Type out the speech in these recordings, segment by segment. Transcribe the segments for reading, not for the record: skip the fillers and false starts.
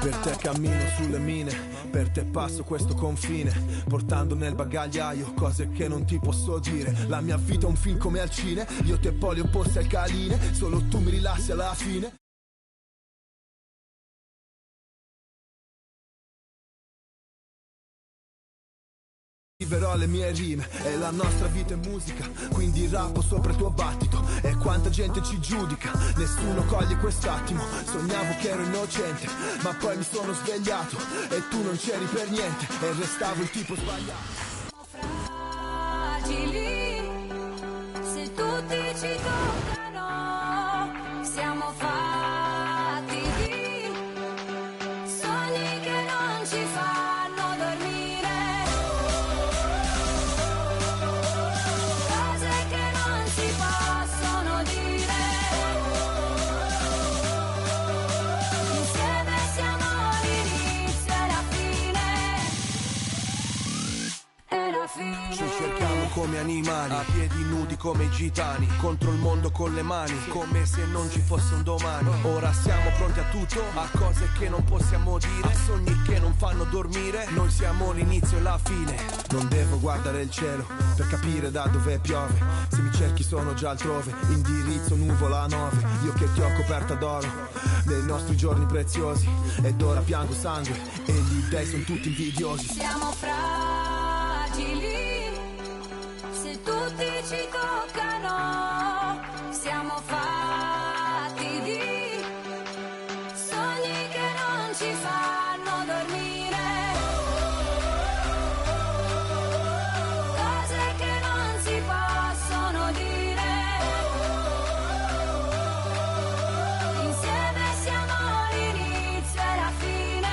Per te cammino sulle mine, per te passo questo confine, portando nel bagagliaio cose che non ti posso dire. La mia vita è un film come al cine, io te poli opposti al caline, solo tu mi rilassi alla fine. Viverò le mie rime e la nostra vita è musica, quindi rappo sopra il tuo battito. E quanta gente ci giudica, nessuno coglie quest'attimo. Sognavo che ero innocente, ma poi mi sono svegliato e tu non c'eri per niente e restavo il tipo sbagliato. Fragili, se tutti ci toccano, siamo fatti di sogni che non ci fanno dormire. Ci cerchiamo come animali, a piedi nudi come i gitani, contro il mondo con le mani, come se non ci fosse un domani. Ora siamo pronti a tutto, a cose che non possiamo dire, a sogni che non fanno dormire. Noi siamo l'inizio e la fine. Non devo guardare il cielo per capire da dove piove, se mi cerchi sono già altrove, indirizzo nuvola 9. Io che ti ho coperta d'oro nei nostri giorni preziosi, ed ora piango sangue e gli dei sono tutti invidiosi. Siamo fragili, se tutti ci toccano, siamo fatti di sogni che non ci fanno dormire, cose che non si possono dire. Insieme siamo l'inizio e la fine.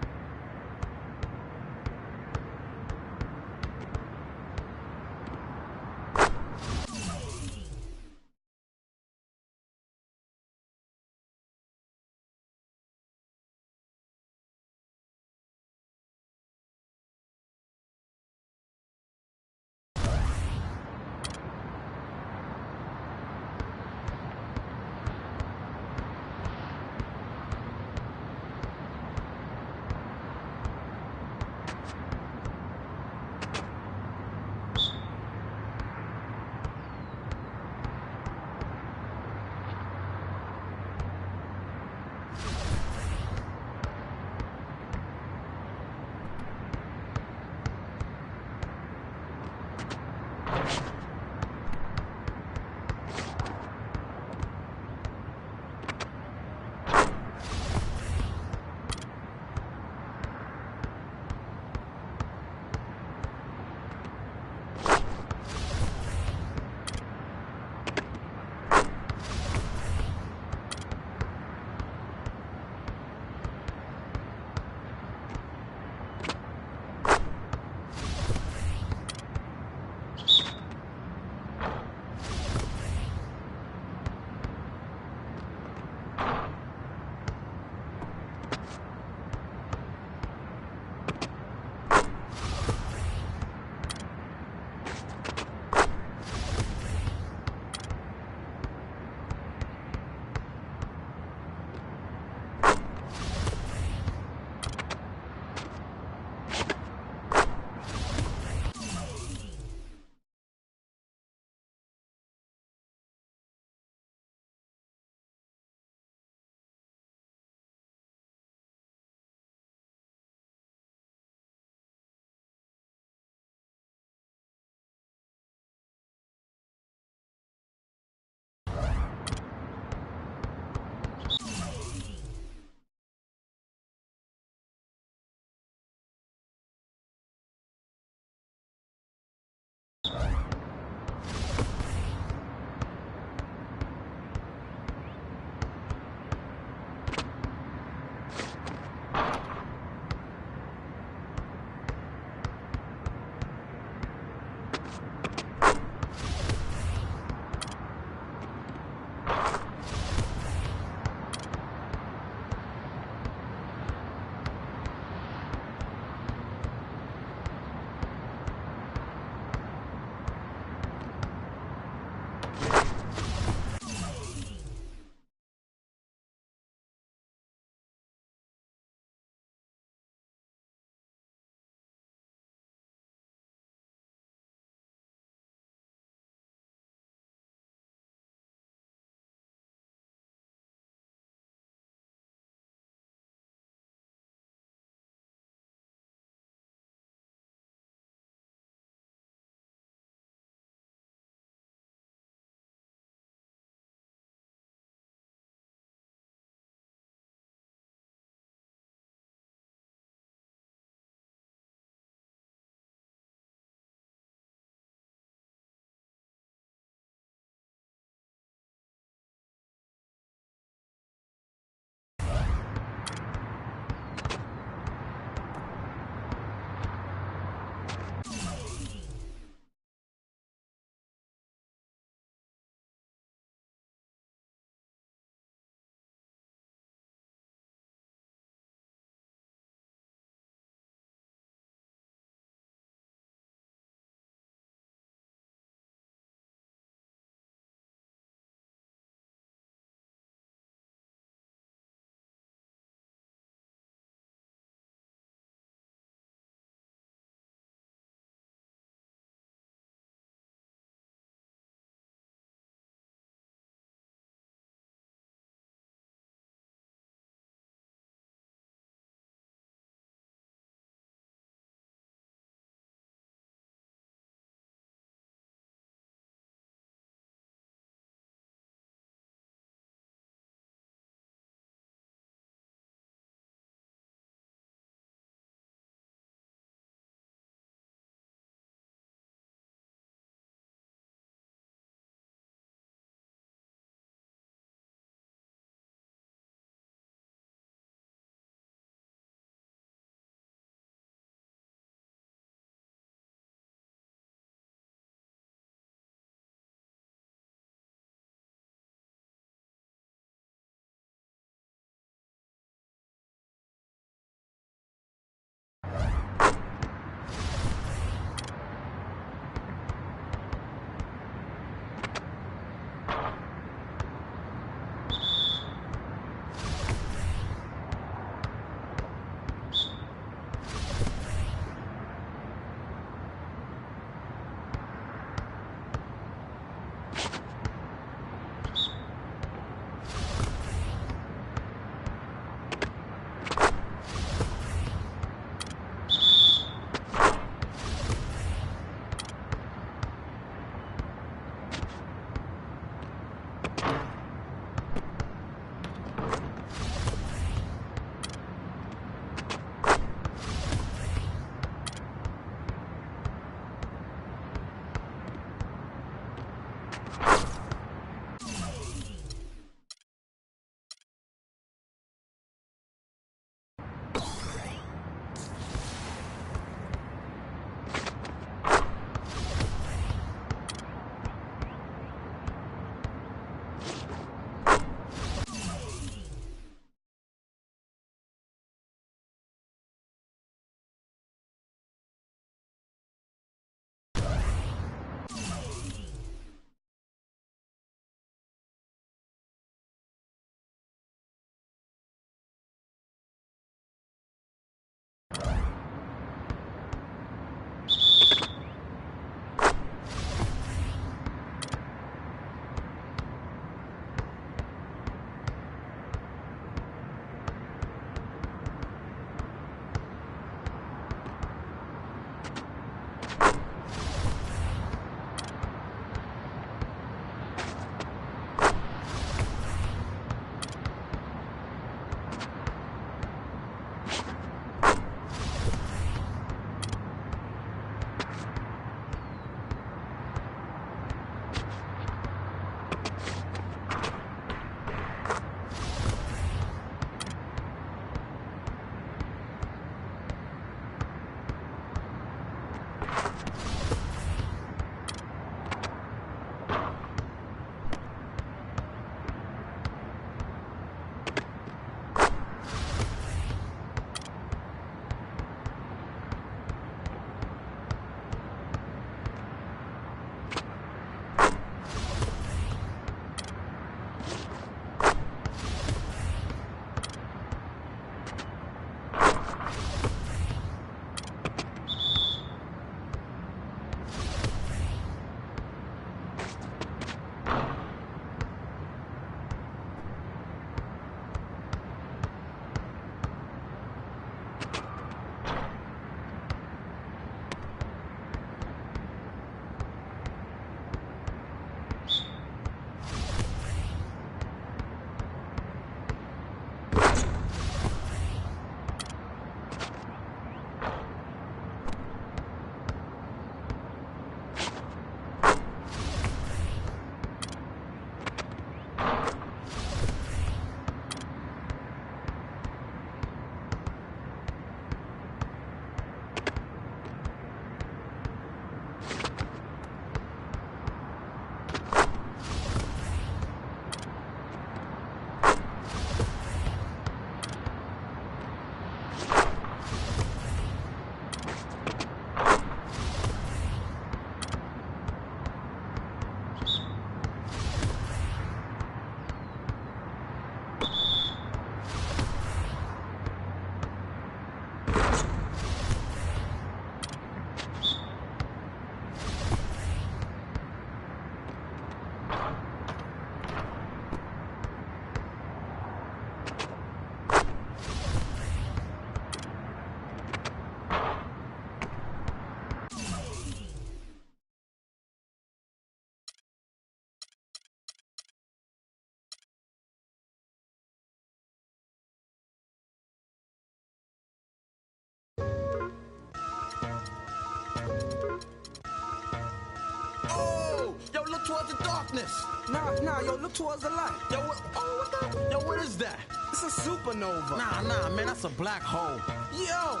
look towards the darkness. Nah, yo, look towards the light. Yo, what is that? It's a supernova. Nah, man, that's a black hole. Yo,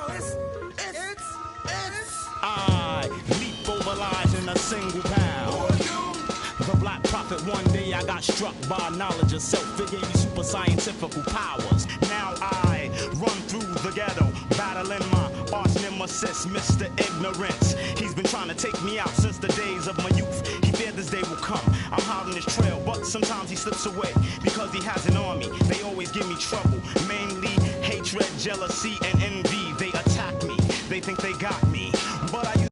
it's I leap over lies in a single pow. The Black Prophet, one day I got struck by knowledge of self. It gave me super scientific powers. Now I run through the ghetto, battling my arch nemesis, Mr. Ignorance. He's been trying to take me out since the days of my youth. He feared this day will come. I'm hot on his trail, but sometimes he slips away because he has an army. They always give me trouble, mainly hatred, jealousy, and envy. They attack me. They think they got me, but I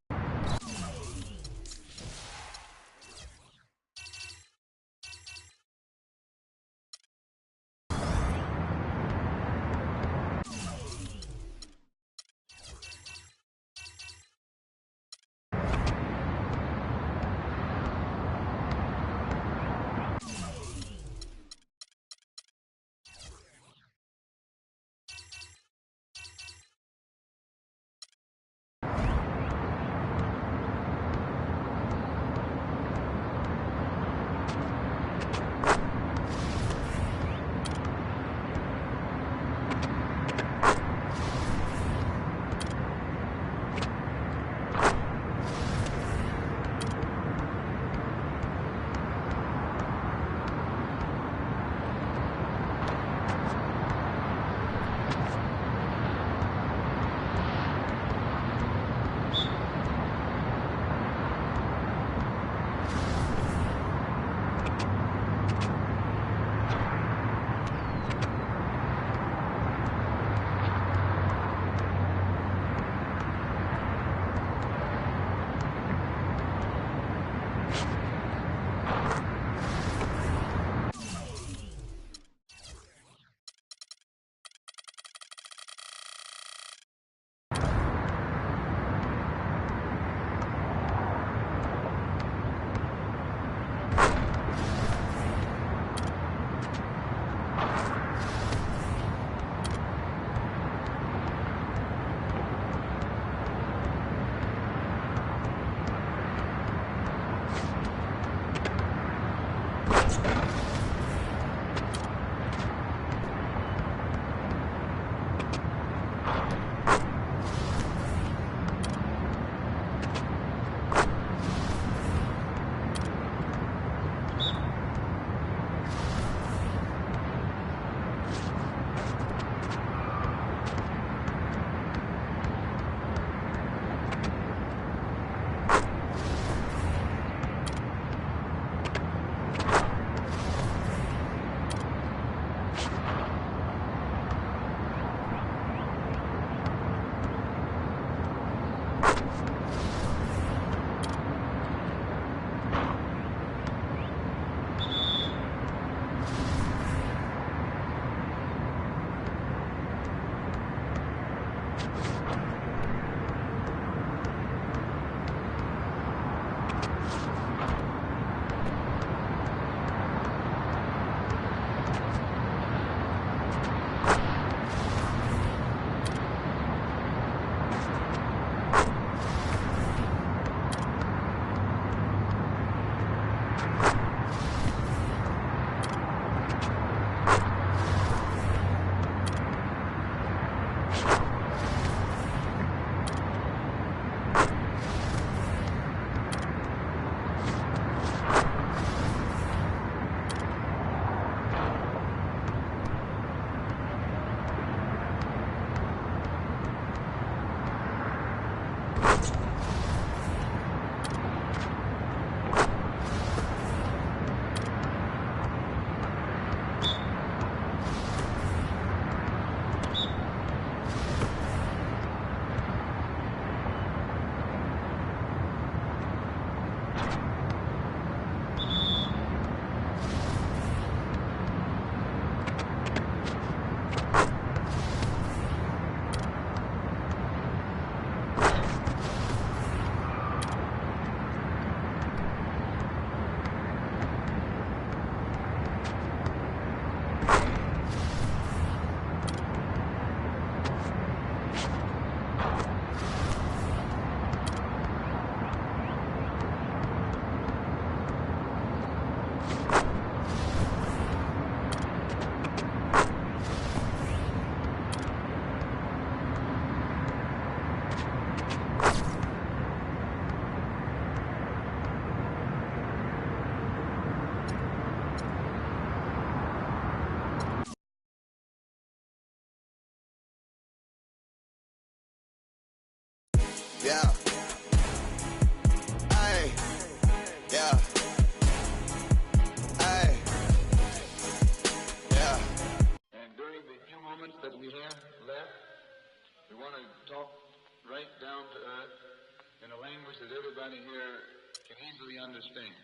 Yeah. Ay. Yeah. Ay. Yeah. And during the few moments that we have left, we want to talk right down to earth in a language that everybody here can easily understand.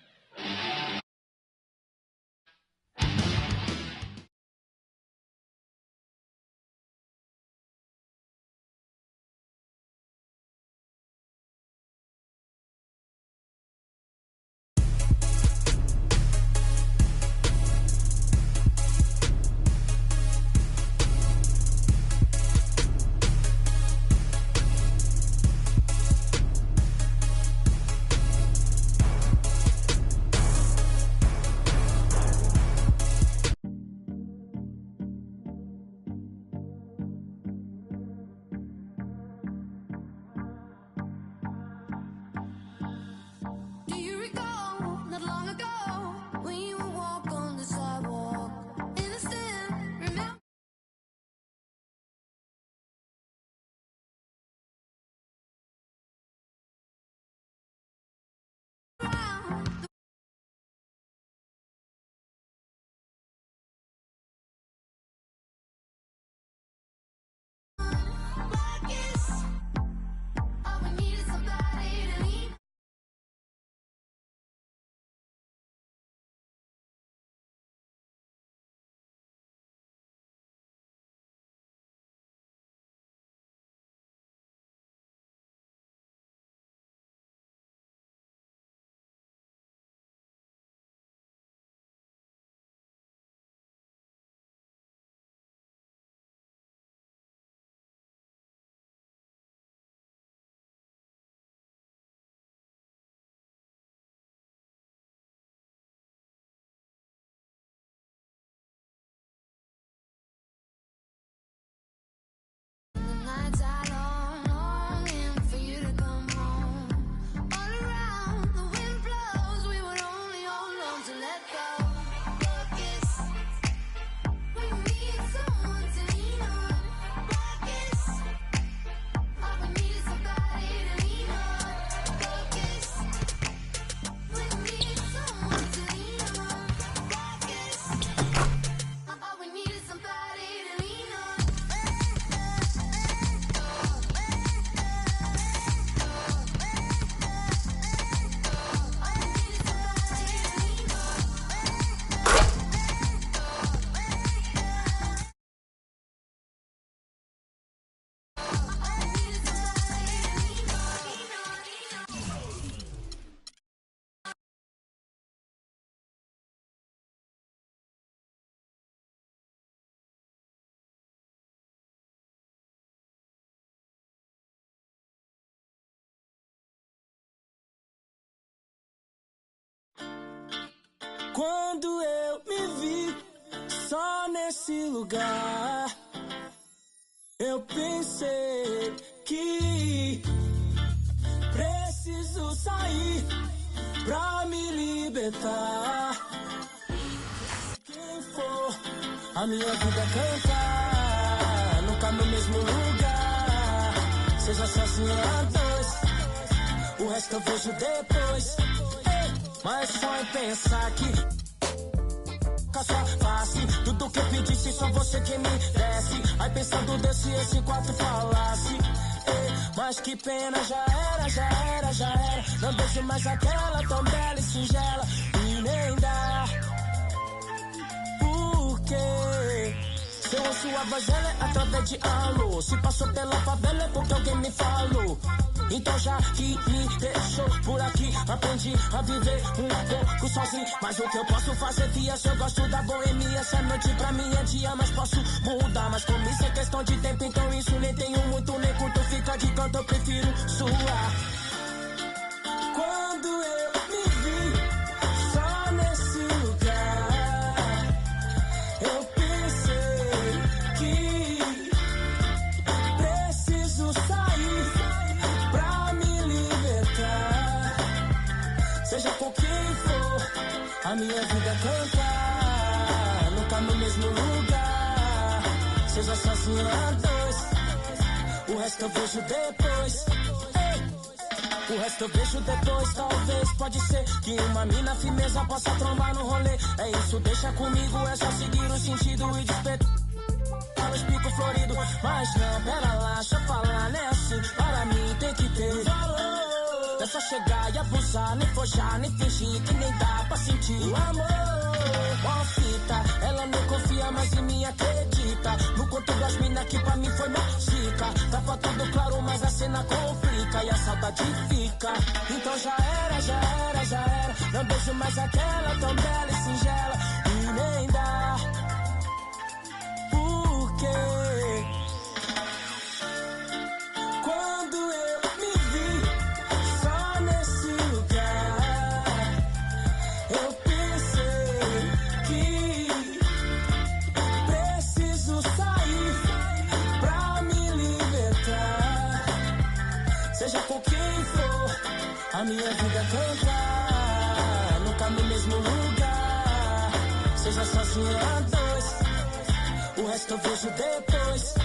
Do you recall not long ago when you would walk on the sidewalk? Innocent, remember? All we need is somebody to lean. The nights are long, longing for you to come home. All around, the wind blows, we would only hold on to let go. Focus, we need someone to lean on. Focus, all we need is somebody to lean on. Focus, we need someone to lean on. Focus, all we need is somebody to lean on. Quando eu me vi só nesse lugar, eu pensei que preciso sair pra me libertar. Quem for, a minha vida é cantar, nunca no mesmo lugar. Seja sozinho a dois, o resto eu vejo depois. Mas só em pensar que com a sua face, tudo que eu pedisse, só você que me desse. Aí pensando Deus se esse quarto falasse. Mas que pena, já era, já era, já era. Não deixo mais aquela tão bela e singela. E nem dá. Porque se eu ouço a voz dela é através de alô. Se passou pela favela é porque alguém me falou. Então já que me deixou por aqui, aprendi a viver um pouco sozinho. Mas o que eu posso fazer, fia, se eu gosto da boemia. Essa noite pra mim é dia, mas posso mudar. Mas como isso é questão de tempo, então isso nem tenho muito, nem curto. Fica de canto, eu prefiro suar. Quando eu me vi só nesse lugar, eu pensei que preciso sair pra me libertar. Seja com quem for, a minha vida é cantar, nunca no mesmo lugar. Seja sozinho a dois, o resto eu vejo depois. Ei. O resto eu vejo depois, talvez. Pode ser que uma mina firmeza possa trombar no rolê. É isso, deixa comigo, é só seguir o sentido e despeito. Os picos floridos, mas não, pera lá, deixa eu falar, né assim. Para mim tem que ter valor. É só chegar e abusar, nem forjar, nem fingir que nem dá pra sentir o amor. Ó fita, ela não confia mais em mim, acredita. No conto das minas que pra mim foi mágica. Tava tudo claro, mas a cena complica e a saudade fica. Então já era, já era, já era. Não beijo mais aquela tão bela e singela. E nem dá. Quando eu me vi só nesse lugar, eu pensei que preciso sair pra me libertar. Seja com quem for, a minha vida cantar. Nunca no mesmo lugar, seja sozinho a dois. O resto eu vejo depois.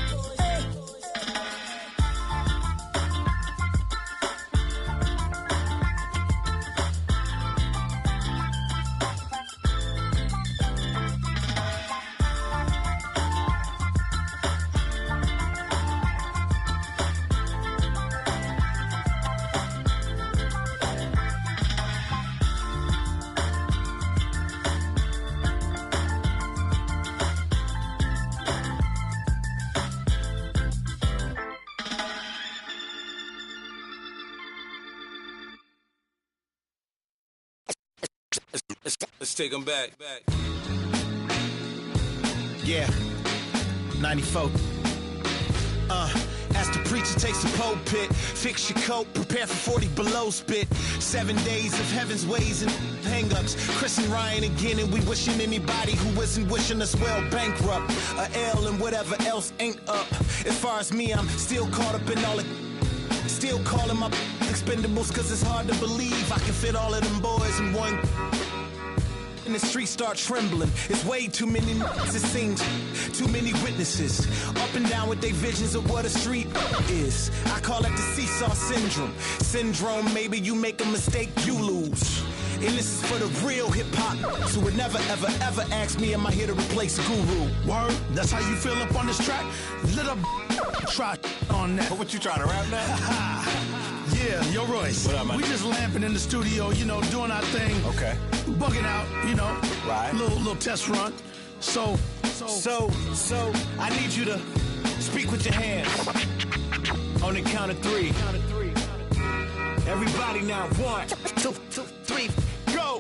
Let's take them back. Yeah, 94. As the preacher takes the pulpit, fix your coat, prepare for 40 below spit. 7 days of heaven's ways and hang-ups. Chris and Ryan again, and we wishing anybody who isn't wishing us well bankrupt. A L and whatever else ain't up. As far as me, I'm still caught up in all the... Still calling my expendables, cause it's hard to believe I can fit all of them boys in one... And the streets start trembling. It's way too many it seems. Too many witnesses. Up and down with their visions of what a street is. I call it the seesaw syndrome. Syndrome, maybe you make a mistake, you lose. And this is for the real hip-hop. So would never, ever, ever ask me, am I here to replace a guru? Word, that's how you feel up on this track? Little try on that. What you trying to rap now? Yeah, yo Royce. What up, man? We just lamping in the studio, you know, doing our thing. Okay. Bugging out, you know. Right. Little test run. So I need you to speak with your hands. On the count of 3. Everybody now, 1, 2, 3, go!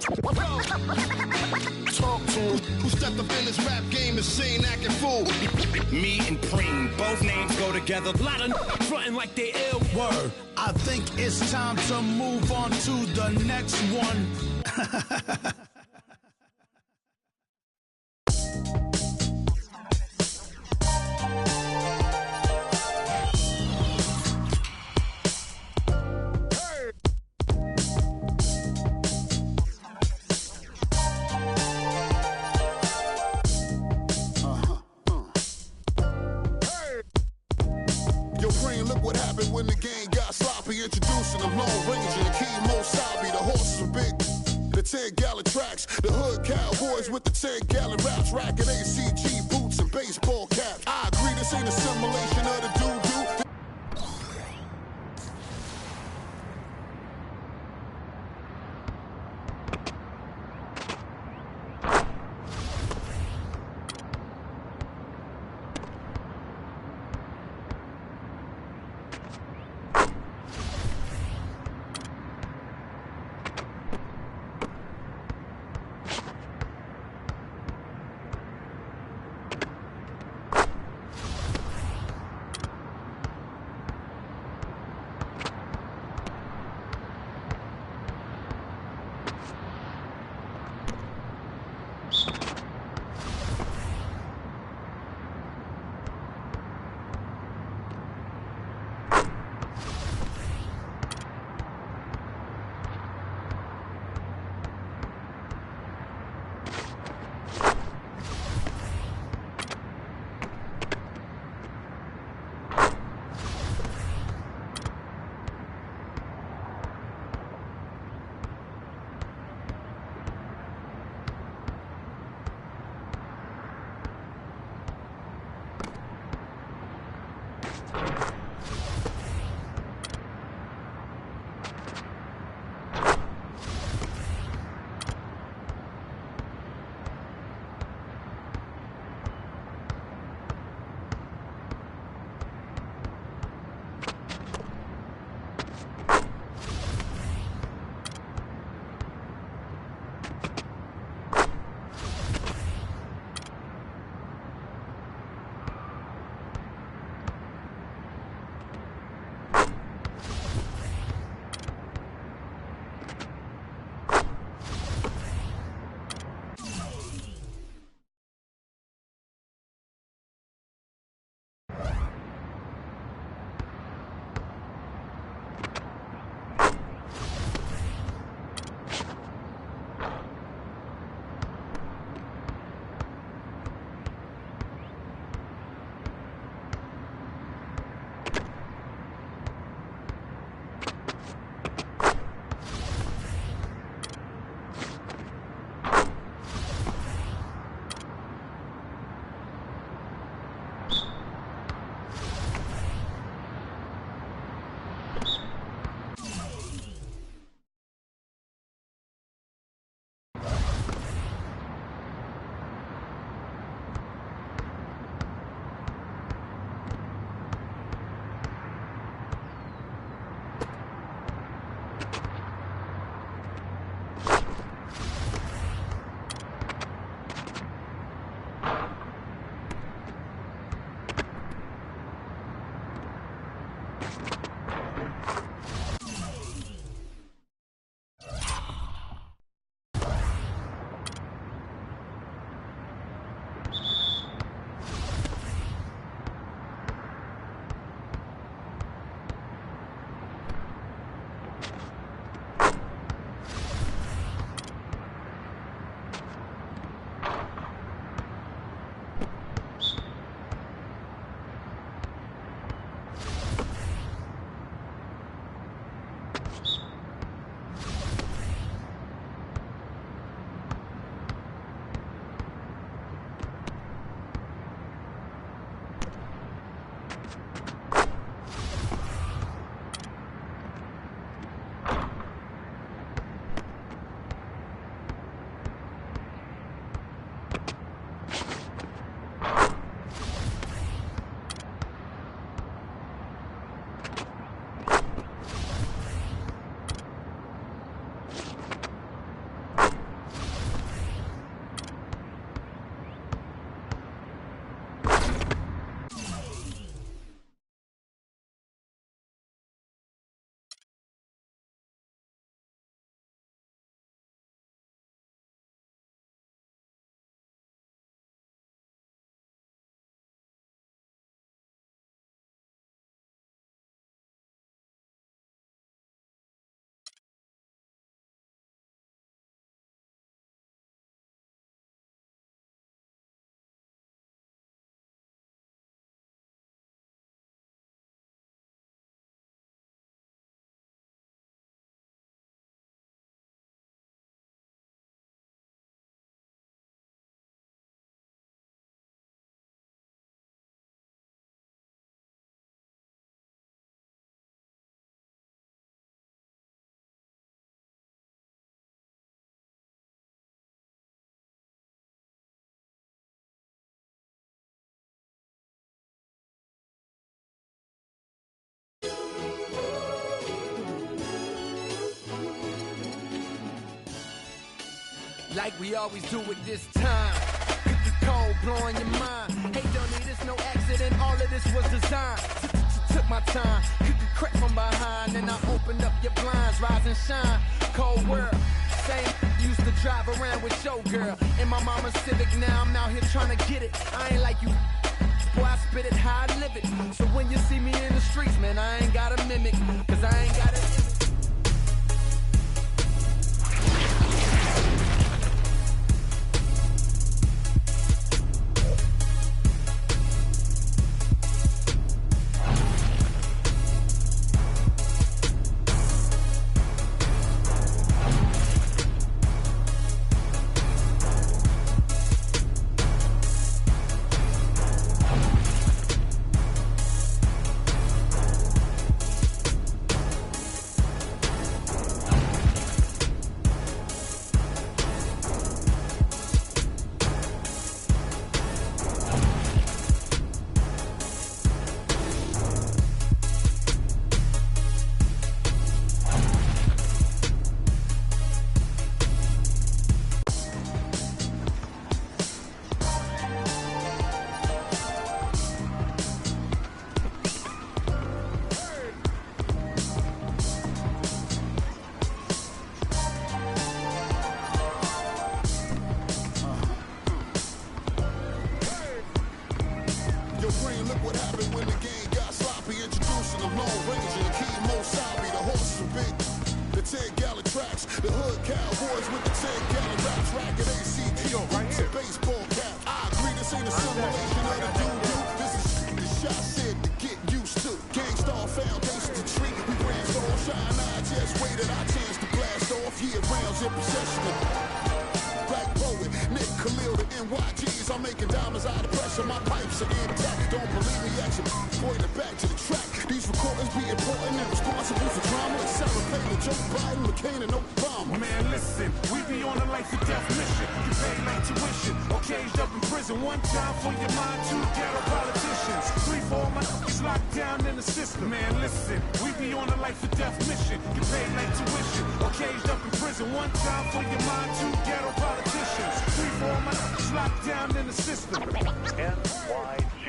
Talk to him. Who stepped up in this rap game and seen acting fool? Me and Preem, both names go together. Lot of frontin' like they ill. word. I think it's time to move on to the next one. When the game got sloppy, introducing the Lone Ranger and Kimo Sabi. The horses were big, the 10-gallon tracks. The hood cowboys with the 10-gallon raps, racking ACG boots and baseball caps. I agree, this ain't a simulation of the doo-doo. Like we always do at this time. Get the cold blowing your mind. Hey, dummy, this no accident. All of this was designed. Took my time. Cook the crack from behind. And I opened up your blinds. Rise and shine. Cold world. Same used to drive around with your girl. In my mama's Civic, now I'm out here trying to get it. I ain't like you. Boy, I spit it how I live it. So when you see me in the streets, man, I ain't gotta mimic. Cause I ain't gotta mimic. Point it back to the track. These recordings be important and responsible for drama. Celebrating Joe Biden, McCain, and Obama. Man, listen, we be on a life or death mission. You pay late tuition or caged up in prison. One time for your mind, two ghetto politicians. 3 for all my niggas locked down in the system. Man, listen, we be on a life or death mission. You pay late tuition or caged up in prison. One time for your mind, two ghetto politicians. 3 for all my niggas locked down in the system. NYG.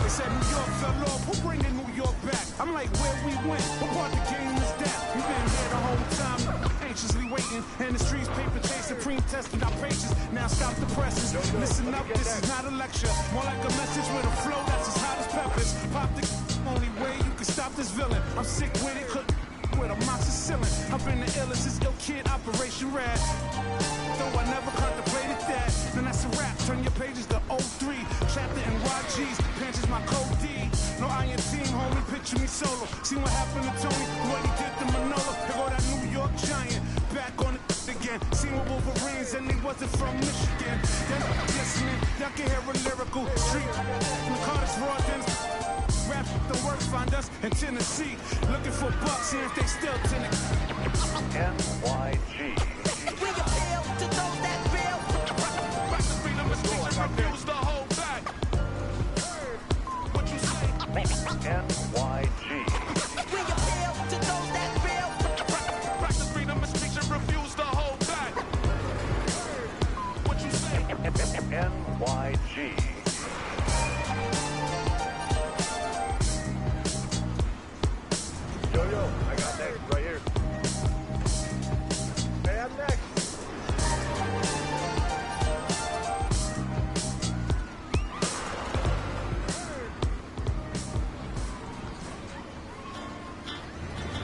They said New York fell off. Who bringing New York back? I'm like, where we went? What part the game is that? We've been here the whole time, anxiously waiting. And the streets paper chase, supreme testing our patience. Now stop the presses. Listen up, this is not a lecture. More like a message with a flow that's as hot as peppers. Pop the only way you can stop this villain. I'm sick with it, cook with a moxicillin. I've been the illest, this ill kid, Operation Rad. Though I never contemplated that, then that's a wrap. Turn your pages to 03, chapter and YG's. Panches my code D. No iron team, homie, picture me solo. See what happened to Tony, what he did to Manolo. There go that New York Giant, back on it again. Seen with Wolverines and they wasn't from Michigan. Then listening, y'all can hear a lyrical street. Carter's raw, then rap the work, find us in Tennessee. Looking for bucks, see if they still tenant. NYG. We appeal to those that feel. Back to freedom and speech and refuse to hold back. What you say? NYG. We appeal to those that feel. Back to freedom and speech and refuse to hold back. What you say? NYG. Yo, I got next right here. Hey, I'm next.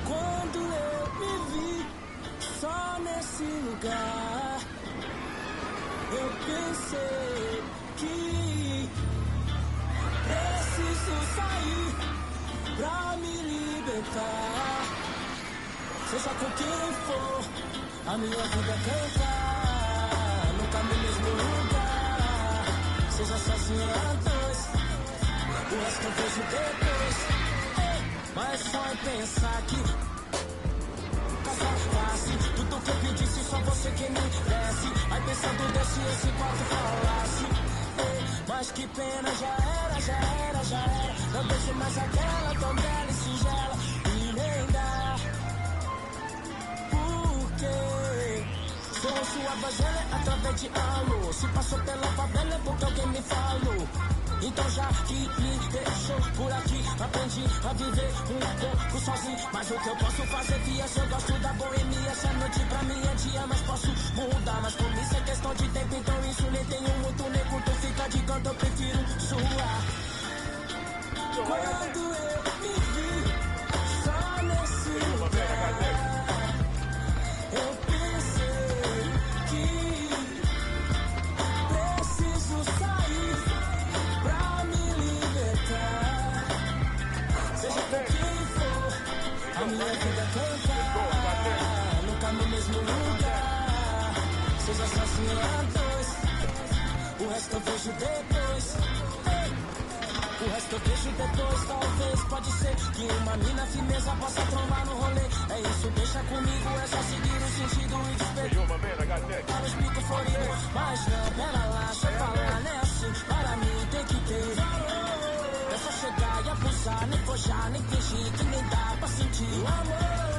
Quando eu me vi só nesse lugar, eu pensei que preciso sair pra me libertar. Seja com quem for, a minha vida é cantar, nunca no mesmo lugar. Seja sozinho a dois, o resto eu vejo depois. Mas só em pensar que casa fácil, tudo que eu pedisse só você que me desse. Aí pensando deixe esse quarto falasse. Mas que pena, já era, já era, já era. Não deixe mais aquela tão bela e singela. E nem dá. Porque sou sua evangelha através de alô. Se passou pela favela é porque alguém me falou. Então já que me deixou por aqui, aprendi a viver um pouco sozinho. Mas o que eu posso fazer, via, se eu gosto da boemia. Essa noite pra mim é dia, mas posso mudar. Mas por isso é questão de tempo, então isso nem tenho muito, nem curto. Fica de canto, eu prefiro suar. Quando eu me vi só nesse lugar, eu pensei que preciso sair pra me libertar. Seja com quem for, a minha vida é cantar, nunca no mesmo lugar. Seja sozinho a dois, o resto eu vejo depois. O resto eu vejo depois, talvez, pode ser que uma mina firmeza possa trombar no rolê. É isso, deixa comigo, é só seguir o sentido e despedir. Para os picos floridos, mas não, pera lá, deixa eu falar, né assim, para mim tem que ter. É só chegar e abusar, nem forjar, nem fingir, que nem dá pra sentir o amor.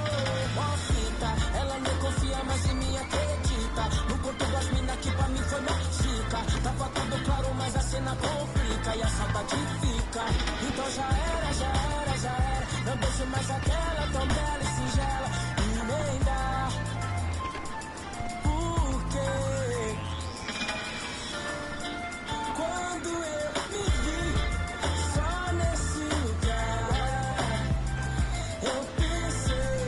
Uma fita, ela nem confia, mas em mim acredita. No corpo das minas que pra mim foi minha chica. Tava tudo claro, mas a cena complica e a saudade fica. Então já era, já era, já era. Não deixe mais aquela tão bela e singela. E nem dá. Porque quando eu me vi só nesse lugar, eu pensei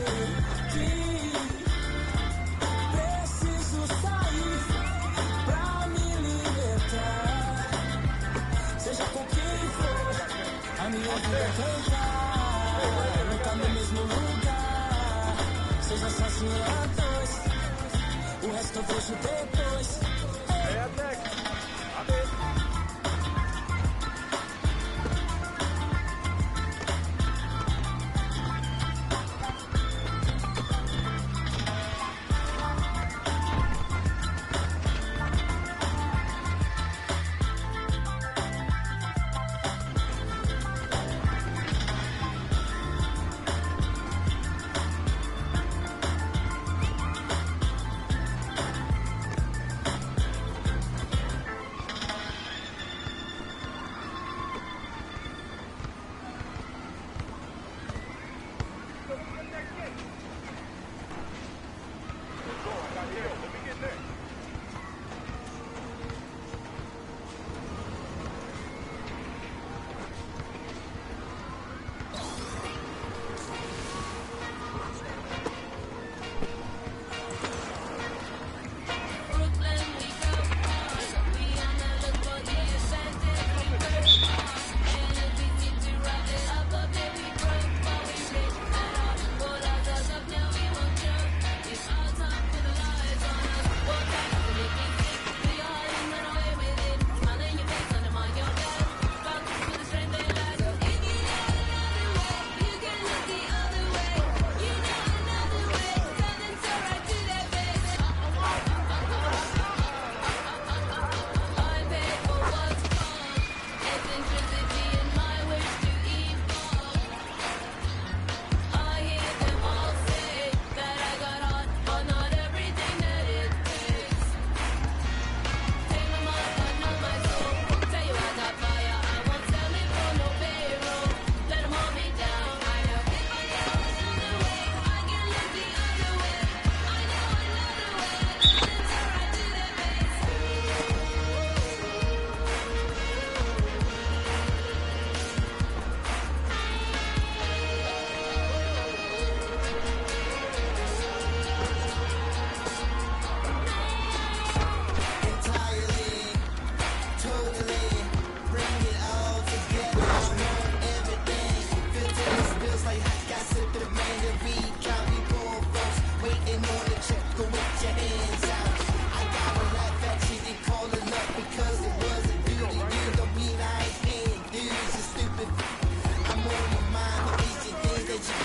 que preciso sair pra me libertar. Seja com quem for, a minha vida é cantar, nunca no mesmo lugar.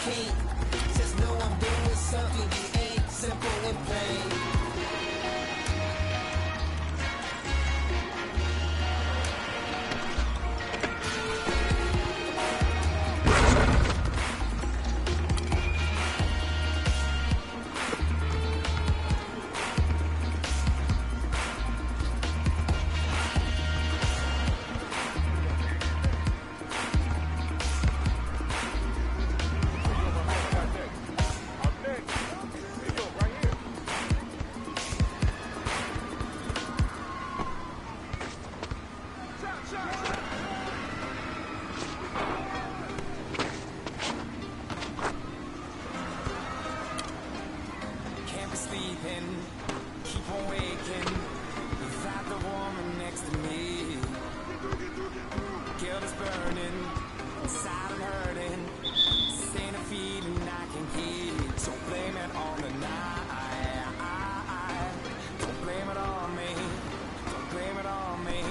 can't. Just know I'm doing something that ain't simple and plain. Can't be sleeping, keep on waking without the woman next to me. Guilt is burning, inside I'm hurting. This ain't a feeling I can keep. So blame it on the night. Don't blame it on me. Don't blame it on me.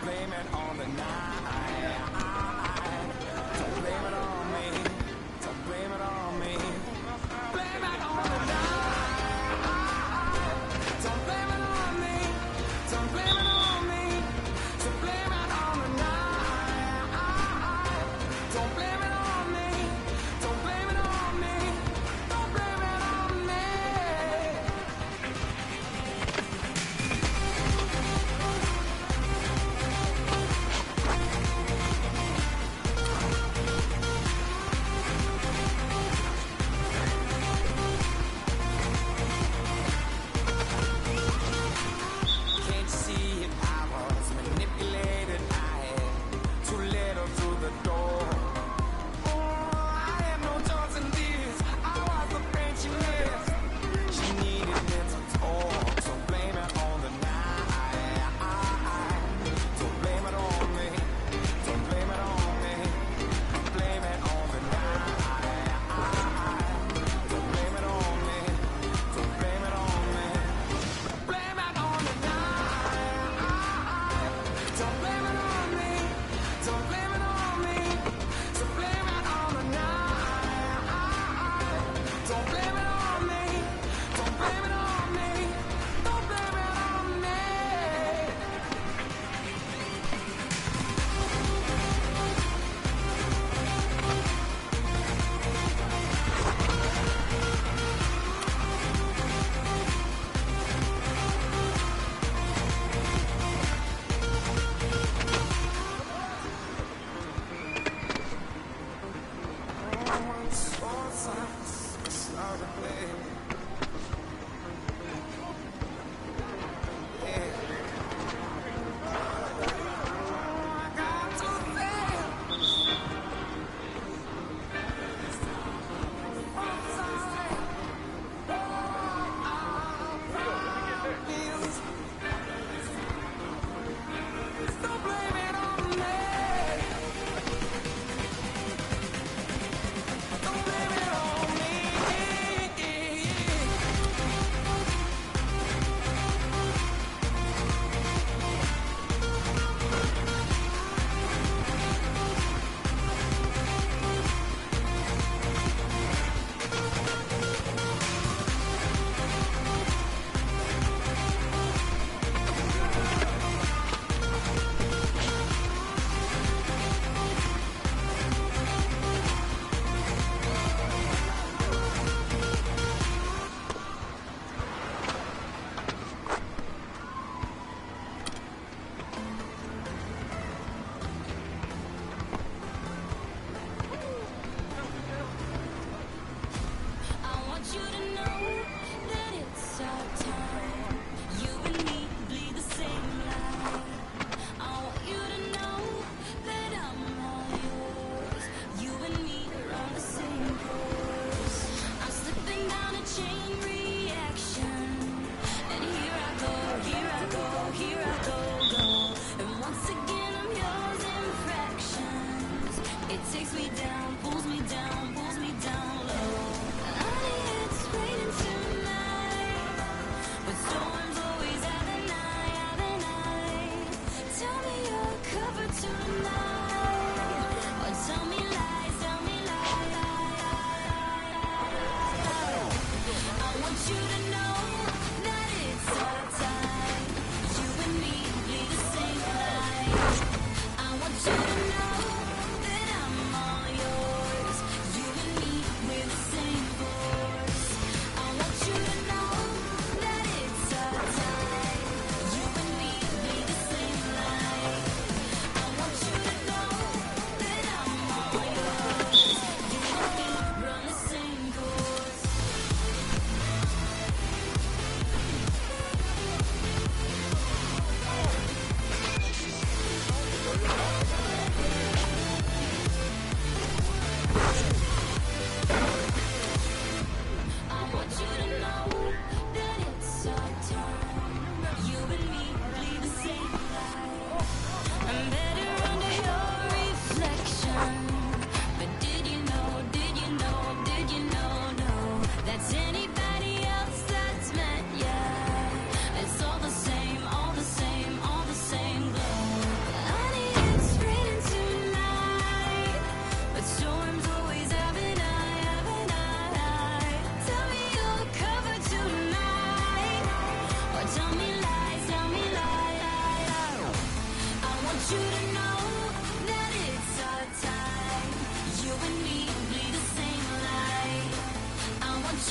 Blame it on the night. Don't blame it on me. Don't blame it on me. Blame it on the night. Don't blame it on me. Don't blame it on me. So blame it on the night. Don't blame it on me. Don't blame it on me. Don't blame it on me. Can't you see it? I was manipulated. I had too little through the door. Oh, I had no choice in this. I was the pain she missed. She needed mental talk, so blame it on the night. Don't blame it on me. Don't blame it on me. Blame it on the night. Don't blame it on me. Don't blame it on me. Blame it on the night. Don't blame it on me. Don't blame it on me. So blame it on the night. Don't blame it on me. Don't blame it on me. Don't blame it on me. Don't blame it on me. Don't blame it on me.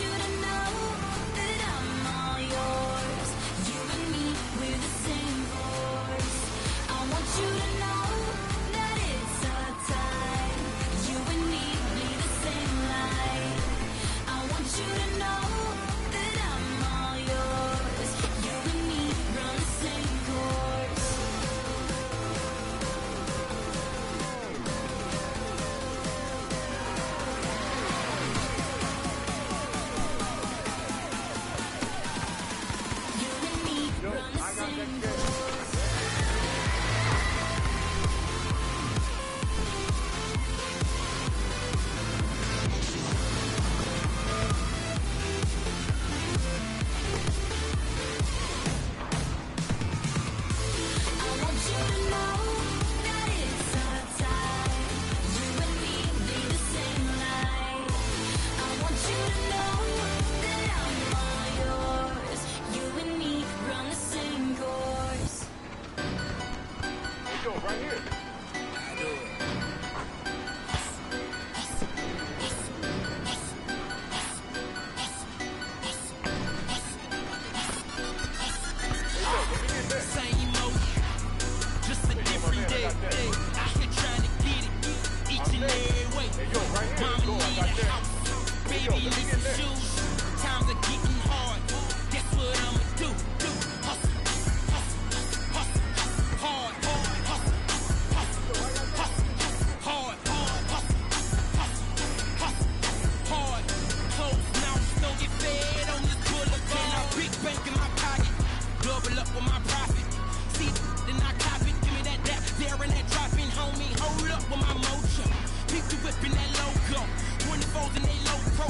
you to know that I'm all yours. You and me, we're the same voice. I want you to know that it's our time. You and me bleed the same light. I want you to know that I'm all yours. You and me run the same course. You and me run the same course. I want you to know that it's our time. You and me bleed the same light. I want you to know that I'm all yours. You and me run the same course. Yo, right here. Same old, just a different day. Out here trying to get it each and every way. Mama need a house, baby need some shoes. Times are getting hard. Guess what I'ma do? Hustle, hustle, hustle, hard, hustle, hustle, hard, hustle, hustle, hard. Closed mouths don't get fed on this boulevard. Now big bank in my pocket, double up with my profit. See, then I cop it. Give me that, there and that dropping, homie. Hold up with my mojo. People whipping that logo. 24s and they low pro.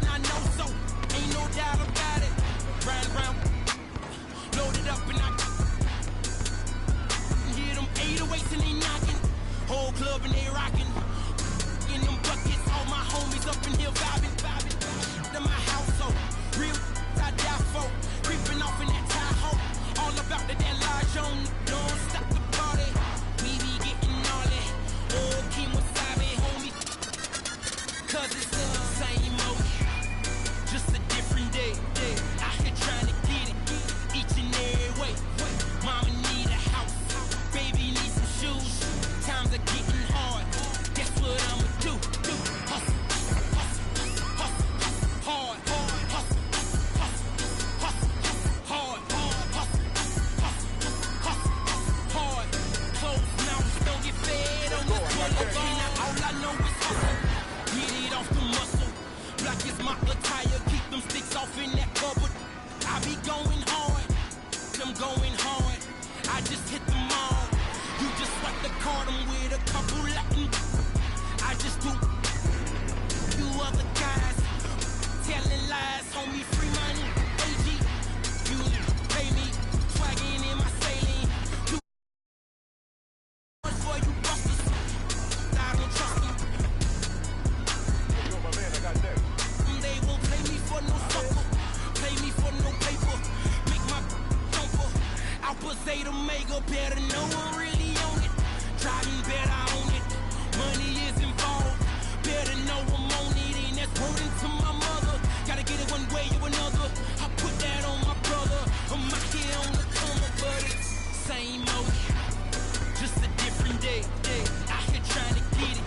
I know so. Ain't no doubt about it. Round, round. Loaded up and I hear them 808s and they knocking. Whole club and they rocking. In them buckets, all my homies up in here vibing. To my household. Real I die for. Creeping off in that Tahoe. All about that large on. Don't stop the party. We be getting all that. Oh, Kim Wasabi, homie. Cause it's the same old. Just a different day. Out here trying to get it each and every way. Mama need a house. Baby need some shoes. Times are getting hard. Guess what I'ma do? Hustle, hustle, hustle, hard, hustle, hustle, hustle, hard, hustle, hustle, hard. Closed mouths don't get fed on this boulevard. Now all I know is hustle. Get it off the muscle. Black is my attire. Keep them sticks off in that cupboard. I be going hard. Them going hard. I just hit them all. You just swipe the card. I'm with a couple Latin. I just do. You other guys telling lies. Homie, free money. AG. You pay me. Swagging in my saline. You for you busters. I don't trust them. Yo, my man, I got that. They won't pay me for no sucker. Pay me for no paper. Make my jumper. Alpha Zeta Omega. Better know I'm really on it. Driving better on it. Money is involved. Better know I'm on it. And that's wording to my mother. Gotta get it one way or another. I put that on my brother. I'm out here on the corner, but it's same old. Just a different day. Out here trying to get it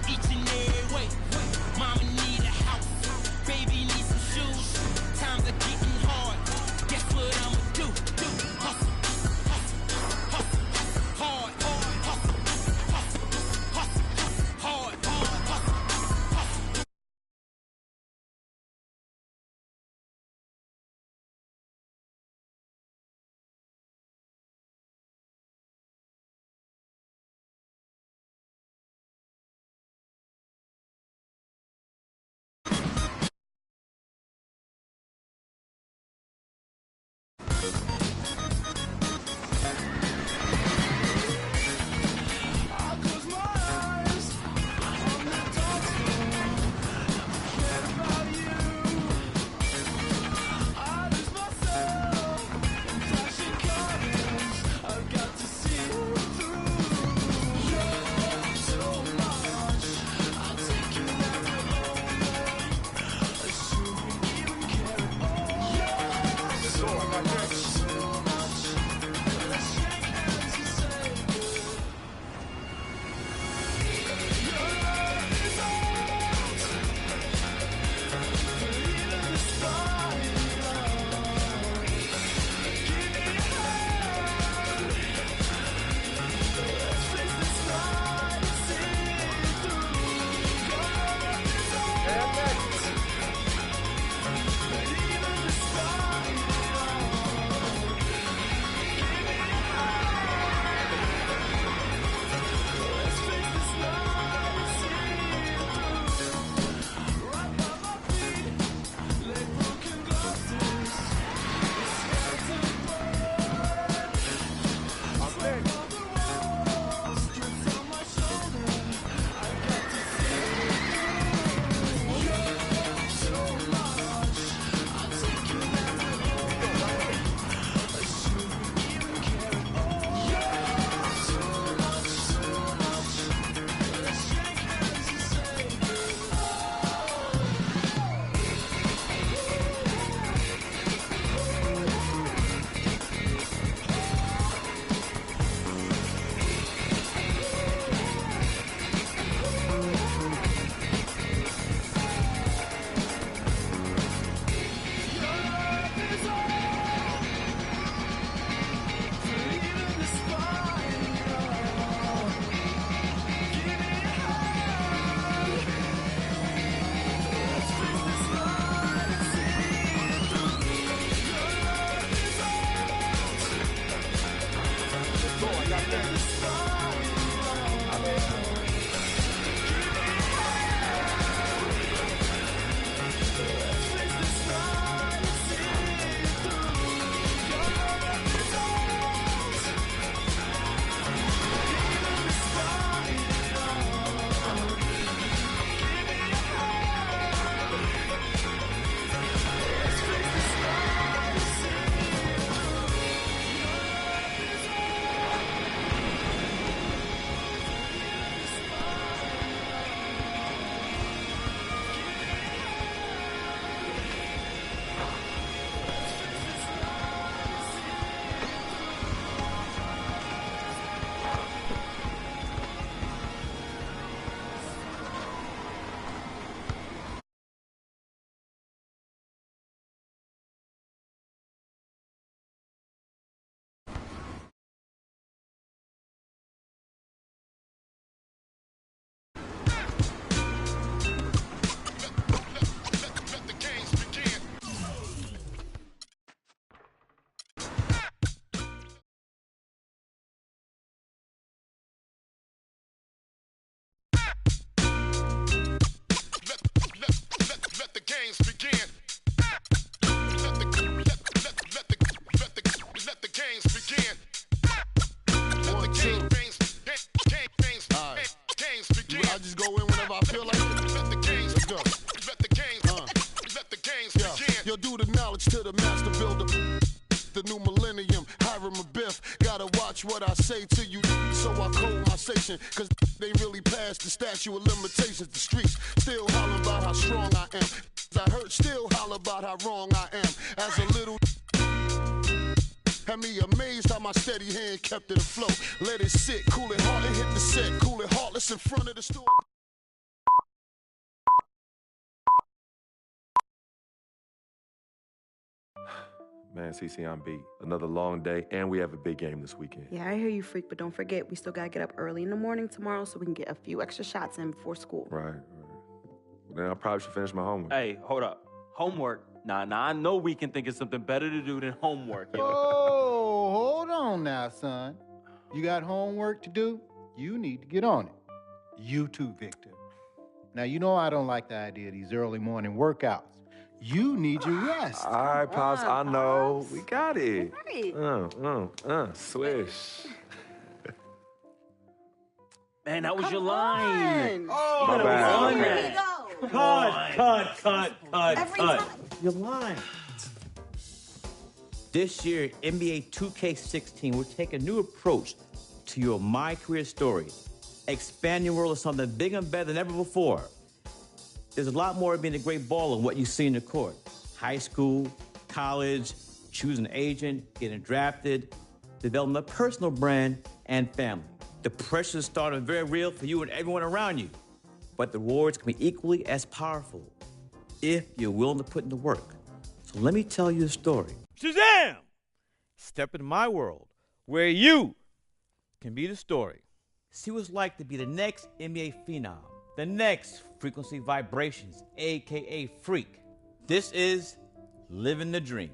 each and every way. Mama need a house. Baby need some shoes. Times are getting hard. Guess what I'ma do? Hustle, hustle, hustle, to the master builder. The new millennium, Hiram Abiff. Gotta watch what I say to you, so I code my station. Cause they really passed the statute of limitations. The streets still holler about how strong I am. I heard still holler about how wrong I am. As a little had me amazed how my steady hand kept it afloat. Let it sit, cool it hard, and hit the set. Cool it heartless in front of the store. Man, CC, I'm beat. Another long day, and we have a big game this weekend. Yeah, I hear you, freak, but don't forget, we still gotta get up early in the morning tomorrow so we can get a few extra shots in before school. Right. Then I probably should finish my homework. Hey, hold up. Homework? Nah, I know we can think of something better to do than homework. Yo. Oh, hold on now, son. You got homework to do? You need to get on it. You too, Victor. Now, you know I don't like the idea of these early morning workouts. You need your rest. All right, Pops, I know. Pops. We got it. Right. Swish. Man, that was your line. Oh, my bad. Here we go. Cut. Your line. This year, NBA 2K16, we're taking a new approach to your My Career story. Expand your world of something bigger and better than ever before. There's a lot more of being a great baller than what you see in the court. High school, college, choosing an agent, getting drafted, developing a personal brand, and family. The pressure is starting very real for you and everyone around you. But the rewards can be equally as powerful if you're willing to put in the work. So let me tell you a story. Shazam! Step into my world where you can be the story. See what it's like to be the next NBA phenom, the next Frequency Vibrations, a.k.a. Freak. This is Living the Dream.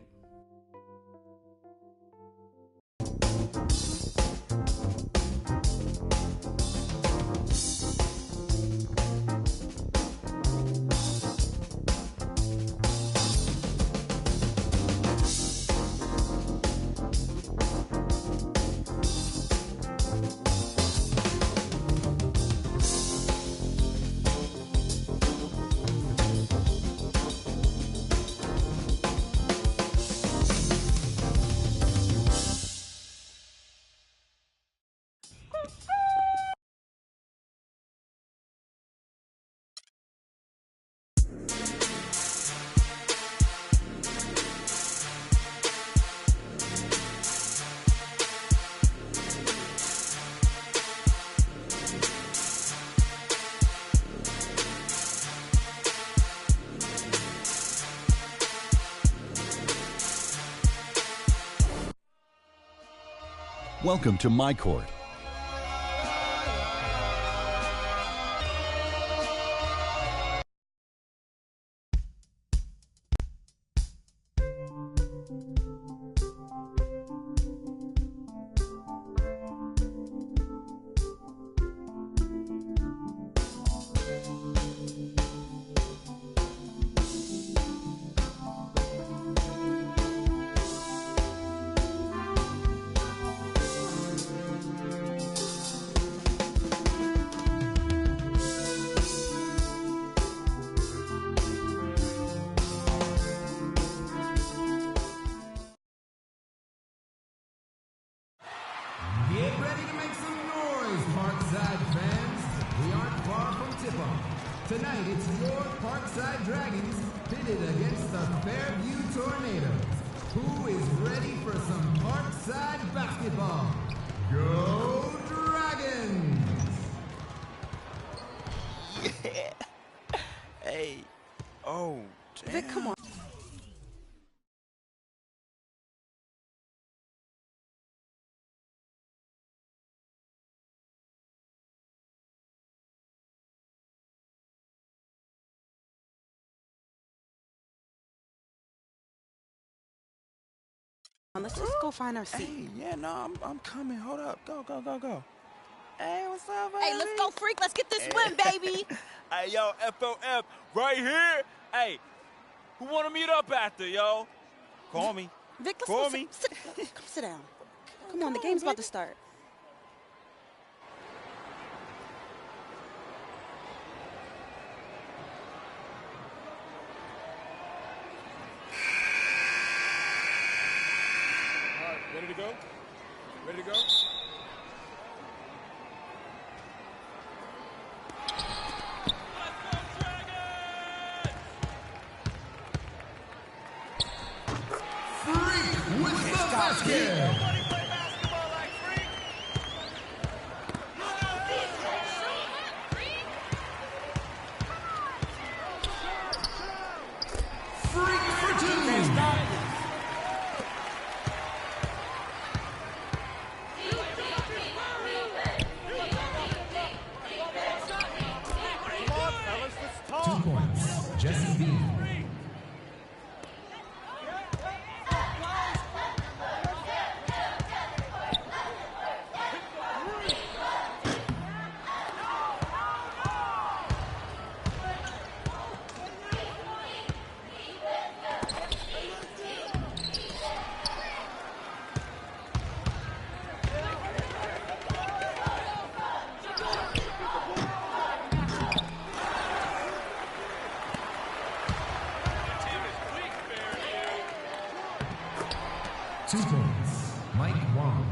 Welcome to My Court. Get ready to make some noise, Parkside fans. We aren't far from tip-off. Tonight, it's your Parkside Dragons pitted against the Fairview Tornadoes. Who is ready for some Parkside basketball? Go Dragons! Yeah. Hey. Oh, damn. Vic, come on. Let's just go find our seat. Hey, yeah, no, I'm coming. Hold up. Go. Hey, what's up, baby? Hey, let's go, freak. Let's get this win, baby. Hey, yo, FOF, right here. Hey, who want to meet up after, yo? Call me. Vic, let's Call go me. Come sit down. Come on, the game's about to start. Ready to go? Ready to go? Freak with the basket. Freak for two. Jesse B. Two points, Mike Wong.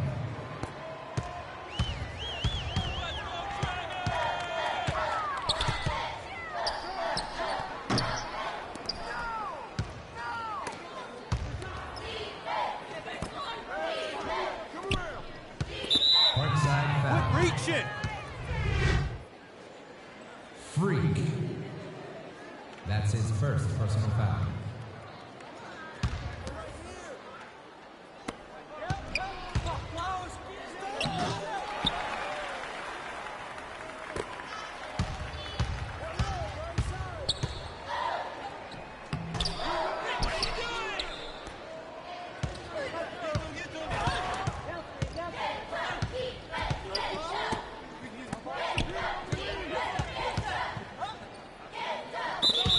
Parkside foul. Reach it. Freak. That's his first personal foul.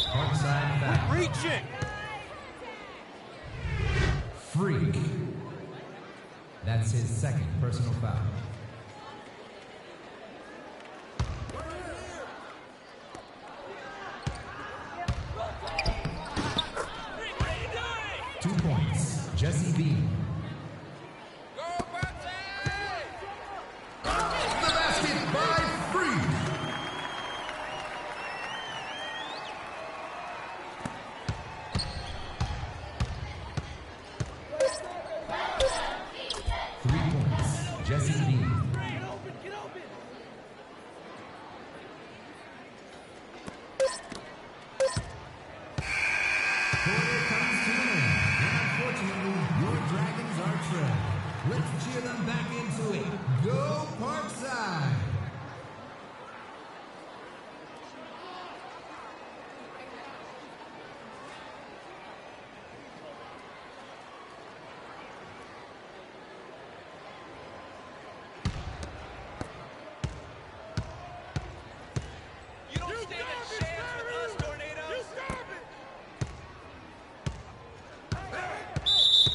Parkside foul. Reach it. Freak. That's his second personal foul. Two points, Jesse B. The basket by Freak. Jesse B. Quarter comes to an end, and unfortunately, your Dragons are trapped. Let's cheer them back into it. Go Parkside!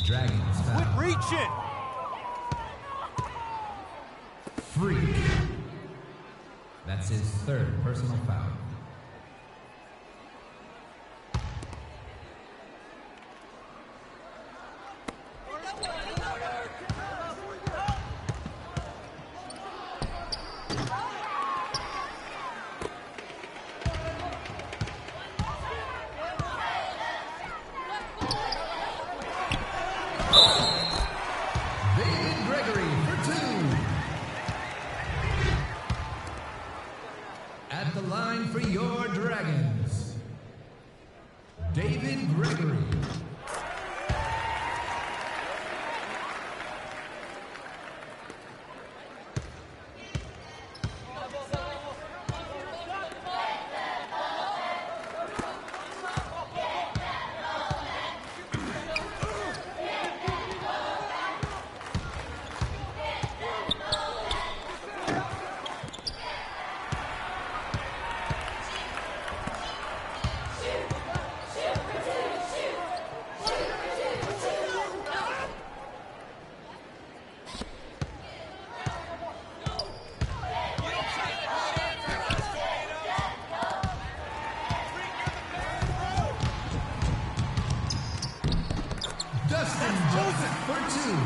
Dragons foul. Reach it. Freak. That's his third personal foul. David Gregory for two. At the line for your Dragons, David Gregory. Dustin Joseph for two.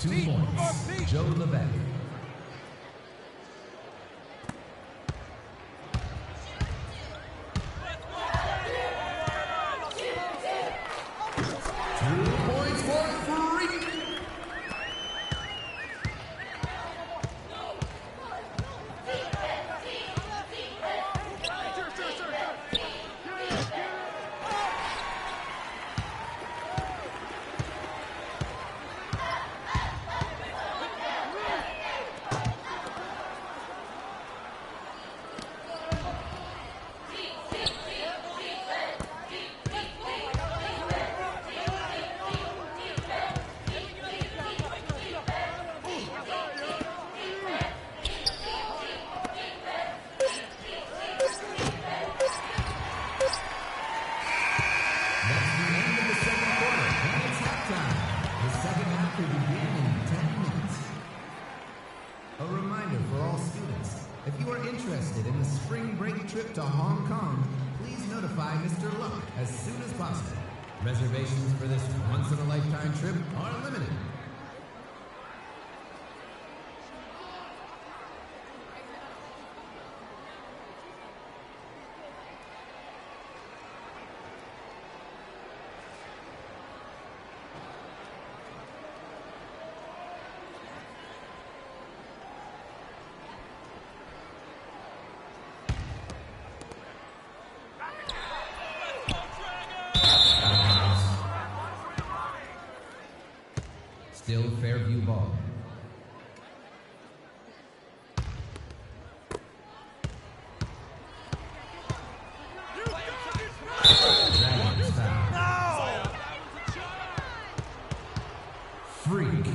2 points. Joe Levesque. A reminder for all students, if you are interested in the spring break trip to Hong Kong, please notify Mr. Luck as soon as possible. Reservations for this once-in-a-lifetime trip are limited. Still Fairview ball. Dragons foul. Freak.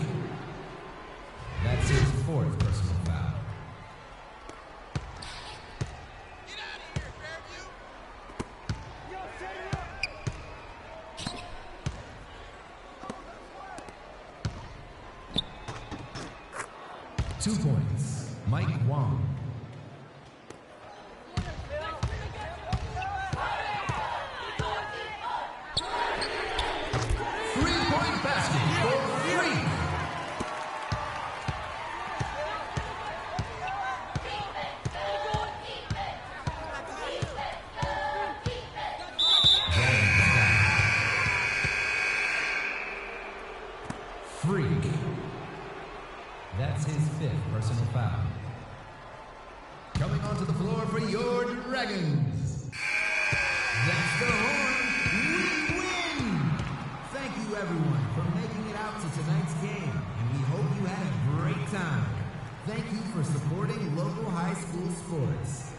That's his fourth personal foul. Two points, Mike Wong. Three-point basket for Freak. Freak. That's his fifth personal foul. Coming onto the floor for your Dragons. That's the horn. We win! Thank you, everyone, for making it out to tonight's game, and we hope you had a great time. Thank you for supporting local high school sports.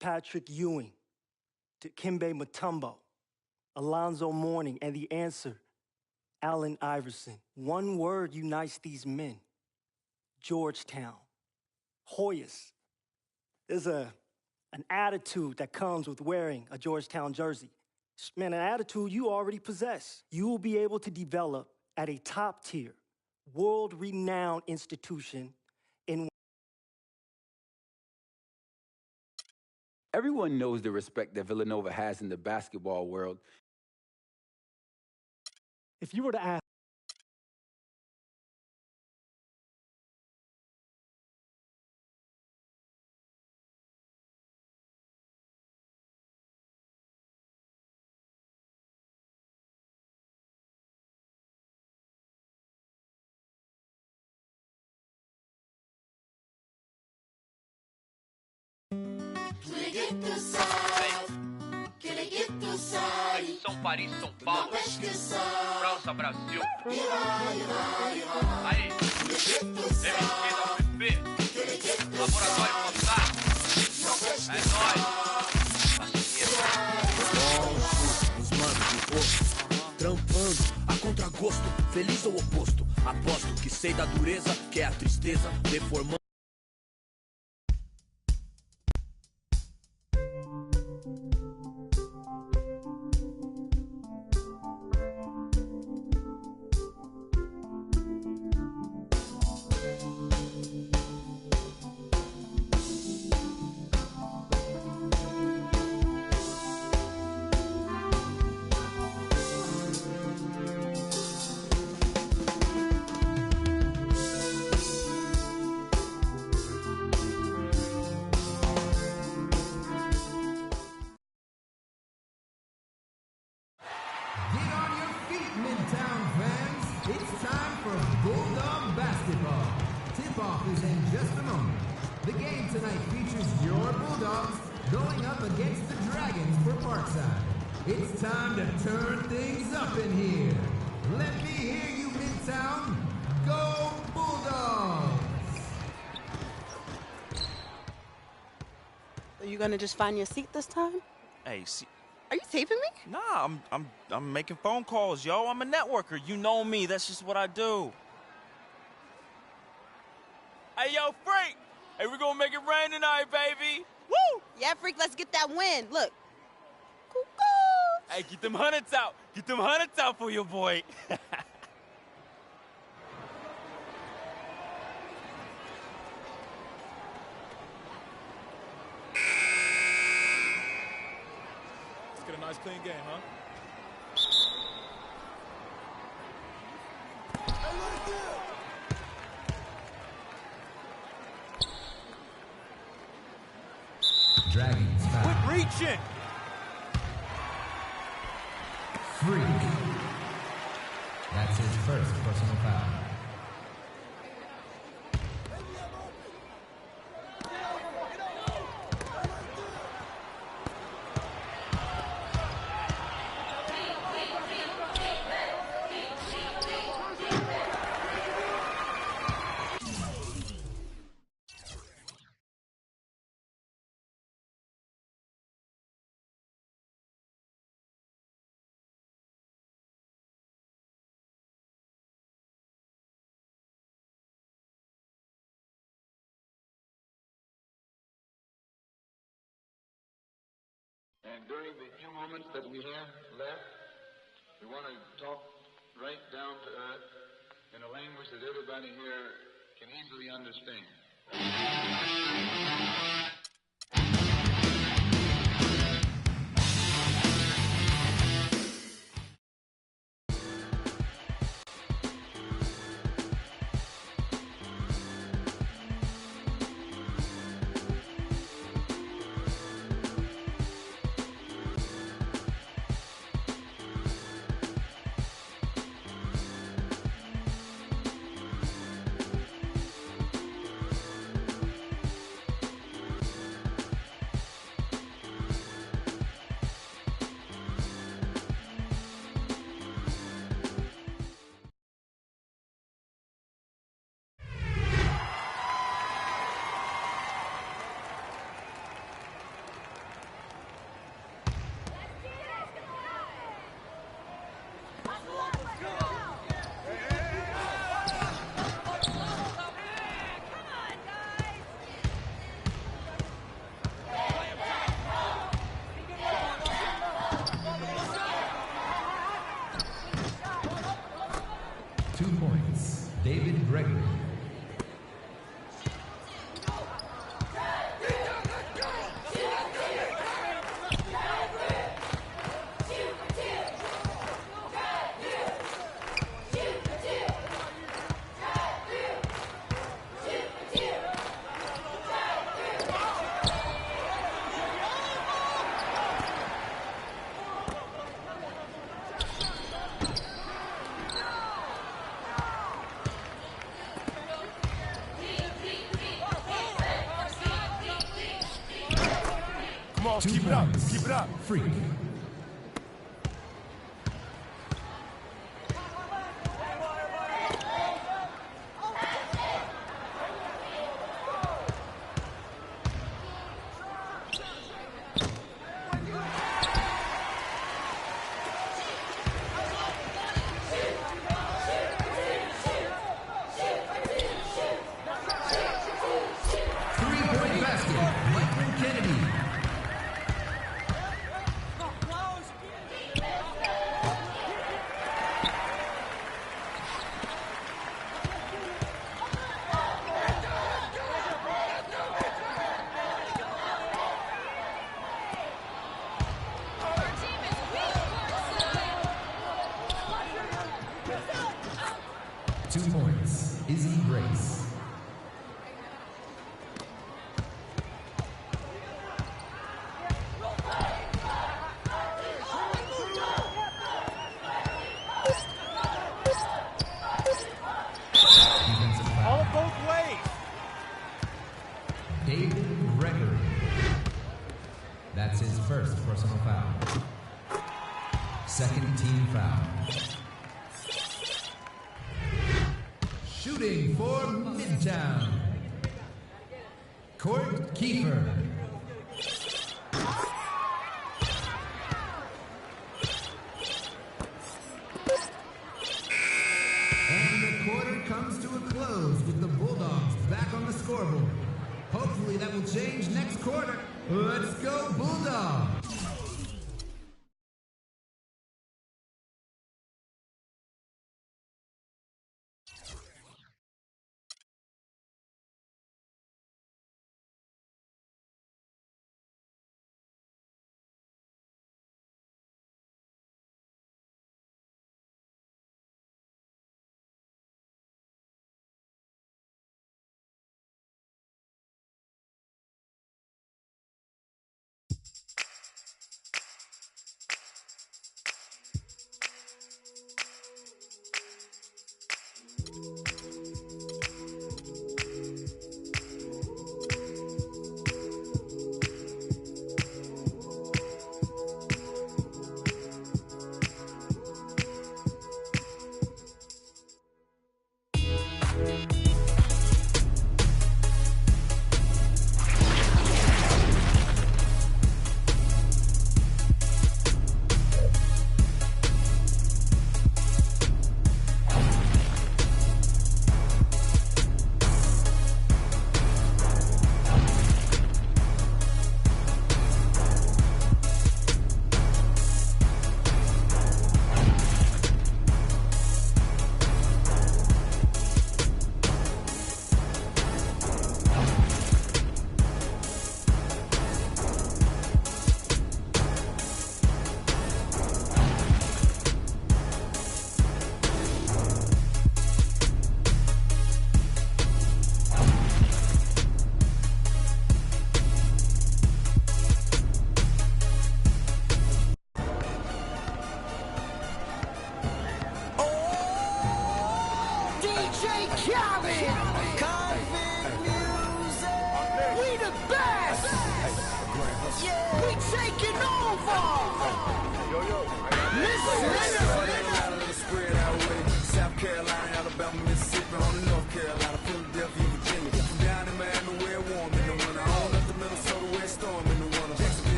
Patrick Ewing, Dikembe Mutombo, Alonzo Mourning, and the answer, Allen Iverson. One word unites these men, Georgetown. Hoyas. There's an attitude that comes with wearing a Georgetown jersey. Man, an attitude you already possess. You will be able to develop at a top-tier, world-renowned institution in. Everyone knows the respect that Villanova has in the basketball world. If you were to ask São Paris, São Paulo, França, Brasil. Aí, MSP da UFP, Laboratório Fantástico. É nóis. Os manos do posto, trampando a contragosto, feliz ou oposto. Aposto que sei da dureza, que é a tristeza, deformando. Get on your feet, Midtown fans. It's time for Bulldog Basketball. Tip-off is in just a moment. The game tonight features your Bulldogs going up against the Dragons for Parkside. It's time to turn things up in here. Let me hear you, Midtown. Go Bulldogs! Are you gonna just find your seat this time? Hey, see. Are you taping me? Nah, I'm making phone calls, yo. I'm a networker. You know me. That's just what I do. Hey, yo, Freak. Hey, we're gonna make it rain tonight, baby. Woo! Yeah, Freak, let's get that win. Look. Hey, get them hundreds out. Get them hundreds out for your boy. Let's get a nice clean game, huh? Dragons foul. Quit reaching. Freak. That's his first personal foul. And during the few moments that we have left, we want to talk right down to earth in a language that everybody here can easily understand. David Gregory. y'all. Keep it up. Keep it up. Freak. Three-point basket. Michael Kennedy. Two points. Izzy Grace. All both ways. David Gregory. That's his first personal foul. Second team foul. Shooting for Midtown. Court Kiefer. And the quarter comes to a close with the Bulldogs back on the scoreboard. Hopefully that will change next quarter. Let's go Bulldogs!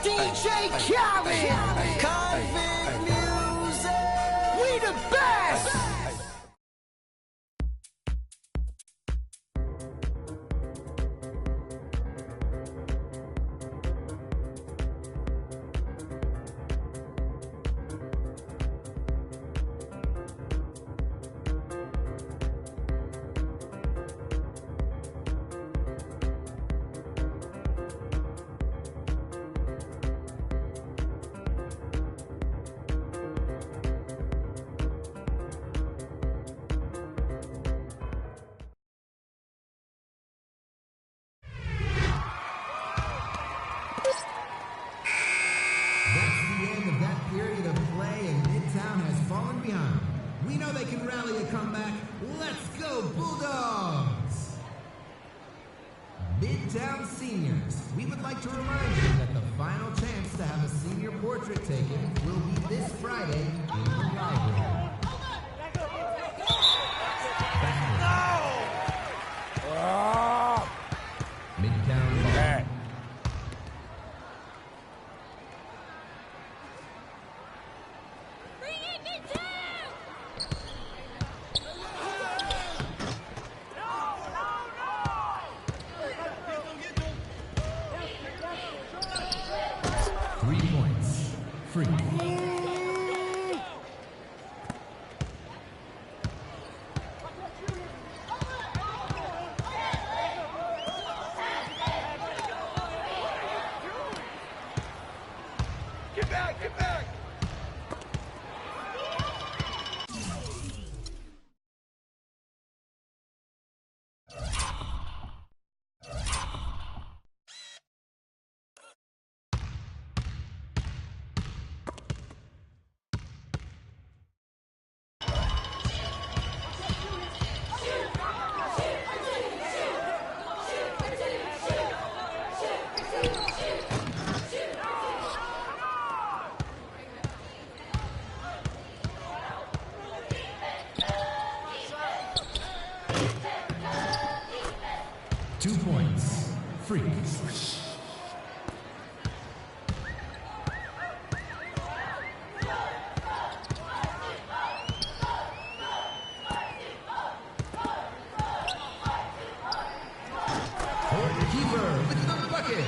DJ Khaled, Convict Music, we the best. period of play and Midtown has fallen behind. We know they can rally a comeback. Let's go Bulldogs! Midtown Seniors, we would like to remind you that the final chance to have a senior portrait taken will be this Friday in the library. Midtown Ball. Bring it, Midtown! 3 points. Free. Get back, get back! Free. Keeper with the bucket.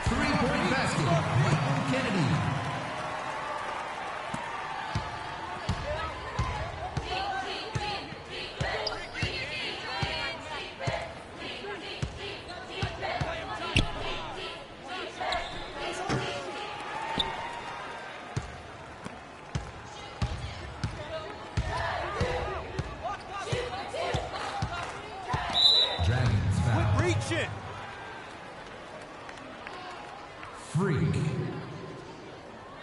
Three-point basket. Michael Kennedy. Dragons foul. Quit reaching. Freak.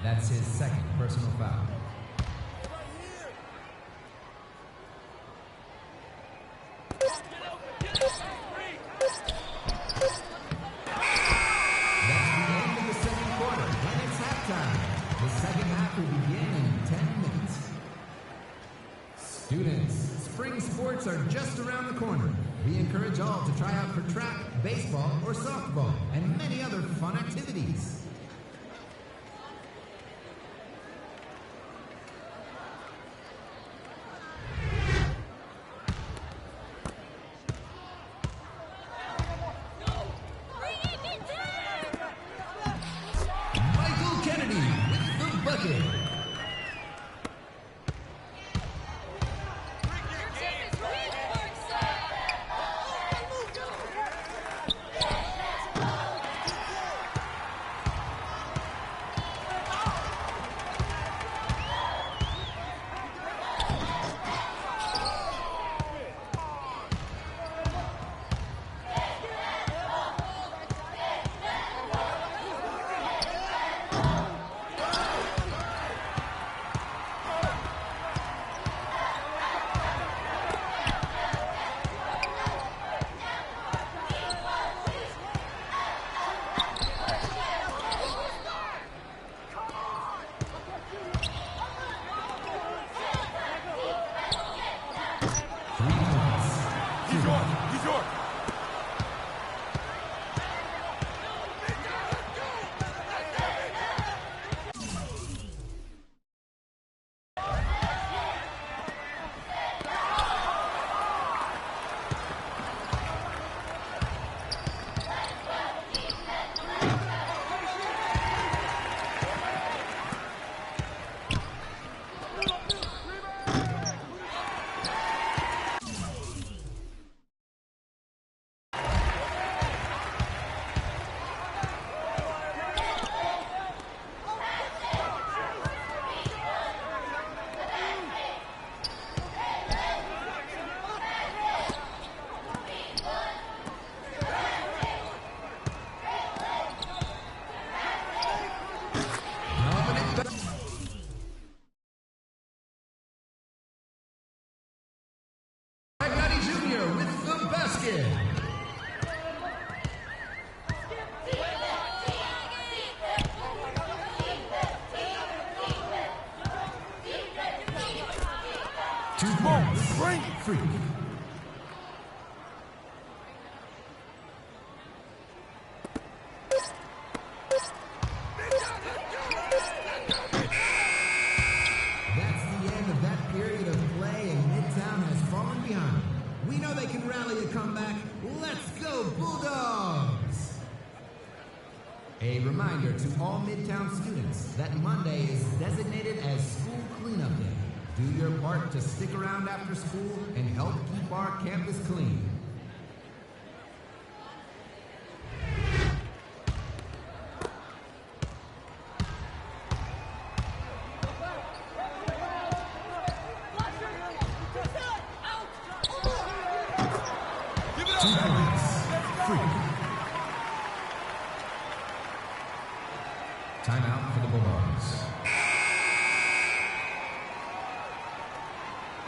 That's his second personal foul. That's the end of the second quarter, and it's halftime. The second half will begin in 10 minutes. Students, spring sports are just around the corner. We encourage all to try out for track, baseball, or softball, and many other fun activities. Michael Kennedy with the bucket. He's yours. He's yours. begin. Two points. Bring Freak. That's the end of that period of play, and Midtown has fallen behind. We know they can rally a comeback. Let's go, Bulldogs! A reminder to all Midtown students that Monday is designated as School Cleanup Day. Do your part to stick around after school and help keep our campus clean. Timeout for the Bulldogs.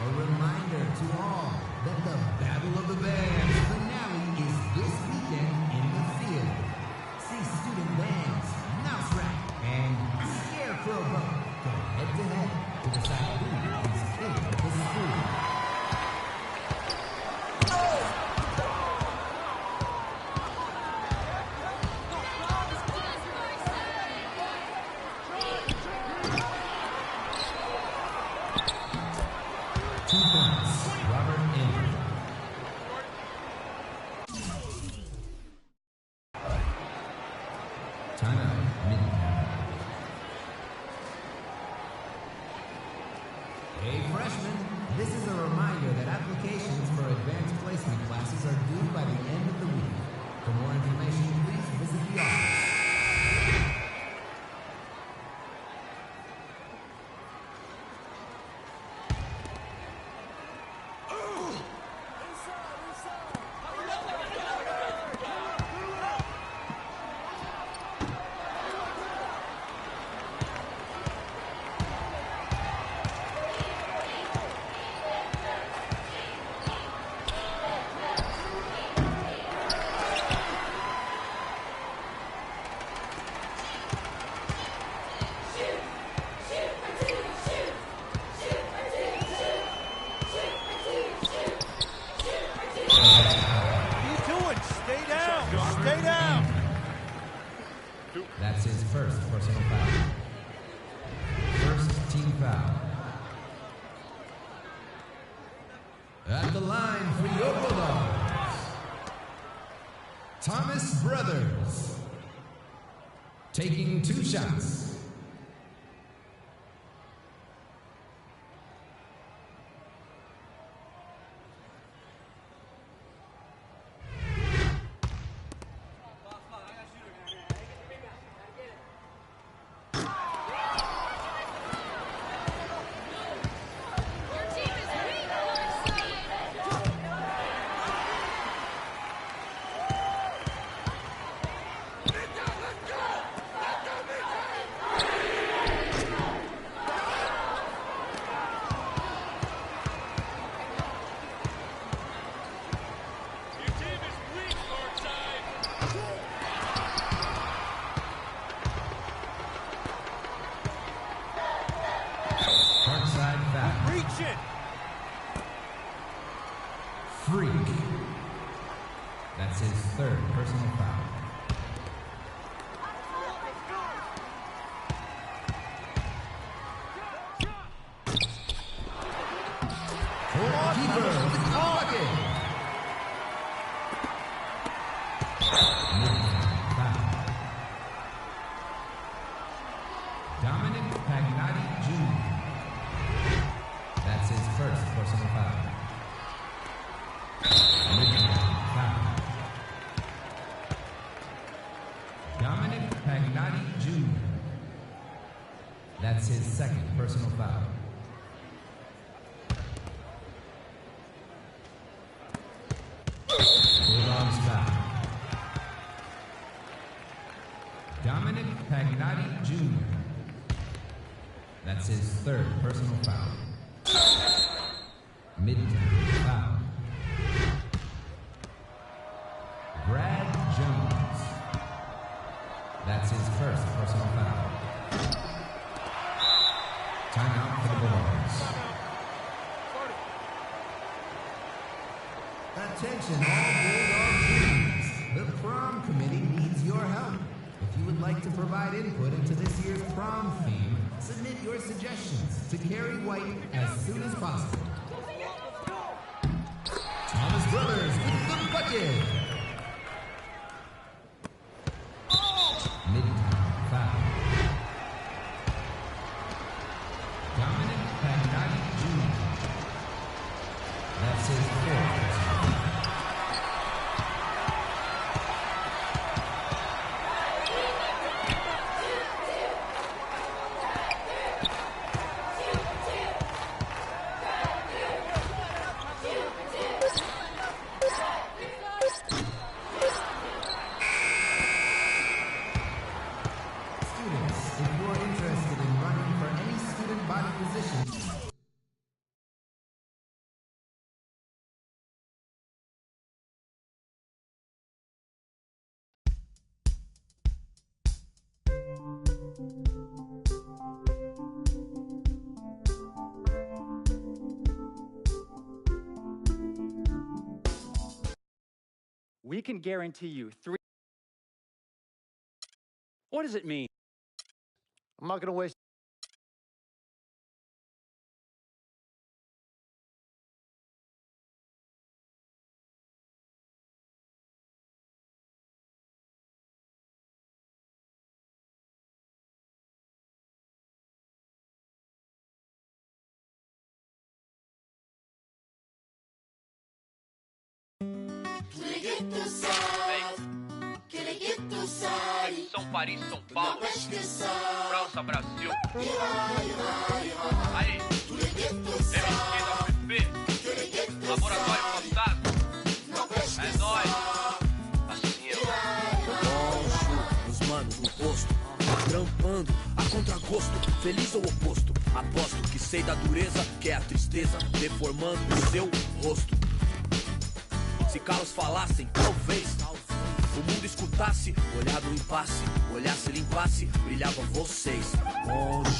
A reminder to all that the Battle of the Bands finale is this weekend in the field. See student bands, Mouse Rat, and Scarecrow Boat go head-to-head to decide who is king of the school. Hey freshmen, this is a reminder that applications for advanced placement classes are due by the end of the week. For more information, please visit the office. That's his first personal foul. First team foul. At the line for your Bulldogs, Thomas Brothers, taking 2 shots. Freak. That's his third personal foul. Keeper with the bucket. Foul. Dominic Pagnotti Jr. That's his first personal foul. Foul. Dominic Pagnotti Jr. That's his second personal foul. Bulldogs foul. Dominic Pagnotti Jr. That's his third personal foul. Midtown foul. Attention all Bulldog teams. The prom committee needs your help. If you would like to provide input into this year's prom theme, submit your suggestions to Carrie White as soon as possible. Thomas Brothers with the bucket. Mid-time foul. Dominic Pagnani Jr. That's his fourth. We can guarantee you 3. What does it mean? I'm not going to waste. São Paris, São Paulo, França, Brasil. Aí, MSP, Laboratório Fantasma. É nóis. Assim, ó. Os manos no posto, trampando a contragosto, feliz ou oposto. Aposto que sei da dureza, que é a tristeza, deformando o seu rosto. Se calos falassem, talvez o mundo escutasse, olhar do impasse, olhasse, limpasse, brilhavam vocês.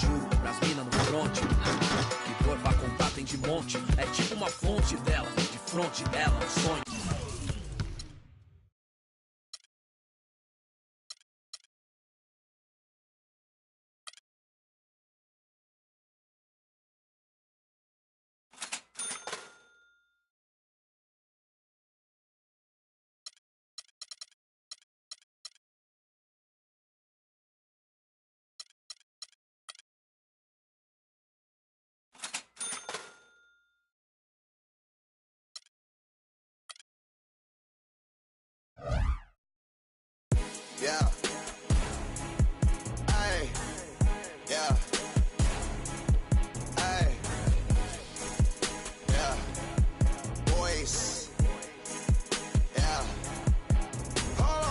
Juro, pras minas no fronte, que dor pra contar tem de monte. É tipo uma fonte dela, de fronte ela, sonho. Yeah. Ay. Yeah. Ay. Yeah. Boys. Yeah. Hold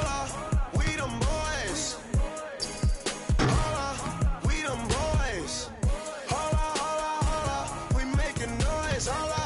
on. We them boys. We them boys. Hold on. We making noise. Hold on.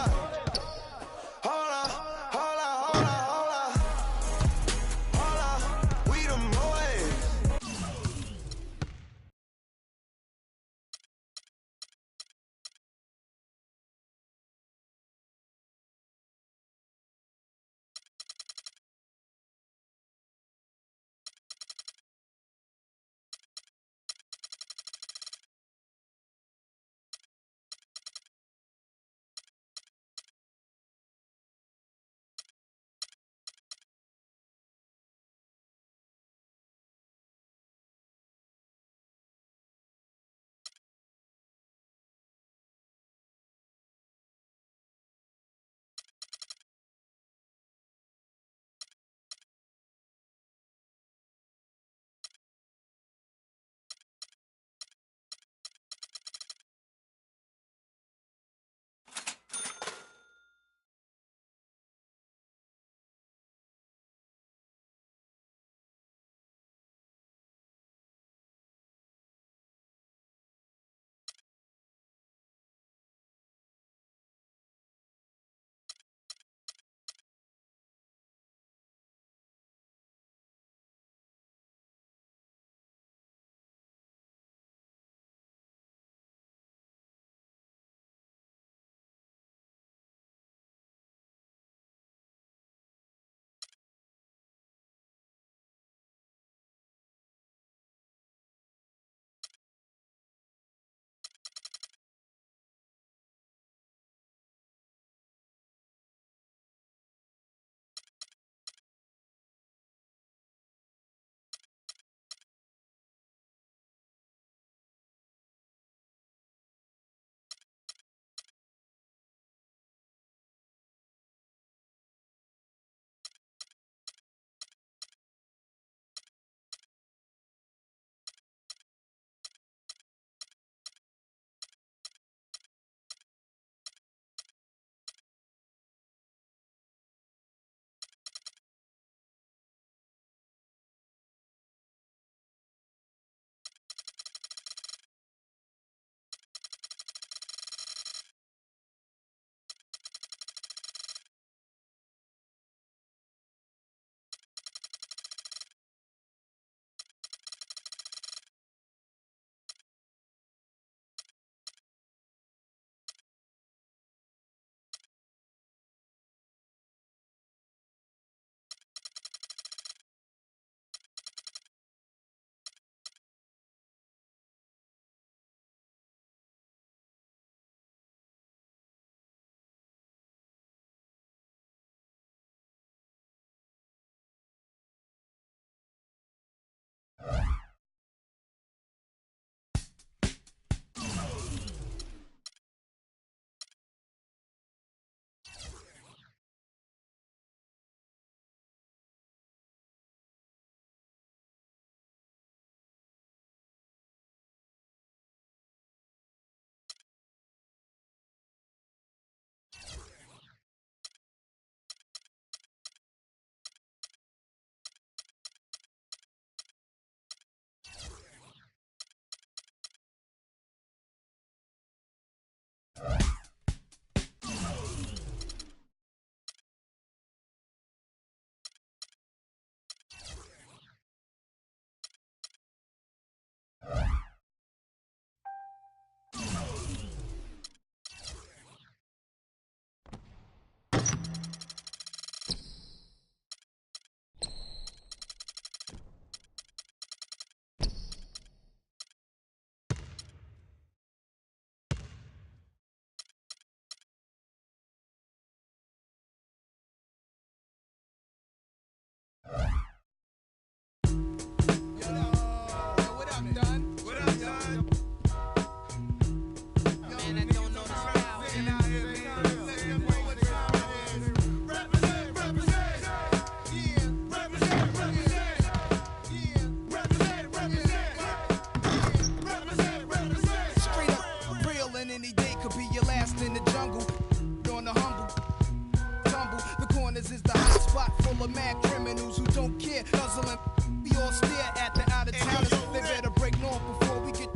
criminals who don't care, nuzzling. We all stare at the out-of-towners. They better break north before we get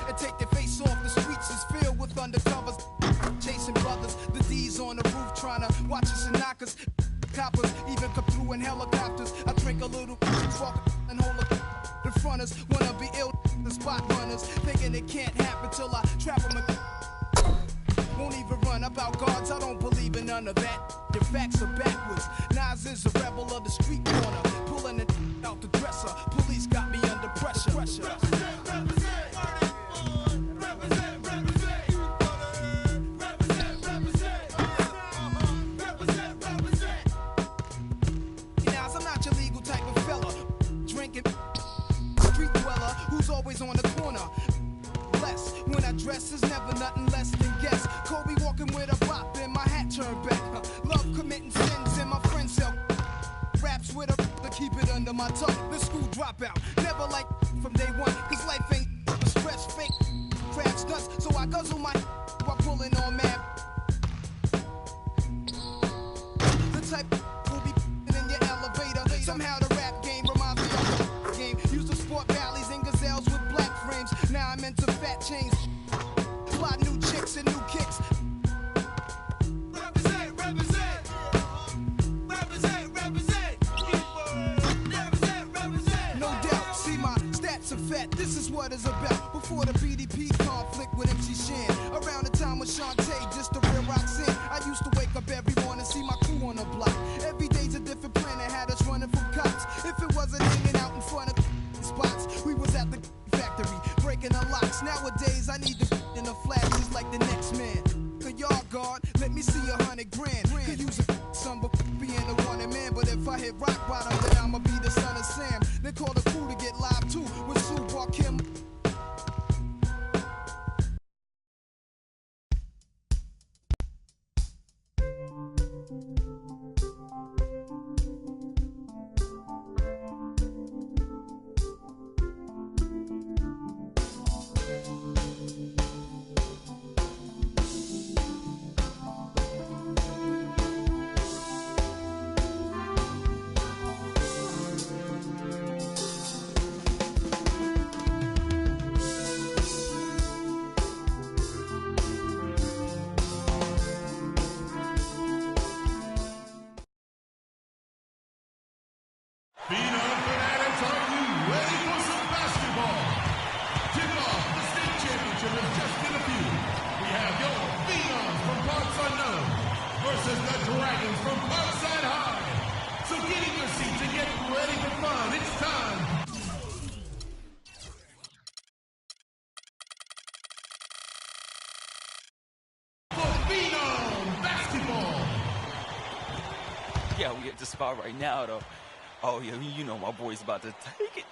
and take their face off. The streets is filled with undercovers, chasing brothers. The D's on the roof trying to watch us and knock us. Coppers even come through in helicopters. I drink a little, walk and hold up. The fronters wanna be ill, the spot runners, thinking it can't happen till I trap them. Won't even run about guards, I don't believe in none of that. The facts are backwards. Nas is a rebel of the street corner, pulling it out the dresser. Police got me under pressure. I'm not your legal type of fella. Drinking street dweller who's always on the corner. Bless when I dress is never nothing less than guess. Kobe walking with a bop and my hat turned back. Love committing sins and my friends sell raps with a to keep it under my tongue. The school dropout, never like from day one. Cause life ain't a stress, fake crab stunts. So I guzzle my while pulling on mad. The type will be in your elevator. Somehow the rap game reminds me of the game. Used to sport valleys and gazelles with black frames. Now I'm into fat chains. Fly new chicks and new kicks. Represent, represent. Represent, represent. Represent, represent. No doubt, see my stats are fat. This is what it's about. Before the BDP conflict with MC Shan. Around the time with Shantae, just the real Roxanne. I used to wake up every morning, see my crew on the block. Every day's a different planet, had us running from cops. If it wasn't hanging out in front of spots, we was at the factory, breaking the locks. Nowadays, I need to in the flashes like the next man. A yard guard, let me see 100 grand. Could use a son, but being a wanted man. But if I hit rock bottom, then I'ma be the son of Sam. They call the crew to get live too with Sue Kim. Phenom fanatics, are you ready for some basketball? Tip off the state championship is just in a few. We have your Phenoms from parts unknown versus the Dragons from Parkside High. So get in your seats and get ready for fun. It's time. For Phenom basketball. Yeah, we at the spot right now, though. Oh, yeah, you know my boy's about to take it.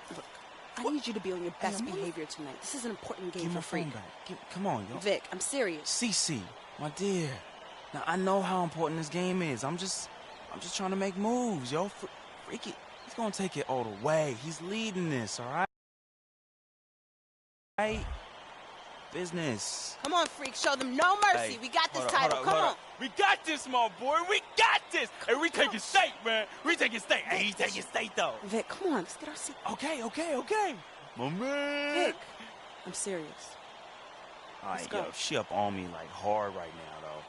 I need you to be on your best behavior tonight. This is an important game Give for my phone Freak. back. Come on, yo. Vic, I'm serious. CC, my dear. Now, I know how important this game is. I'm just trying to make moves, yo. Freaky, he's gonna take it all the way. He's leading this, all right? Right? Business. Come on, Freak. Show them no mercy. Hey, we got this hold title. up, Come hold on. up. We got this, my boy. We got this. Hey, we taking state, man. We taking state. Hey, he's taking state, though. Vic, come on. Let's get our seat. Okay. My man. Vic, I'm serious. All Let's right, go. yo, she up on me like hard right now, though.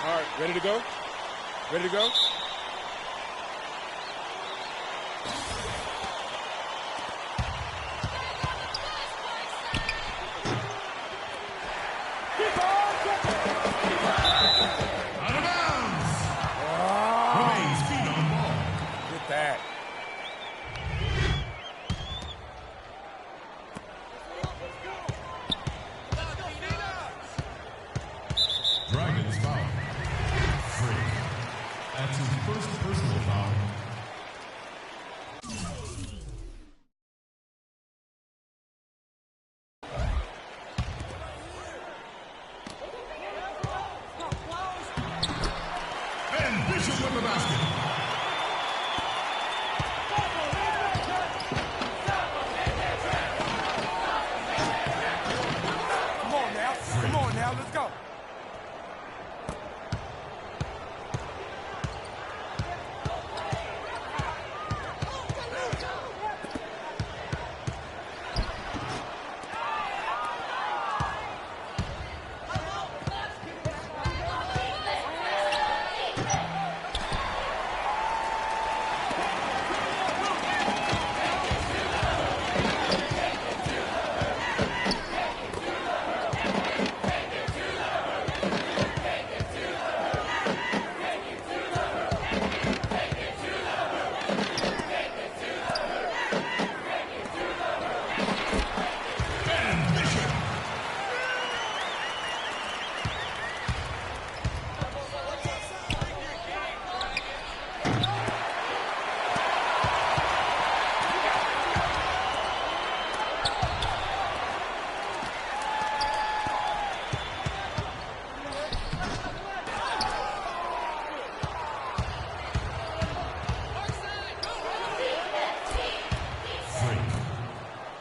All right, ready to go? Ready to go? Out of bounds. Remains Phenom ball. Get that. Dragons foul. Freak. That's his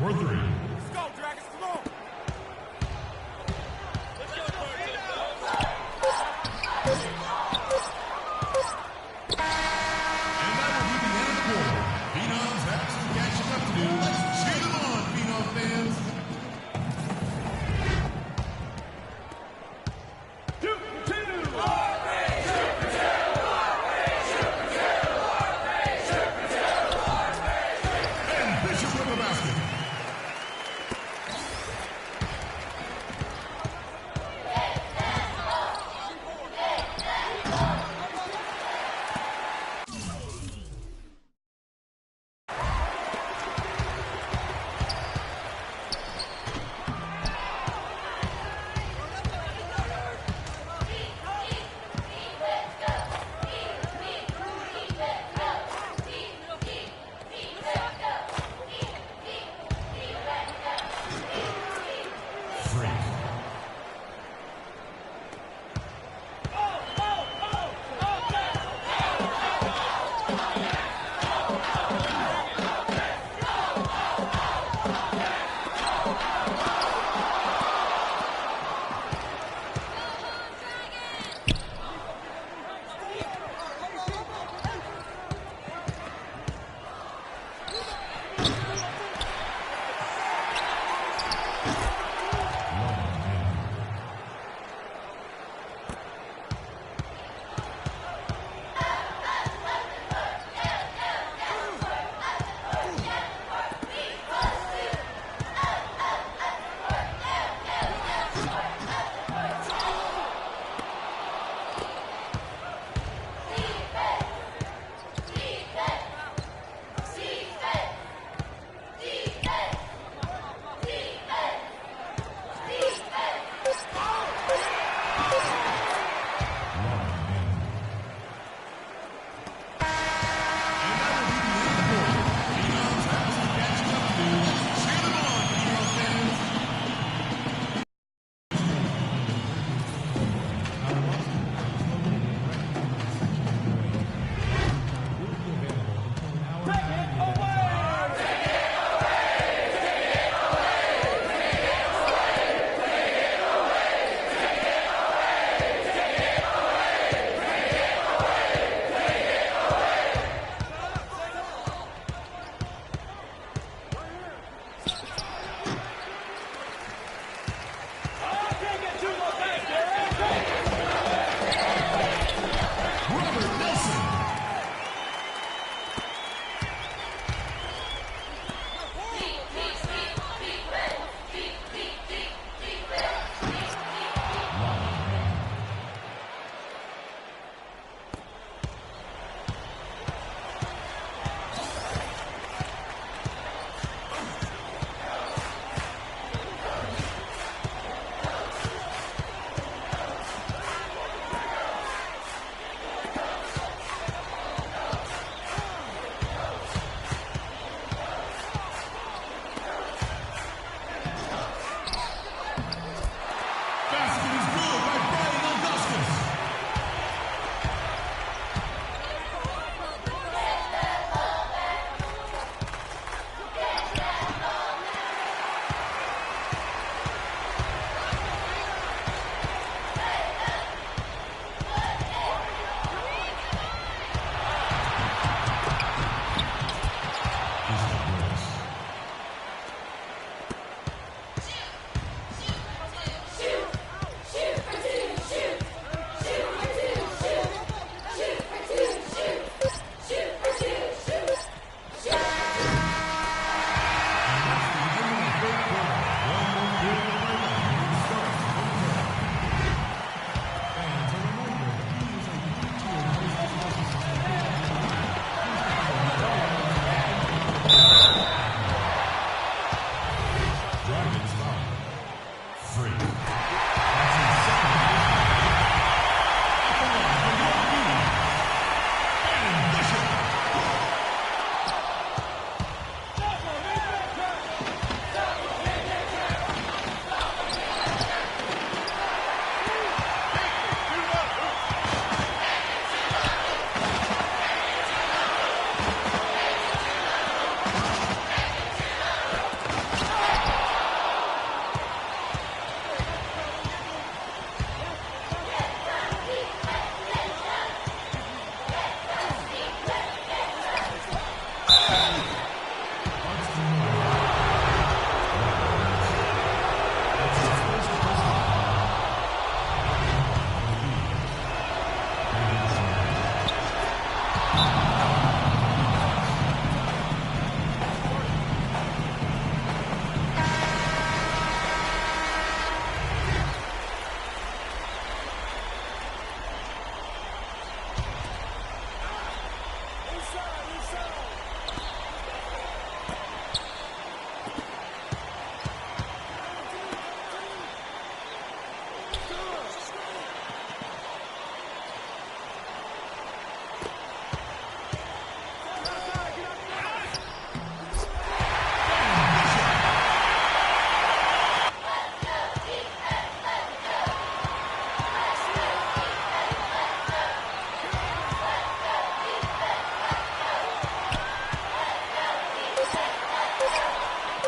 for 3. Let's go, Dragons, come on. And that will be the end of the quarter. Phenoms have some catching up to do. Let's cheer them on, Phenom fans. And Bishop with the basket.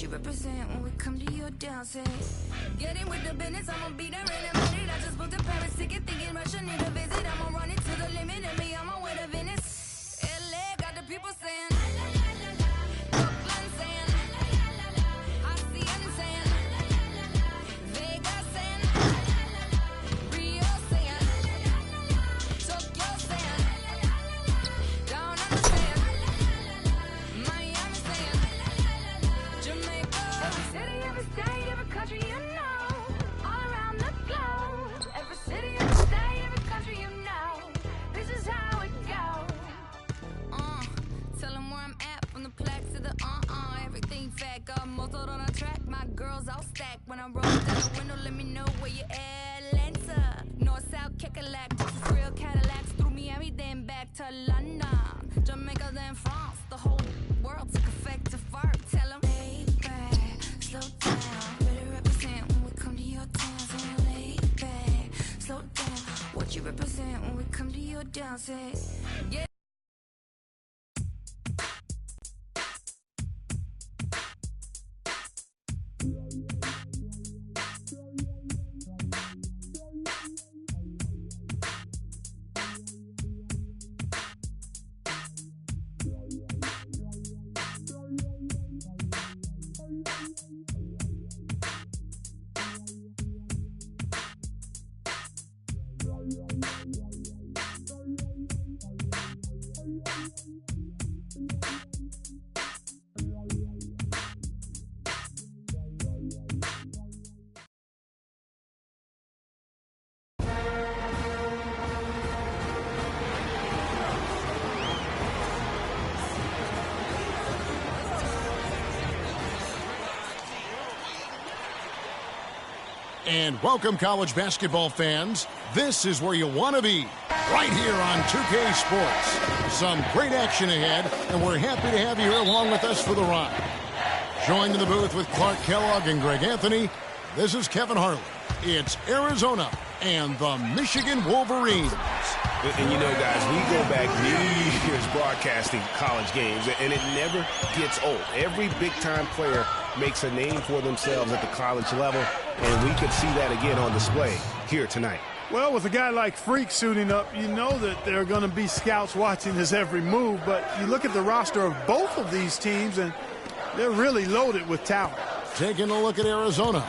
What you represent when we come to your dancing? Getting with the business, I'ma be there in a minute. I just booked a Paris ticket, thinking Russia need a visit. I'ma run it to the limit and me, I'ma win a Venice. LA got the people saying, Brooklyn saying, Hacienda saying, Vegas saying, Rio saying, Tokyo saying, down under saying, Miami saying, Jamaica. Every city, every state, every country you know, all around the globe. Every city, every state, every country you know, this is how it goes. Tell 'em where I'm at, from the plaque to the everything fat, got motored on a track. My girls all stacked. When I roll down the window, let me know where you at. Atlanta, north, south, Kekalak, Texas, real Cadillacs, through Miami, then back to London, Jamaica, then France. The whole world took effect to fart. Tell 'em, lay back, slow down, better represent when we come to your town. So lay back, slow down. What you represent when we come to your dance? Yeah. And welcome, college basketball fans. This is where you want to be, right here on 2K Sports. Some great action ahead, and we're happy to have you here along with us for the ride. Joined in the booth with Clark Kellogg and Greg Anthony, this is Kevin Harlan. It's Arizona and the Michigan Wolverines. And you know, guys, we go back years broadcasting college games, and it never gets old. Every big-time player makes a name for themselves at the college level, and we could see that again on display here tonight. Well, with a guy like Freak suiting up, you know that there are going to be scouts watching his every move, but you look at the roster of both of these teams, and they're really loaded with talent. Taking a look at Arizona,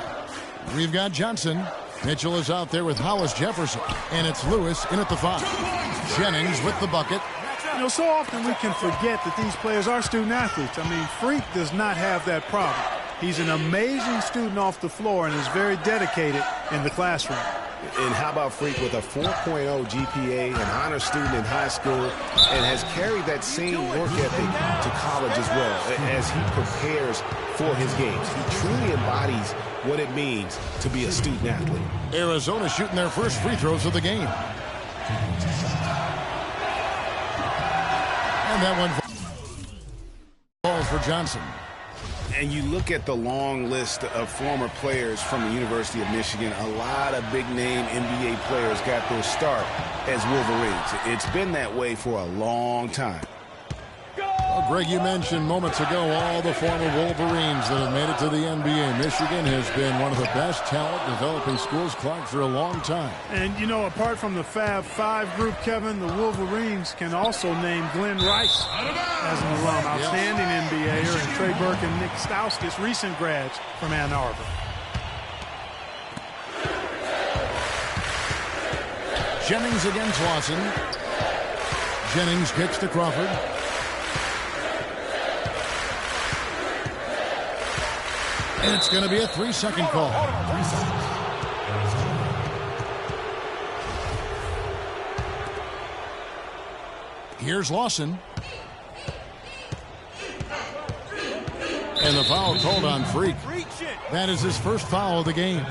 we've got Johnson. Mitchell is out there with Hollis Jefferson, and it's Lewis in at the 5. Jennings with the bucket. You know, so often we can forget that these players are student athletes. I mean, Freak does not have that problem. He's an amazing student off the floor and is very dedicated in the classroom. And how about Freak with a 4.0 GPA, an honor student in high school, and has carried that same work ethic to college as well as he prepares for his games. He truly embodies what it means to be a student athlete. Arizona shooting their first free throws of the game. And that one falls for Johnson. And you look at the long list of former players from the University of Michigan, a lot of big-name NBA players got their start as Wolverines. It's been that way for a long time. Well, Greg, you mentioned moments ago all the former Wolverines that have made it to the NBA. Michigan has been one of the best talent-developing schools, Clark, for a long time. And, you know, apart from the Fab Five group, Kevin, the Wolverines can also name Glenn Rice as an alum, outstanding NBAer, and Trey Burke and Nick Stauskas, recent grads from Ann Arbor. Jennings against Lawson. Jennings kicks to Crawford. And it's going to be a 3-second call. Here's Lawson. And the foul called on Freak. That is his first foul of the game.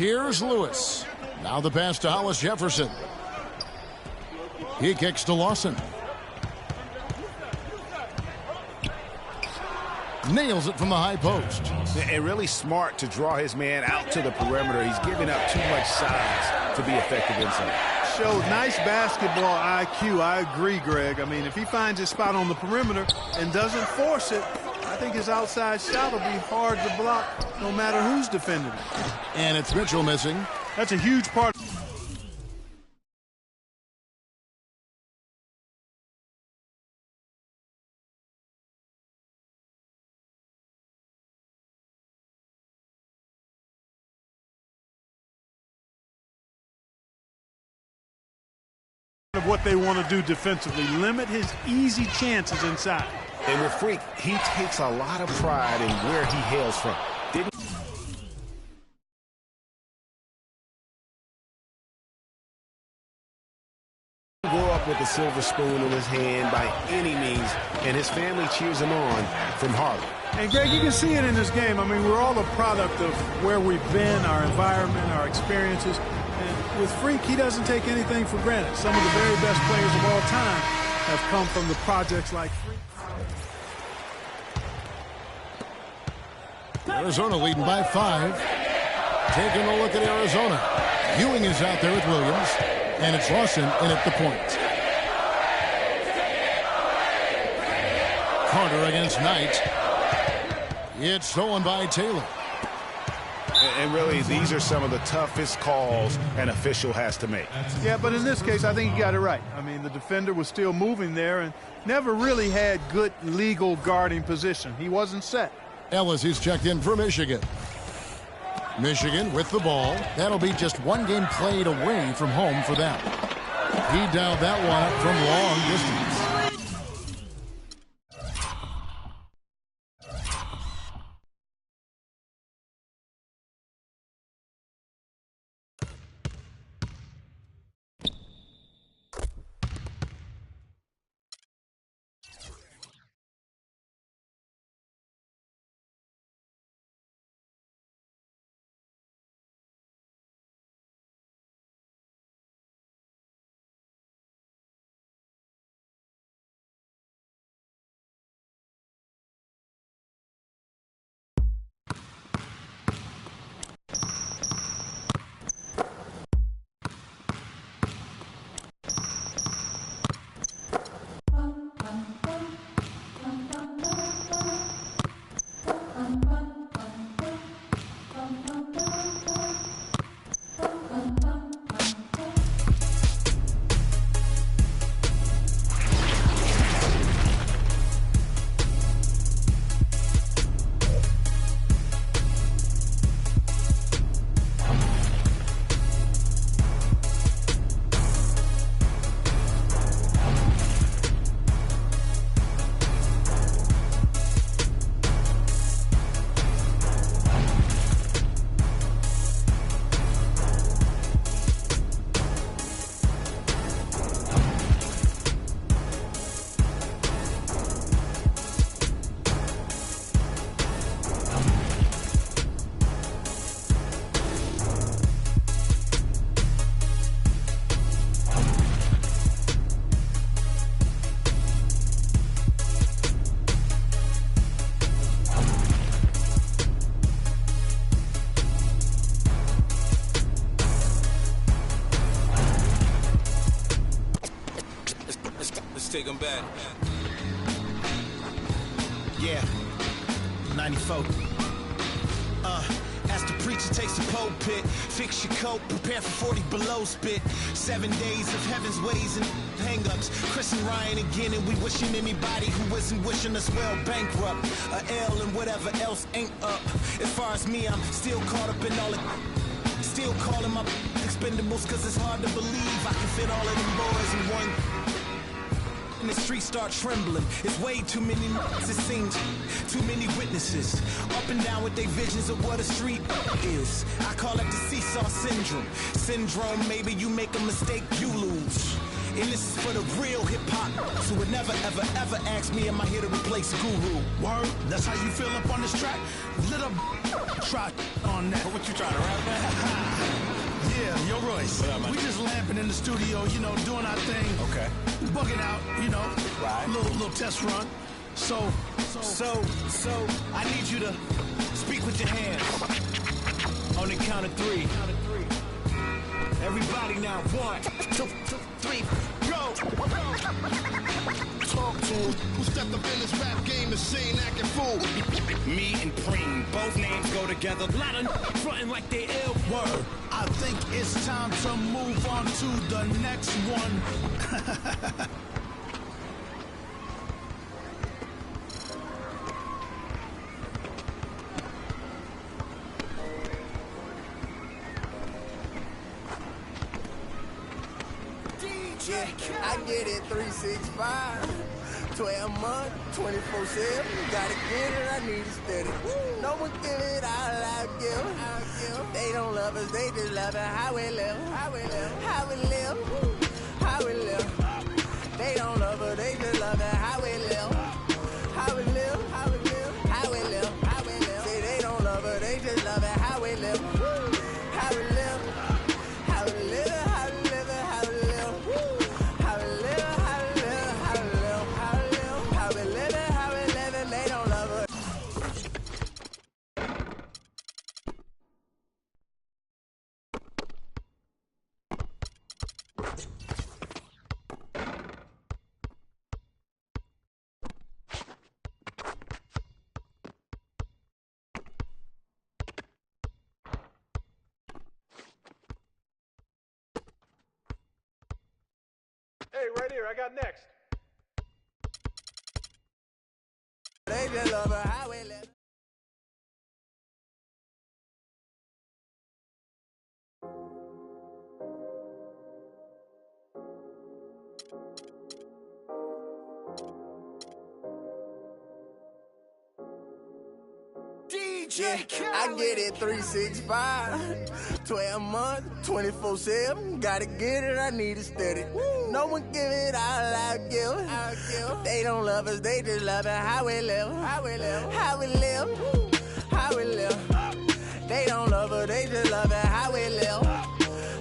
Here's Lewis. Now the pass to Hollis Jefferson. He kicks to Lawson. Nails it from the high post. And really smart to draw his man out to the perimeter. He's giving up too much size to be effective inside. Shows nice basketball IQ. I agree, Greg. I mean, if he finds his spot on the perimeter and doesn't force it, I think his outside shot will be hard to block no matter who's defending it. And it's Mitchell missing. That's a huge part of what they want to do defensively. Limit his easy chances inside. And with Freak, he takes a lot of pride in where he hails from. Didn't grow up with a silver spoon in his hand by any means, and his family cheers him on from Harlem. And Greg, you can see it in this game. I mean, we're all a product of where we've been, our environment, our experiences. And with Freak, he doesn't take anything for granted. Some of the very best players of all time have come from the projects like Freak. Arizona leading by 5. Taking a look at Arizona. Ewing is out there with Williams. And it's Lawson in at the point. Carter against Knight. It's stolen by Taylor. And really, these are some of the toughest calls an official has to make. Yeah, but in this case, I think he got it right. I mean, the defender was still moving there and never really had good legal guarding position. He wasn't set. Ellis is checked in for Michigan. Michigan with the ball. That'll be just one game played away from home for them. He dialed that one up from long distance. Take them back. Yeah, 94. As the preacher takes the pulpit, fix your coat, prepare for 40 below spit. 7 days of heaven's ways and hang-ups. Chris and Ryan again, and we wishing anybody who isn't wishing us well bankrupt. A L and whatever else ain't up. As far as me, I'm still caught up in all it. Still calling my expendables, cause it's hard to believe I can fit all of them boys in one. And the streets start trembling. It's way too many it seems. Too many witnesses. Up and down with their visions of what a street is. I call it the seesaw syndrome. Maybe you make a mistake, you lose. And this is for the real hip-hop. So would never, ever, ever ask me, am I here to replace Guru? Word? That's how you feel up on this track? Little try on that. What you trying to rap, man? Yeah, yo, Royce. We just lamping in the studio, you know, doing our thing. Okay. Bugging out, you know. Right. Little test run. So, I need you to speak with your hands. On the count of 3. Everybody now, 1, 2, 3, go! Talk to him. Who stepped up in this rap game and seen acting fool? Me and Preem, both names go together. Lot of frontin' like they ill. Word. I think it's time to move on to the next one. Yeah, I get it 365, 12 months, 24/7. Gotta get it, I need it steady. No one give it all I give. They don't love us, they just love it. How we live, how we live, how we live, how we live. They don't love us, they just love it. How we live, how we live, how we live, how we live, how we live. Say they don't love us, they just love it. How we live, how we live, how we live. Hey, right here, I got next. They just love it, how we live. Yeah, I get it 365, 12 months, 24/7. Gotta get it, I need it steady. No one give it all I give. They don't love us, they just love it. How we live, how we live, how we live, how we live. They don't love us, they just love it. How we live,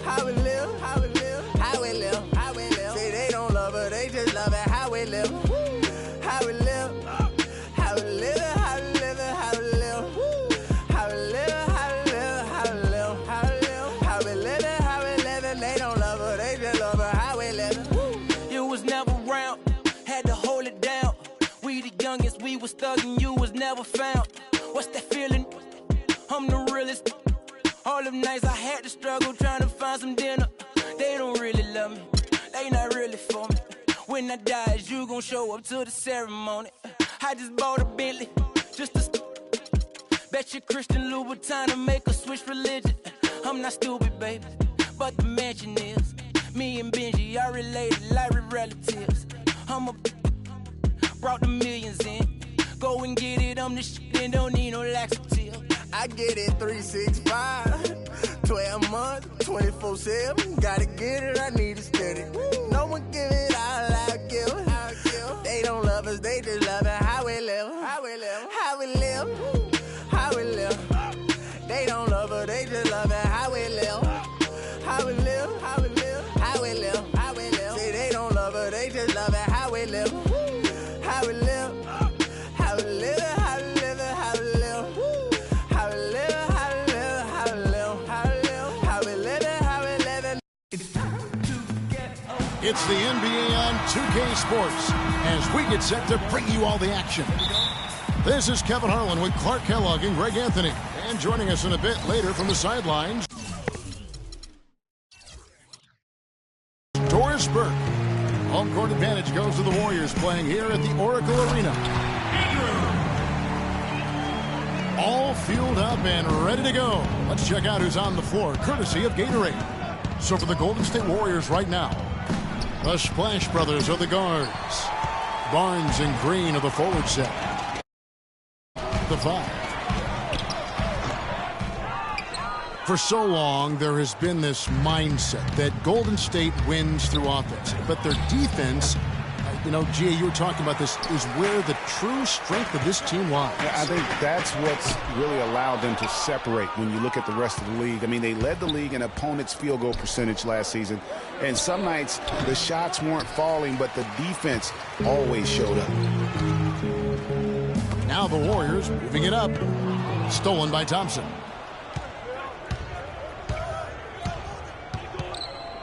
how we live, how we live, how we live, how we live. Say they don't love us, they just love it. How we live, how we live, how we live, how we live, how we live. We was thuggin', you was never found. What's that feeling? I'm the realest. All them nights I had to struggle trying to find some dinner. They don't really love me, they not really for me. When I die, is you gon' show up to the ceremony? I just bought a Bentley, just to bet you Christian Louboutin to make a switch religion. I'm not stupid, baby, but the mansion is. Me and Benji are related like we're relatives. Brought the millions in. Go and get it, I'm the shit and don't need no laxative. I get it 365, 12 months, 24/7. Gotta get it, I need it steady. No one give it all I give. They don't love us, they just love it. How we live, how we live, how we live, how we live. They don't love us, they just love it. How we live, how we live, how we live, how we live, how we live. Say they don't love us, they just love it. How we live. How we live, how we live, how we live, how we live, how we live, how we live, how we live, how we live, how we live. It's the NBA on 2K Sports as we get set to bring you all the action. This is Kevin Harlan with Clark Kellogg and Greg Anthony. And joining us in a bit later from the sidelines, Doris Burke. Home court advantage goes to the Warriors playing here at the Oracle Arena. All fueled up and ready to go. Let's check out who's on the floor, courtesy of Gatorade. So for the Golden State Warriors right now, the Splash Brothers are the guards. Barnes and Green are the forward set. The 5. For so long, there has been this mindset that Golden State wins through offense, but their defense, you know, Gia, you were talking about this, is where the true strength of this team lies. Yeah, I think that's what's really allowed them to separate when you look at the rest of the league. I mean, they led the league in opponents' field goal percentage last season, and some nights the shots weren't falling, but the defense always showed up. Now the Warriors moving it up. Stolen by Thompson.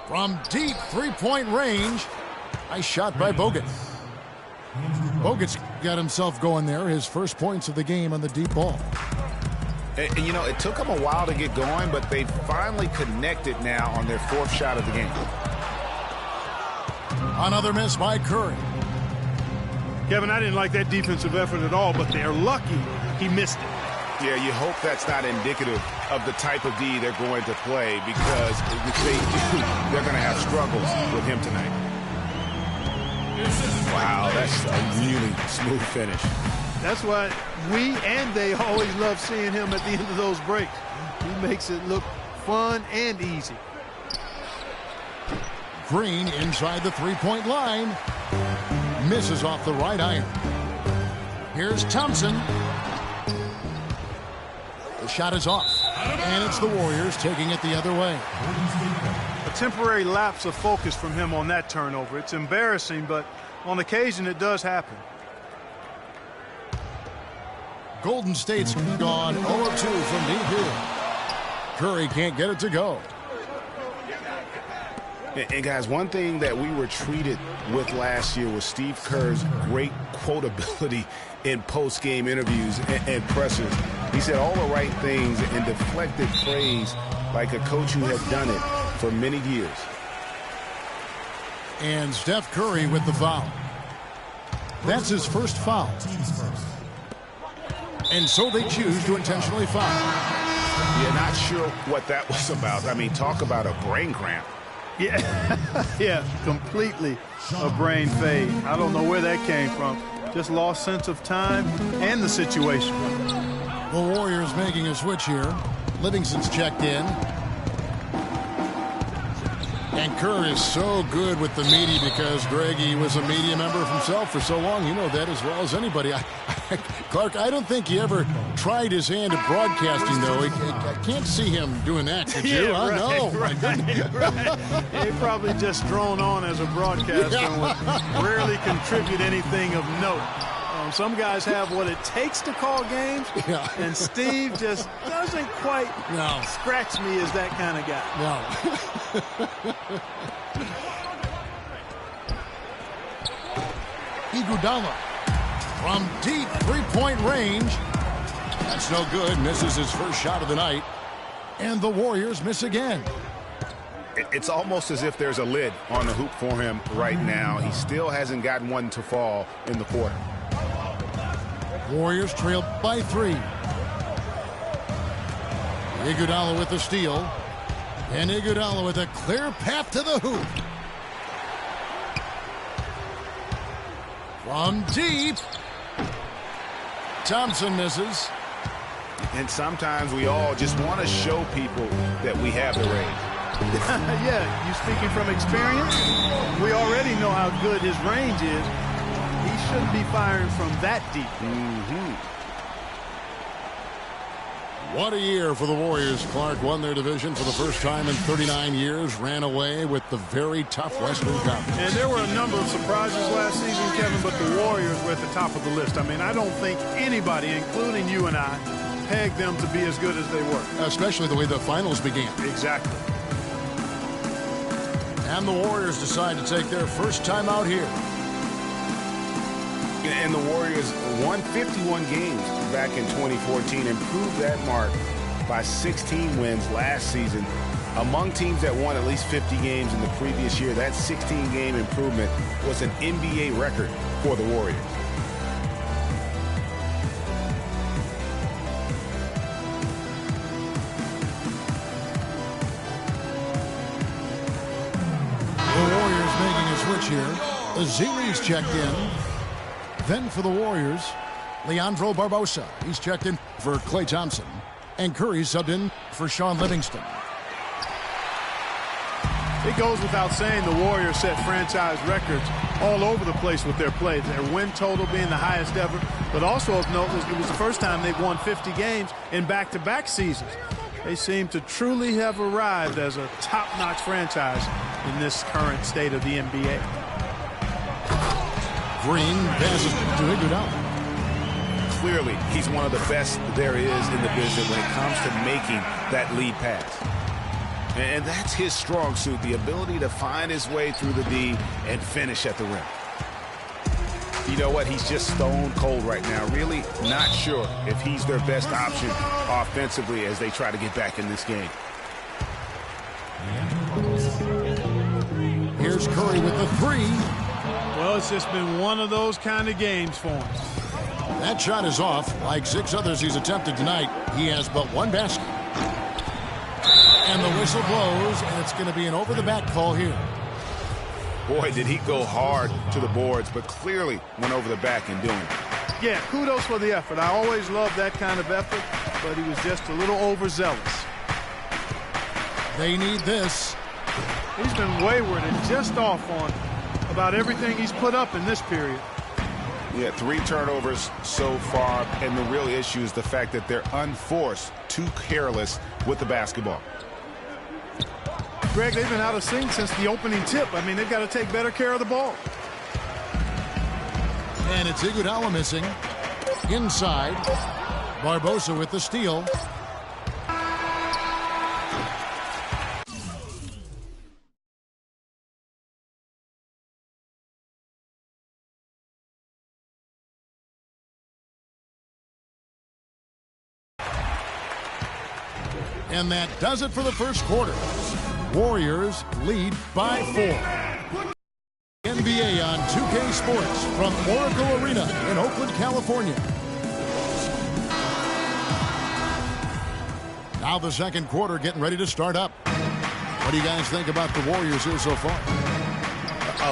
From deep three-point range. Nice shot by Bogut. Bogut's got himself going there. His first points of the game on the deep ball. And you know, it took them a while to get going, but they finally connected now on their fourth shot of the game. Another miss by Curry. Kevin, I didn't like that defensive effort at all, but they're lucky he missed it. Yeah, you hope that's not indicative of the type of D they're going to play, because if they do, they're going to have struggles with him tonight. Wow, that's a really smooth finish. That's why we and they always love seeing him at the end of those breaks. He makes it look fun and easy. Green inside the three-point line. Misses off the right iron. Here's Thompson. The shot is off. And it's the Warriors taking it the other way. A temporary lapse of focus from him on that turnover. It's embarrassing, but on occasion it does happen. Golden State's gone 0-2 from deep here. Curry can't get it to go. And guys, one thing that we were treated with last year was Steve Kerr's great quotability in post-game interviews and pressers. He said all the right things and deflected praise like a coach who had done it for many years. And Steph Curry with the foul. That's his first foul. And so they choose to intentionally foul. Yeah, not sure what that was about. I mean, talk about a brain cramp. Yeah, yeah, completely a brain fade. I don't know where that came from. Just lost sense of time and the situation. The Warriors making a switch here. Livingston's checked in. And Kerr is so good with the media because, Greg, he was a media member himself for so long. You know that as well as anybody. Clark, I don't think he ever tried his hand at broadcasting, though. I can't see him doing that, could you? Yeah, right, No. Right. He probably just drone on as a broadcaster and would rarely contribute anything of note. Some guys have what it takes to call games, and Steve just doesn't quite scratch me as that kind of guy. Iguodala from deep three-point range. That's no good. Misses his first shot of the night. And the Warriors miss again. It's almost as if there's a lid on the hoop for him right now. He still hasn't gotten one to fall in the quarter. Warriors trailed by 3. Iguodala with the steal. And Iguodala with a clear path to the hoop. From deep. Thompson misses. And sometimes we all just want to show people that we have the range. Yeah, you speaking from experience? We already know how good his range is. He shouldn't be firing from that deep. What a year for the Warriors. Clark won their division for the first time in 39 years, ran away with the very tough Western Conference. And there were a number of surprises last season, Kevin, but the Warriors were at the top of the list. I mean, I don't think anybody, including you and I, pegged them to be as good as they were. Especially the way the finals began. Exactly. And the Warriors decide to take their first time out here. And the Warriors won 51 games back in 2014, improved that mark by 16 wins last season. Among teams that won at least 50 games in the previous year, that 16-game improvement was an NBA record for the Warriors. The Warriors making a switch here. Aziri's checked in. Then for the Warriors, Leandro Barbosa. He's checked in for Klay Thompson. And Curry subbed in for Shaun Livingston. It goes without saying the Warriors set franchise records all over the place with their play. Their win total being the highest ever, but also of note it was the first time they've won 50 games in back-to-back seasons. They seem to truly have arrived as a top-notch franchise in this current state of the NBA. Green passes to Iguodala. Clearly, he's one of the best there is in the business when it comes to making that lead pass. And that's his strong suit, the ability to find his way through the D and finish at the rim. You know what? He's just stone cold right now. Really not sure if he's their best option offensively as they try to get back in this game. Here's Curry with the three. Well, it's just been one of those kind of games for him. That shot is off. Like 6 others he's attempted tonight, he has but one basket. And the whistle blows, and it's going to be an over-the-back call here. Boy, did he go hard to the boards, but clearly went over the back in doing it. Yeah, kudos for the effort. I always love that kind of effort, but he was just a little overzealous. They need this. He's been wayward and just off on about everything he's put up in this period. Yeah, 3 turnovers so far, and the real issue is the fact that they're unforced, too careless with the basketball. Greg, they've been out of sync since the opening tip. I mean, they've got to take better care of the ball. And it's Iguodala missing. Inside. Barbosa with the steal. And that does it for the first quarter. Warriors lead by 4. NBA on 2K Sports from Oracle Arena in Oakland, California. Now the second quarter getting ready to start up. What do you guys think about the Warriors here so far?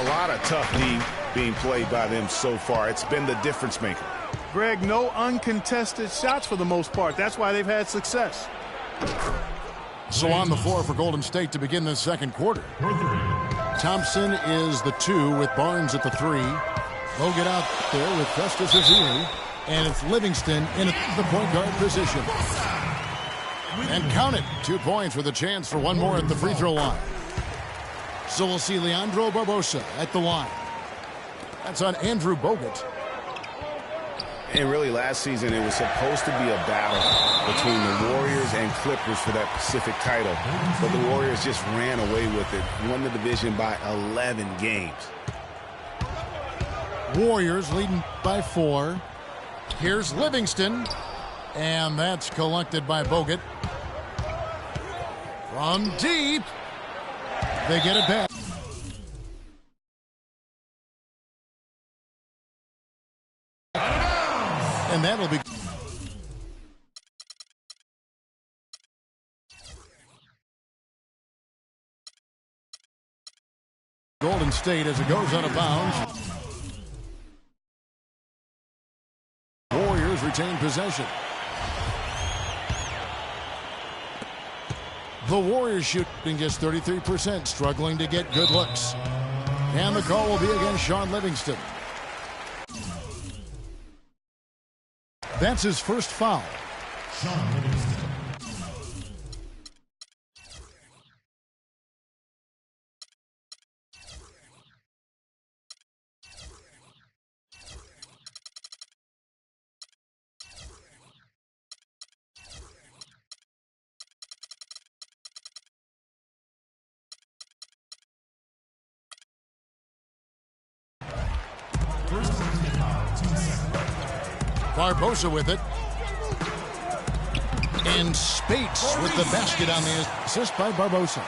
A lot of tough D being played by them so far. It's been the difference maker. Greg, no uncontested shots for the most part. That's why they've had success. So on the floor for Golden State to begin this second quarter. Thompson is the 2 with Barnes at the 3. Bogut out there with Festus Ezeli. And it's Livingston in the point guard position. And count it. 2 points with a chance for one more at the free throw line. So we'll see Leandro Barbosa at the line. That's on Andrew Bogut. And really last season it was supposed to be a battle between the Warriors and Clippers for that Pacific title. But the Warriors just ran away with it. Won the division by 11 games. Warriors leading by 4. Here's Livingston. And that's collected by Bogut. From deep. They get it back. And that'll be... Golden State as it goes out of bounds. Warriors retain possession. The Warriors shooting just 33%, struggling to get good looks. And the call will be against Shaun Livingston. That's his first foul. Shaun Livingston. Barbosa with it. And Spates with the basket on the assist by Barbosa.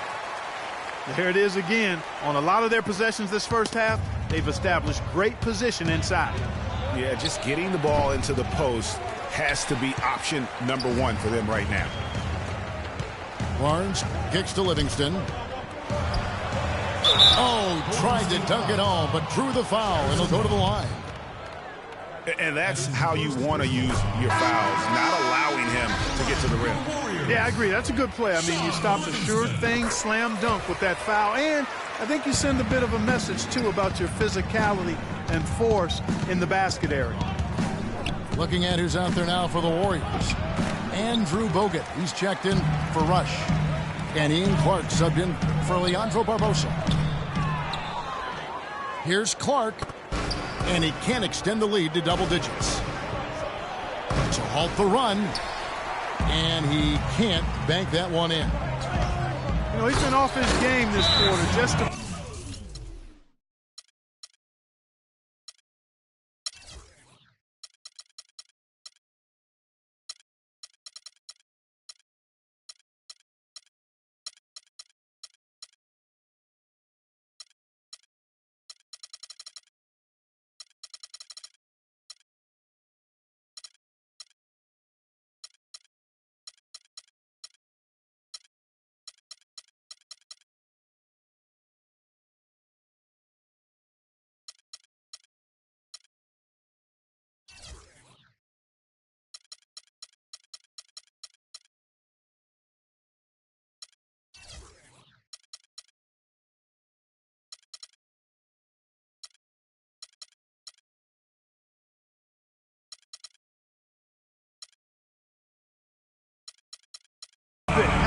There it is again. On a lot of their possessions this first half, they've established great position inside. Yeah, just getting the ball into the post has to be option number 1 for them right now. Barnes kicks to Livingston. Oh, tried to dunk it all, but drew the foul, and he'll go to the line. And that's how you want to use your fouls, not allowing him to get to the rim. Yeah, I agree. That's a good play. I mean, you stop the sure thing slam dunk with that foul. And I think you send a bit of a message, too, about your physicality and force in the basket area. Looking at who's out there now for the Warriors. Andrew Bogut. He's checked in for Rush. And Ian Clark subbed in for Leandro Barbosa. Here's Clark. And he can't extend the lead to double digits. To halt the run. And he can't bank that one in. You know, he's been off his game this quarter just to...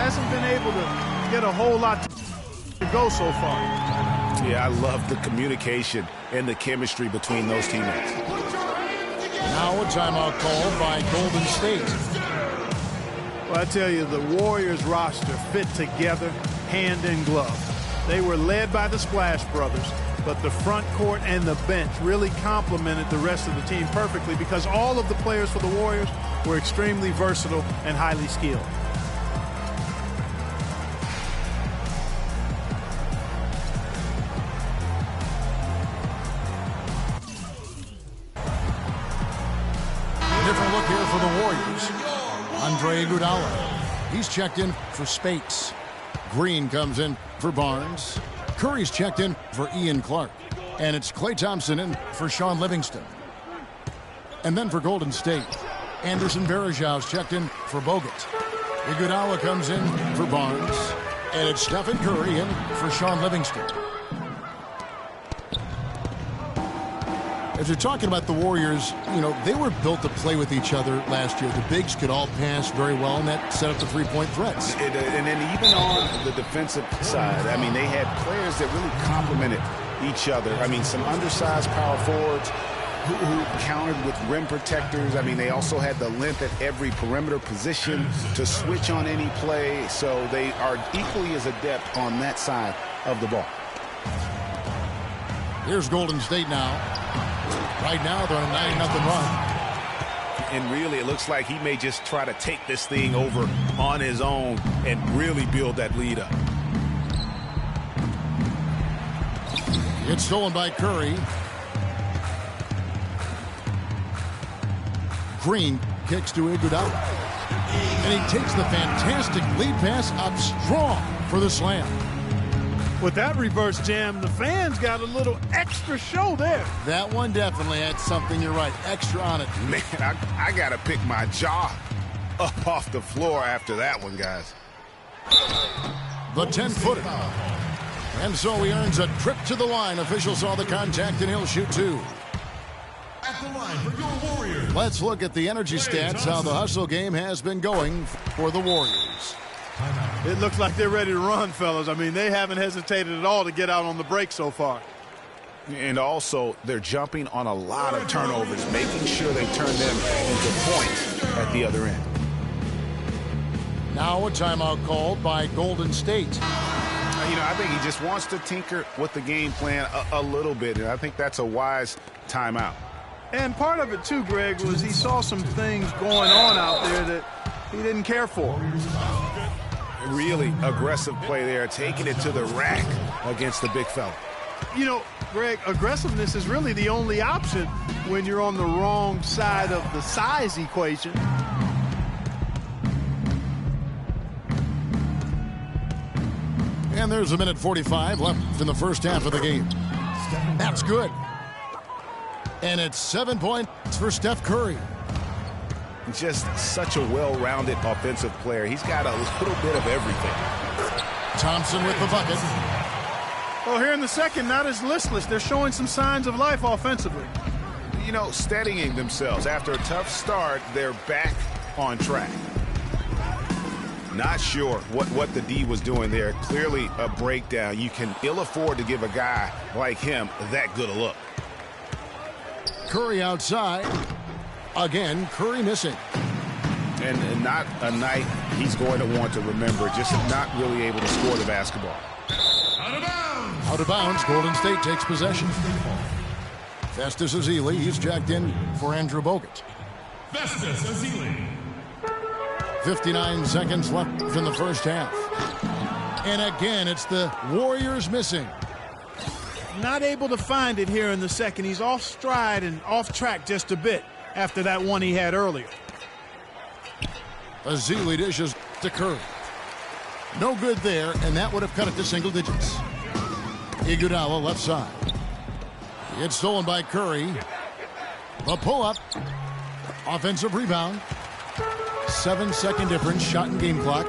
hasn't been able to get a whole lot to go so far. Yeah, I love the communication and the chemistry between those teammates. Now a timeout called by Golden State. Well, I tell you, the Warriors roster fit together hand in glove. They were led by the Splash Brothers, but the front court and the bench really complemented the rest of the team perfectly because all of the players for the Warriors were extremely versatile and highly skilled. Different look here for the Warriors. Andre Iguodala. He's checked in for Spates. Green comes in for Barnes. Curry's checked in for Ian Clark. And it's Klay Thompson in for Sean Livingston. And then for Golden State, Anderson Varejau's checked in for Bogut. Iguodala comes in for Barnes. And it's Stephen Curry in for Sean Livingston. As you're talking about the Warriors, you know, they were built to play with each other last year. The bigs could all pass very well, and that set up the three-point threats. And then even on the defensive side, I mean, they had players that really complemented each other. I mean, some undersized power forwards who countered with rim protectors. I mean, they also had the length at every perimeter position to switch on any play. So they are equally as adept on that side of the ball. Here's Golden State now. Right now, they're on a 9-0 run. And really, it looks like he may just try to take this thing over on his own and really build that lead up. It's stolen by Curry. Green kicks to Iguodala. And he takes the fantastic lead pass up strong for the slam. With that reverse jam, the fans got a little extra show there. That one definitely had something, you're right, extra on it. Man, I got to pick my jaw up off the floor after that one, guys. The 10-footer. And so he earns a trip to the line. Officials saw the contact, and he'll shoot two. At the line for your Warriors. Let's look at the energy stats, how the hustle game has been going for the Warriors. It looks like they're ready to run, fellas. I mean, they haven't hesitated at all to get out on the break so far. And also, they're jumping on a lot of turnovers, making sure they turn them into points at the other end. Now a timeout called by Golden State. You know, I think he just wants to tinker with the game plan a little bit, and I think that's a wise timeout. And part of it, too, Greg, was he saw some things going on out there that he didn't care for. Really aggressive play there, taking it to the rack against the big fella. You know, Greg, aggressiveness is really the only option when you're on the wrong side of the size equation. And there's 1:45 left in the first half of the game. That's good. And it's 7 points for Steph Curry. Just such a well-rounded offensive player. He's got a little bit of everything. Thompson with the bucket. Well, here in the second, not as listless. They're showing some signs of life offensively. You know, steadying themselves. After a tough start, they're back on track. Not sure what the D was doing there. Clearly a breakdown. You can ill afford to give a guy like him that good a look. Curry outside. Again, Curry missing. And not a night he's going to want to remember, just not really able to score the basketball. Out of bounds, Golden State takes possession. Festus Ezeli, he's jacked in for Andrew Bogut. Festus Ezeli. 59 seconds left in the first half. And again, it's the Warriors missing. Not able to find it here in the second. He's off stride and off track just a bit after that one he had earlier. Ezeli dishes to Curry. No good there, and that would have cut it to single digits. Iguodala left side. It's stolen by Curry. The pull-up. Offensive rebound. 7-second difference, shot and game clock.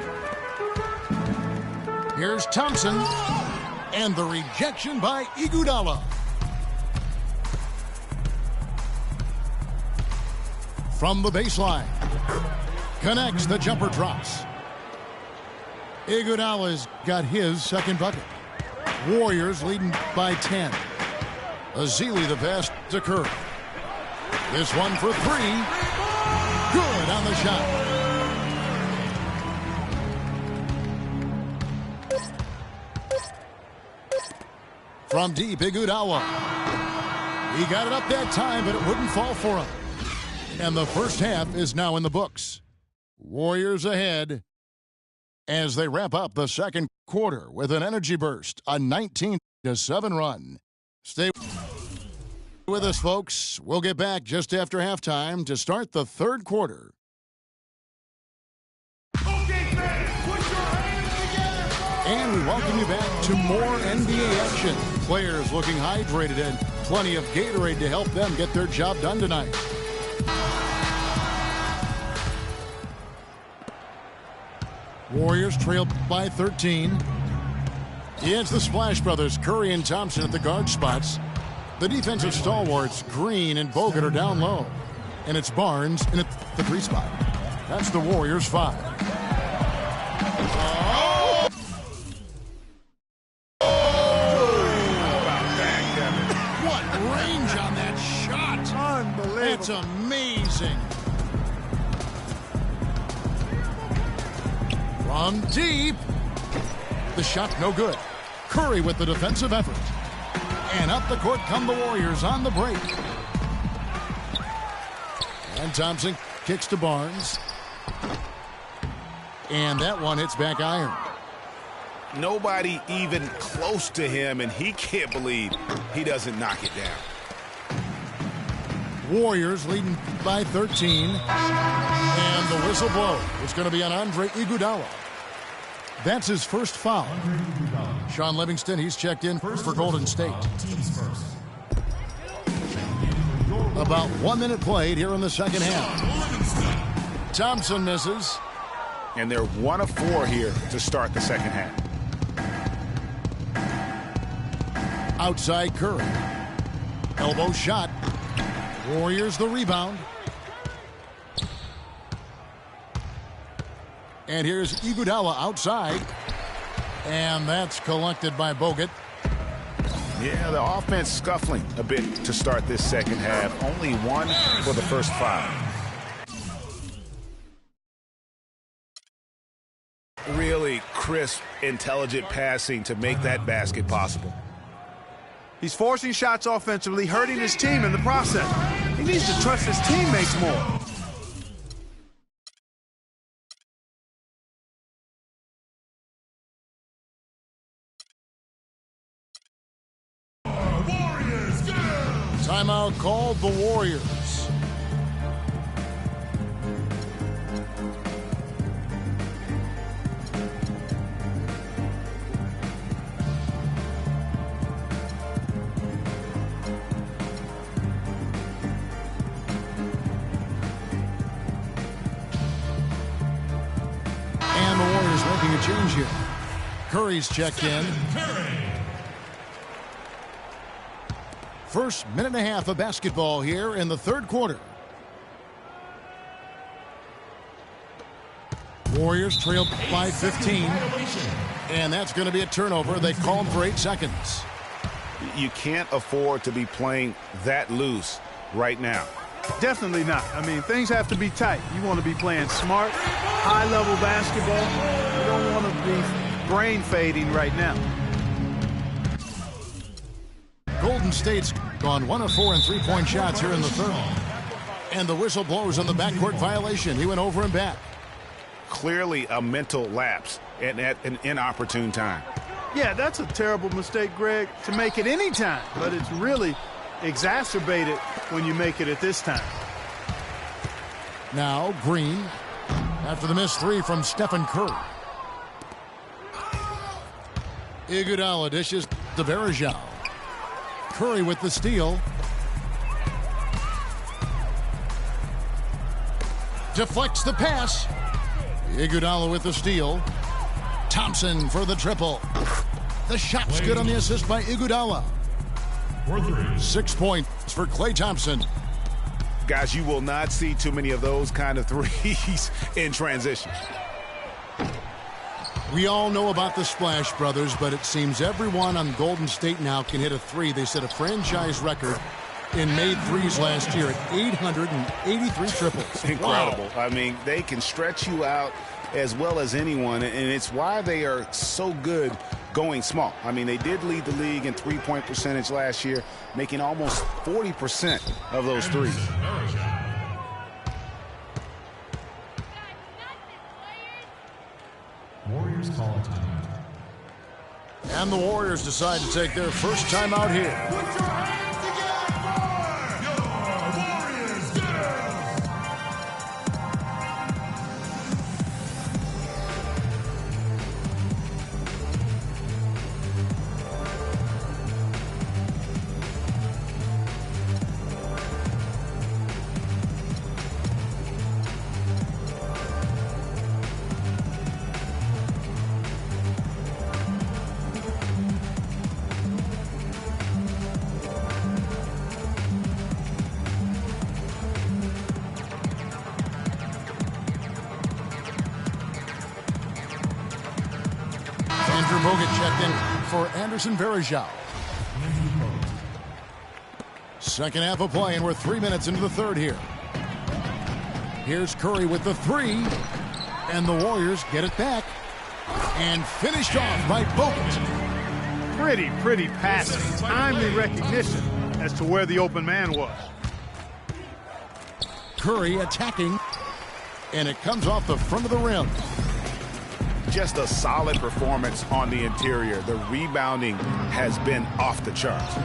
Here's Thompson. And the rejection by Iguodala. From the baseline. Connects, the jumper drops. Iguodala's got his second bucket. Warriors leading by 10. Ezeli the pass to Curry. This one for three. Good on the shot. From deep, Iguodala. He got it up that time, but it wouldn't fall for him. And the first half is now in the books. Warriors ahead as they wrap up the second quarter with an energy burst, a 19-7 run. Stay with us, folks. We'll get back just after halftime to start the third quarter. And we welcome you back to more NBA action. Players looking hydrated and plenty of Gatorade to help them get their job done tonight. Warriors trail by 13. It's the Splash Brothers, Curry and Thompson at the guard spots. The defensive stalwarts, Green and Bogut, are down low. And it's Barnes in at the 3 spot. That's the Warriors 5. Oh! What range on that shot! Unbelievable. That's amazing. From deep. The shot no good. Curry with the defensive effort. And up the court come the Warriors on the break. And Thompson kicks to Barnes. And that one hits back iron. Nobody even close to him, and he can't believe he doesn't knock it down. Warriors leading by 13. And the whistle blow is going to be on Andre Iguodala. That's his first foul. Sean Livingston, he's checked in for Golden State. About 1 minute played here in the second half. Thompson misses. And they're 1 of 4 here to start the second half. Outside Curry. Elbow shot. Warriors the rebound. And here's Iguodala outside. And that's collected by Bogut. Yeah, the offense scuffling a bit to start this second half. Only 1 for the first 5. Really crisp, intelligent passing to make that basket possible. He's forcing shots offensively, hurting his team in the process. He needs to trust his teammates more. Timeout called the Warriors. a change here. Curry's checked in. First minute and a half of basketball here in the third quarter. Warriors trail by 15. And that's going to be a turnover. They called for 8 seconds. You can't afford to be playing that loose right now. Definitely not. I mean, things have to be tight. You want to be playing smart, high-level basketball. You don't want to be brain fading right now. Golden State's gone 1 of 4 in three-point shots here in the third. And the whistle blows on the backcourt violation. He went over and back. Clearly a mental lapse at an inopportune time. Yeah, that's a terrible mistake, Greg, to make it any time. But it's really exacerbated when you make it at this time. Now Green after the missed three from Stephen Curry. Iguodala dishes to Varejao. Curry with the steal. Deflects the pass. Iguodala with the steal. Thompson for the triple. The shot's good on the assist by Iguodala. 6 points for Klay Thompson. Guys, you will not see too many of those kind of threes in transition. We all know about the Splash Brothers, but it seems everyone on Golden State now can hit a three. They set a franchise record in made threes last year at 883 triples. Incredible. Wow. I mean, they can stretch you out as well as anyone, and it's why they are so good going small. I mean, they did lead the league in three-point percentage last year, making almost 40% of those threes. Warriors call a timeout. And the Warriors decide to take their first timeout here. Bogut checked in for Anderson Varejao. Second half of play, and we're 3 minutes into the third here. Here's Curry with the three, and the Warriors get it back. And finished off by Bogut. Pretty passive, timely recognition as to where the open man was. Curry attacking, and it comes off the front of the rim. Just a solid performance on the interior. The rebounding has been off the charts.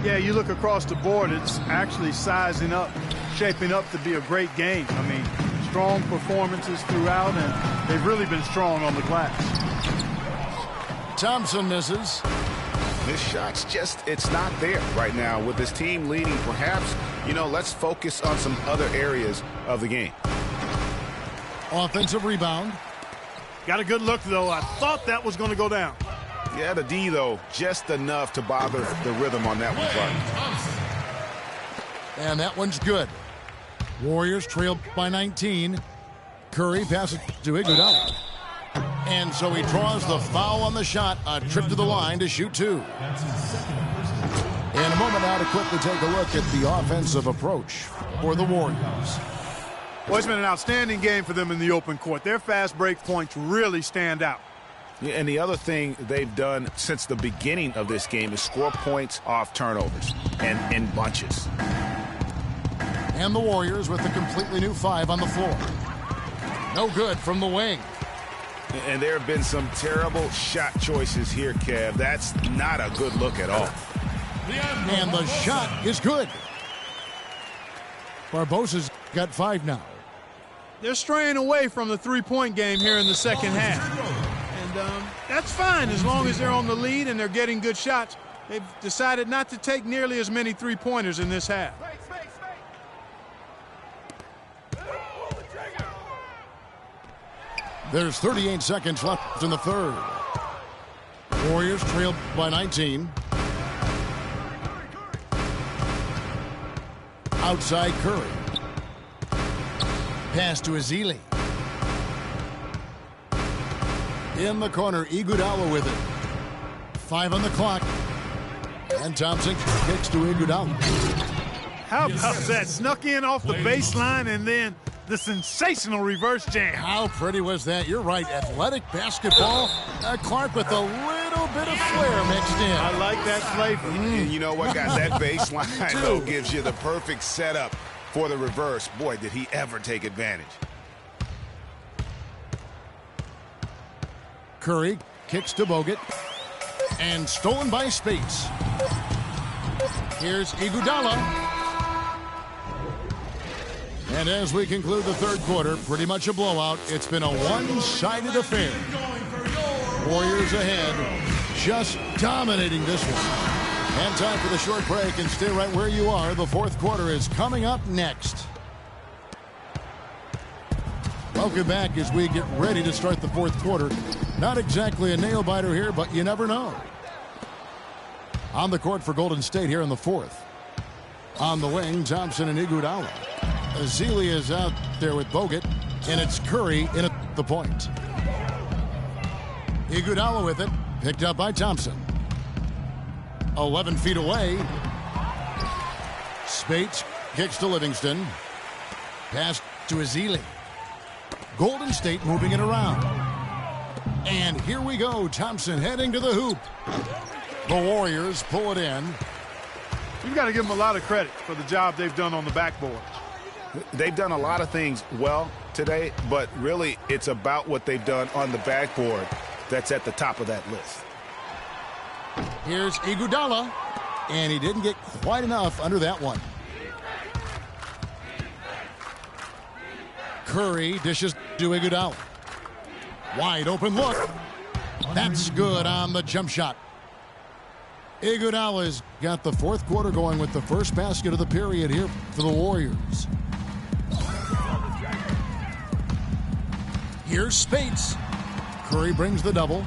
Yeah, you look across the board, it's actually sizing up, shaping up to be a great game. I mean, strong performances throughout, and they've really been strong on the glass. Thompson misses. This shot's it's not there right now. With this team leading, perhaps, let's focus on some other areas of the game. Offensive rebound. Got a good look, though. I thought that was going to go down. Yeah, the D, though, just enough to bother the rhythm on that one, Clark. And that one's good. Warriors trail by 19. Curry passes to Iguodala. And so he draws the foul on the shot. A trip to the line to shoot two. In a moment now to quickly take a look at the offensive approach for the Warriors. Well, it's been an outstanding game for them in the open court. Their fast break points really stand out. Yeah, and the other thing they've done since the beginning of this game is score points off turnovers and in bunches. And the Warriors with a completely new five on the floor. No good from the wing. And there have been some terrible shot choices here, Kev. That's not a good look at all. And the shot is good. Barbosa's got 5 now. They're straying away from the three-point game here in the second half. And that's fine as long as they're on the lead and they're getting good shots. They've decided not to take nearly as many three-pointers in this half. There's 38 seconds left in the third. Warriors trail by 19. Outside Curry. Pass to Ezeli. In the corner, Iguodala with it. 5 on the clock. And Thompson kicks to Iguodala. How about that? Snuck in off the baseline and then the sensational reverse jam. How pretty was that? You're right. Athletic basketball. Clark with a little bit of flair mixed in. I like that flavor. And you know what, guys? That baseline, though, gives you the perfect setup for the reverse. Boy, did he ever take advantage. Curry kicks to Bogut. And stolen by Spates. Here's Iguodala. And as we conclude the third quarter, pretty much a blowout. It's been a one-sided affair. Warriors ahead, just dominating this one. And time for the short break, and stay right where you are. The fourth quarter is coming up next. Welcome back as we get ready to start the fourth quarter. Not exactly a nail-biter here, but you never know. On the court for Golden State here in the fourth. On the wing, Thompson and Iguodala. Ezeli is out there with Bogut, and it's Curry in at the point. Iguodala with it, picked up by Thompson. 11 feet away. Spates kicks to Livingston. Pass to Ezeli. Golden State moving it around. And here we go. Thompson heading to the hoop. The Warriors pull it in. You've got to give them a lot of credit for the job they've done on the backboard. They've done a lot of things well today, but really it's about what they've done on the backboard that's at the top of that list. Here's Iguodala, and he didn't get quite enough under that one. Curry dishes to Iguodala. Wide open look. That's good on the jump shot. Iguodala's got the fourth quarter going with the first basket of the period here for the Warriors. Here's Spates. Curry brings the double.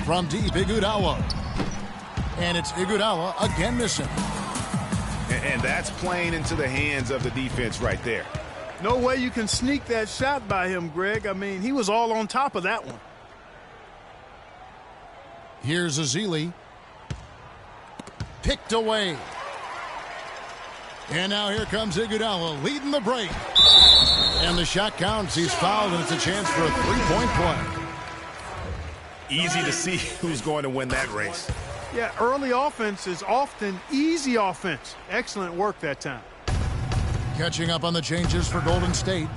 From deep, Iguodala. And it's Iguodala again missing. And that's playing into the hands of the defense right there. No way you can sneak that shot by him, Greg. I mean, he was all on top of that one. Here's Ezeli. Picked away. And now here comes Iguodala leading the break. And the shot counts. He's fouled, and it's a chance for a three-point play. Easy to see who's going to win that race. Yeah, early offense is often easy offense. Excellent work that time. Catching up on the changes for Golden State.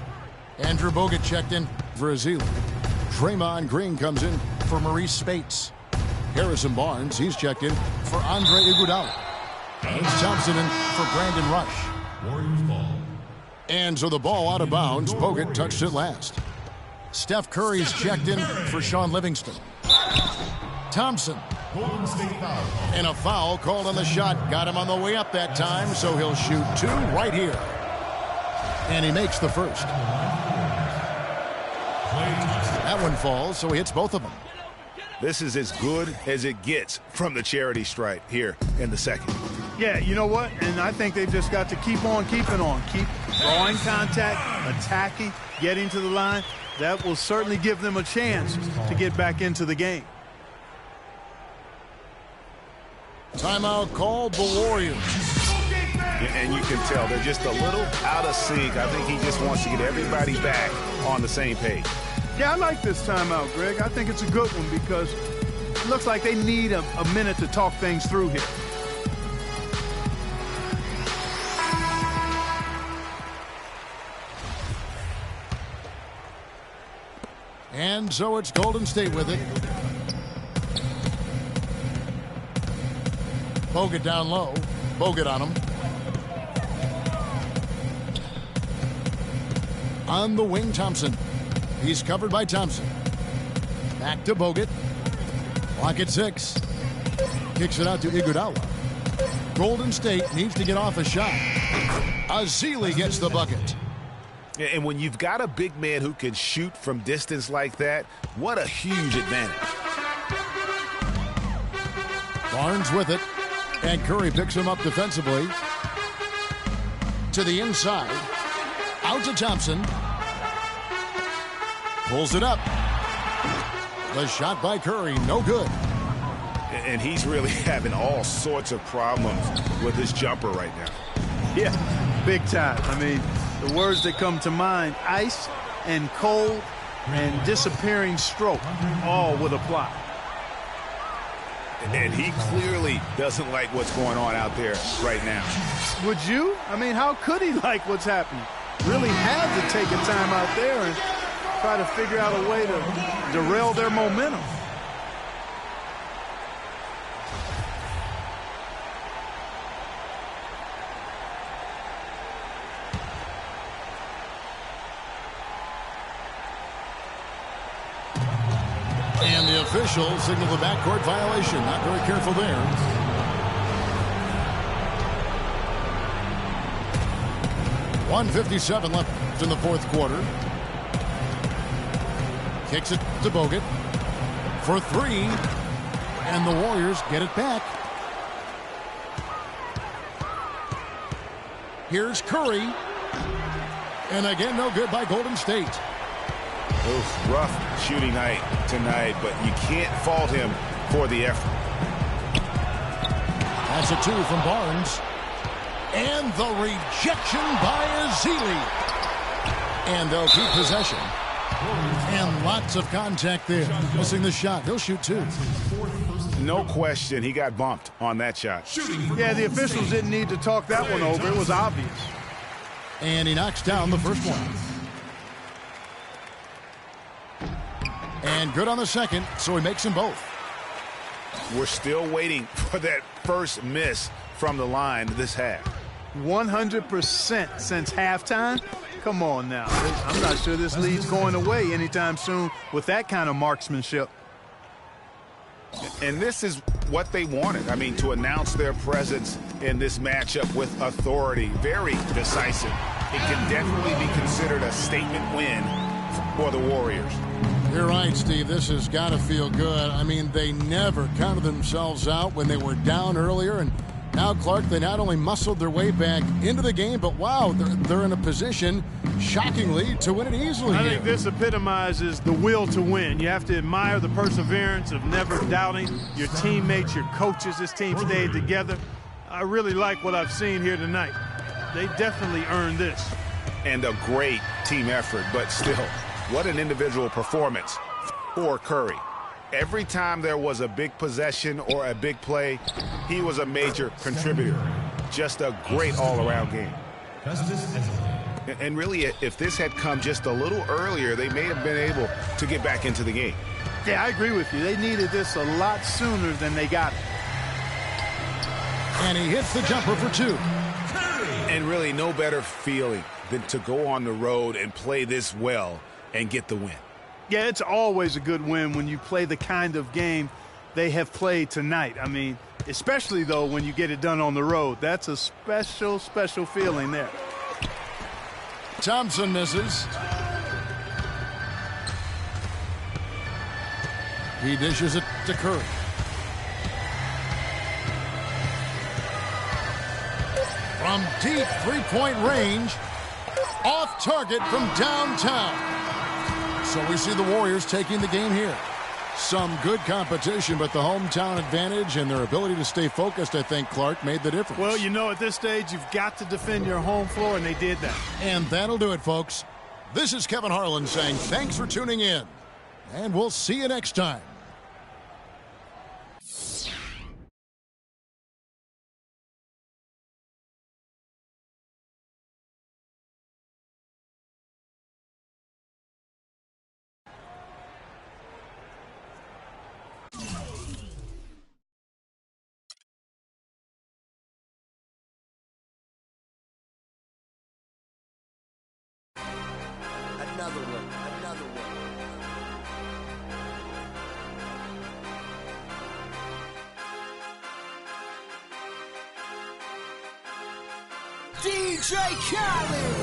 Andrew Bogut checked in for Ezeli. Draymond Green comes in for Maurice Spates. Harrison Barnes, he's checked in for Andre Iguodala. It's Thompson in for Brandon Rush. Warriors ball. And so the ball out of bounds. Bogut touched it last. Steph Curry's checked in for Sean Livingston. Thompson. Golden State foul. And a foul called on the shot. Got him on the way up that time, so he'll shoot two right here. And he makes the first. That one falls, so he hits both of them. This is as good as it gets from the charity stripe here in the second. Yeah, you know what? And I think they've just got to keep on keeping on. Keep drawing contact, attacking, getting to the line. That will certainly give them a chance to get back into the game. Timeout called the Warriors. And you can tell they're just a little out of sync. I think he just wants to get everybody back on the same page. Yeah, I like this timeout, Greg. I think it's a good one because it looks like they need a minute to talk things through here. And so it's Golden State with it. Bogut down low. Bogut on him. On the wing, Thompson. He's covered by Thompson. Back to Bogut. Clock at 6. Kicks it out to Iguodala. Golden State needs to get off a shot. Ezeli gets the bucket. And when you've got a big man who can shoot from distance like that, what a huge advantage. Barnes with it, and Curry picks him up defensively. To the inside, out to Thompson. Pulls it up. The shot by Curry, no good. And he's really having all sorts of problems with his jumper right now. Yeah, big time. I mean, the words that come to mind, ice and cold and disappearing stroke, all would apply. And he clearly doesn't like what's going on out there right now. Would you? I mean, how could he like what's happening? Really had to take a time out there and try to figure out a way to derail their momentum. And the official signaled the backcourt violation. Not very careful there. .157 left in the fourth quarter. Kicks it to Bogut for three. And the Warriors get it back. Here's Curry. And again, no good by Golden State. Oof, rough shooting night tonight, but you can't fault him for the effort. That's a two from Barnes. And the rejection by Ezeli. And they'll keep possession. And lots of contact there. Missing the shot. He'll shoot two. No question, he got bumped on that shot. Yeah, the officials didn't need to talk that one over. It was obvious. And he knocks down the first one. And good on the second, so he makes them both. We're still waiting for that first miss from the line this half. 100% since halftime? Come on now. I'm not sure this lead's going away anytime soon with that kind of marksmanship. And this is what they wanted. I mean, to announce their presence in this matchup with authority. Very decisive. It can definitely be considered a statement win for the Warriors. You're right, Steve. This has got to feel good. I mean, they never counted themselves out when they were down earlier. And now, Clark, they not only muscled their way back into the game, but, wow, they're in a position, shockingly, to win it easily. I think this epitomizes the will to win. You have to admire the perseverance of never doubting your teammates, your coaches. This team stayed together. I really like what I've seen here tonight. They definitely earned this. And a great team effort, but still, what an individual performance for Curry. Every time there was a big possession or a big play, he was a major contributor. Just a great all-around game. And really, if this had come just a little earlier, they may have been able to get back into the game. Yeah, I agree with you. They needed this a lot sooner than they got it. And he hits the jumper for two. And really no better feeling than to go on the road and play this well and get the win. Yeah, it's always a good win when you play the kind of game they have played tonight. I mean, especially, though, when you get it done on the road. That's a special, special feeling there. Thompson misses. He dishes it to Curry. From deep three-point range, off target from downtown. So we see the Warriors taking the game here. Some good competition, but the hometown advantage and their ability to stay focused, I think, Clark, made the difference. Well, you know, at this stage, you've got to defend your home floor, and they did that. And that'll do it, folks. This is Kevin Harlan saying thanks for tuning in, and we'll see you next time. Another one. DJ Khaled.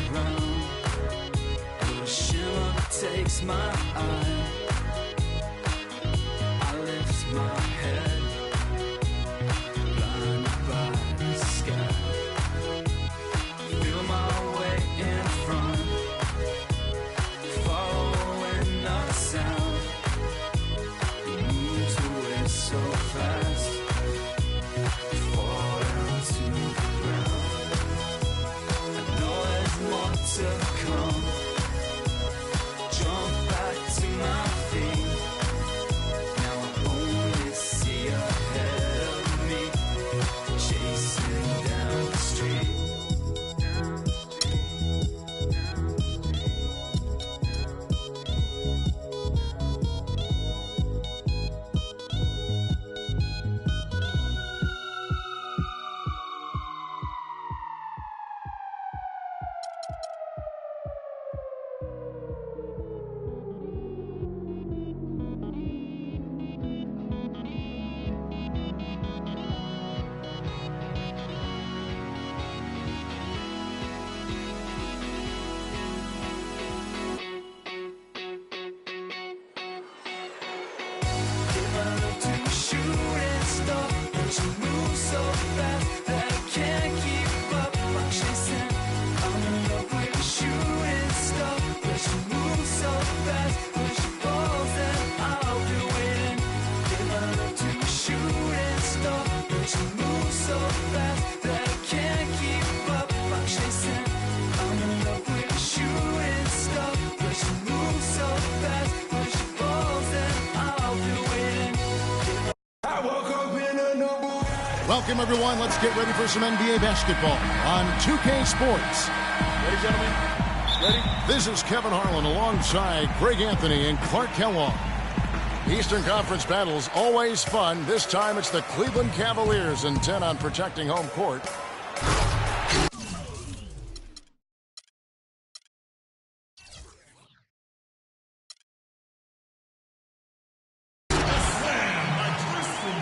ground. A shimmer takes my eye. I lift my head, blinded by the sky. Feel my way in front, following the sound. It moves away so fast, falling to the ground. I know there's more to come. Jump back to my feet. Now I only see ahead of me, chasing down the street. Welcome, everyone. Let's get ready for some NBA basketball on 2K Sports. Ready, gentlemen? Ready? This is Kevin Harlan alongside Greg Anthony and Clark Kellogg. Eastern Conference battles always fun. This time it's the Cleveland Cavaliers intent on protecting home court.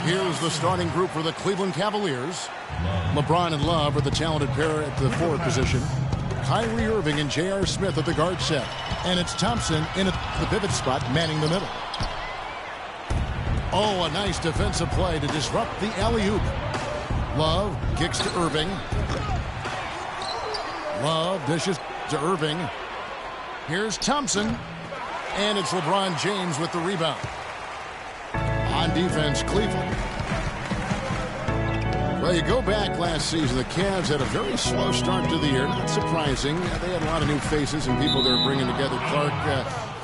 Here's the starting group for the Cleveland Cavaliers. LeBron and Love are the talented pair at the forward position. Kyrie Irving and J.R. Smith at the guard set. And it's Thompson in the pivot spot manning the middle. Oh, a nice defensive play to disrupt the alley-oop. Love kicks to Irving. Love dishes to Irving. Here's Thompson. And it's LeBron James with the rebound. On defense, Cleveland. Well, you go back last season, the Cavs had a very slow start to the year. Not surprising. They had a lot of new faces and people they were bringing together. Clark,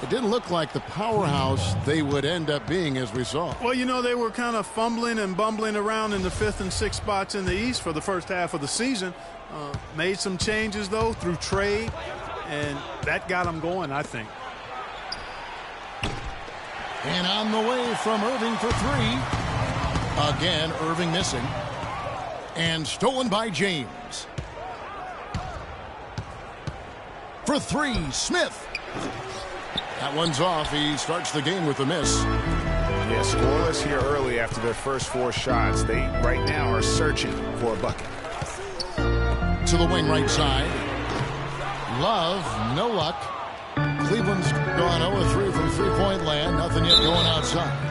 it didn't look like the powerhouse they would end up being, as we saw. Well, you know, they were kind of fumbling and bumbling around in the 5th and 6th spots in the East for the first half of the season. Made some changes, though, through trade, and that got them going, I think. And on the way from Irving for three. Again, Irving missing. And stolen by James. For three, Smith. That one's off. He starts the game with a miss. Yeah, scoreless here early after their first 4 shots. They right now are searching for a bucket. To the wing right side. Love, no luck. Cleveland's gone 0-3 from three-point land. Nothing yet going outside.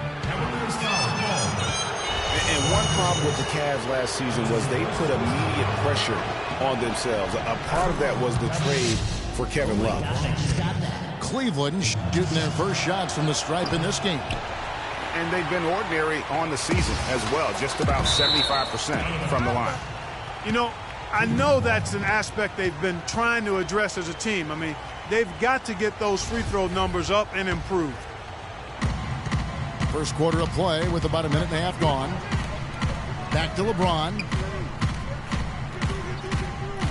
And one problem with the Cavs last season was they put immediate pressure on themselves. A part of that was the trade for Kevin Love. Cleveland shooting their first shots from the stripe in this game. And they've been ordinary on the season as well, just about 75% from the line. You know, I know that's an aspect they've been trying to address as a team. I mean, they've got to get those free throw numbers up and improve. First quarter of play with about a minute and a half gone. Back to LeBron.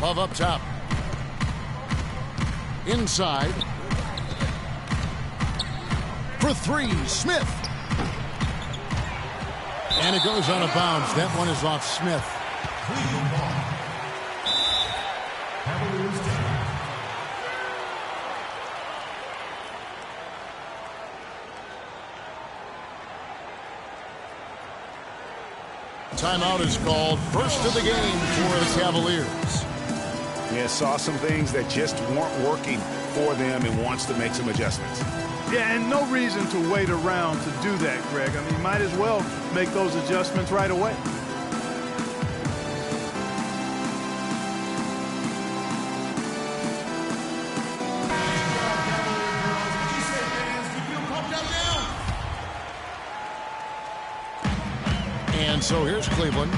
Love up top. Inside. For three, Smith. And it goes out of bounds. That one is off Smith. Timeout is called. First of the game for the Cavaliers. Yeah, saw some things that just weren't working for them and wants to make some adjustments. Yeah, and no reason to wait around to do that, Greg. I mean, might as well make those adjustments right away. And so here's Cleveland.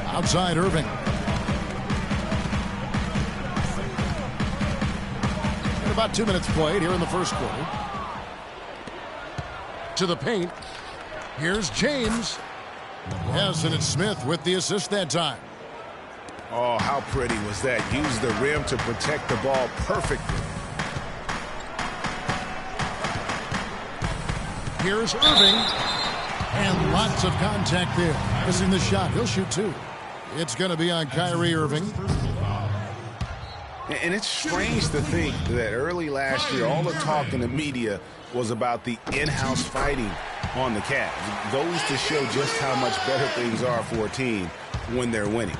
Outside Irving. And about 2 minutes played here in the first quarter. To the paint. Here's James. Yes, and it's Smith with the assist that time. Oh, how pretty was that? Used the rim to protect the ball perfectly. Here's Irving. And lots of contact there. Missing the shot. He'll shoot two. It's going to be on Kyrie Irving. And it's strange to think that early last year, all the talk in the media was about the in-house fighting on the Cavs. Goes to show just how much better things are for a team when they're winning.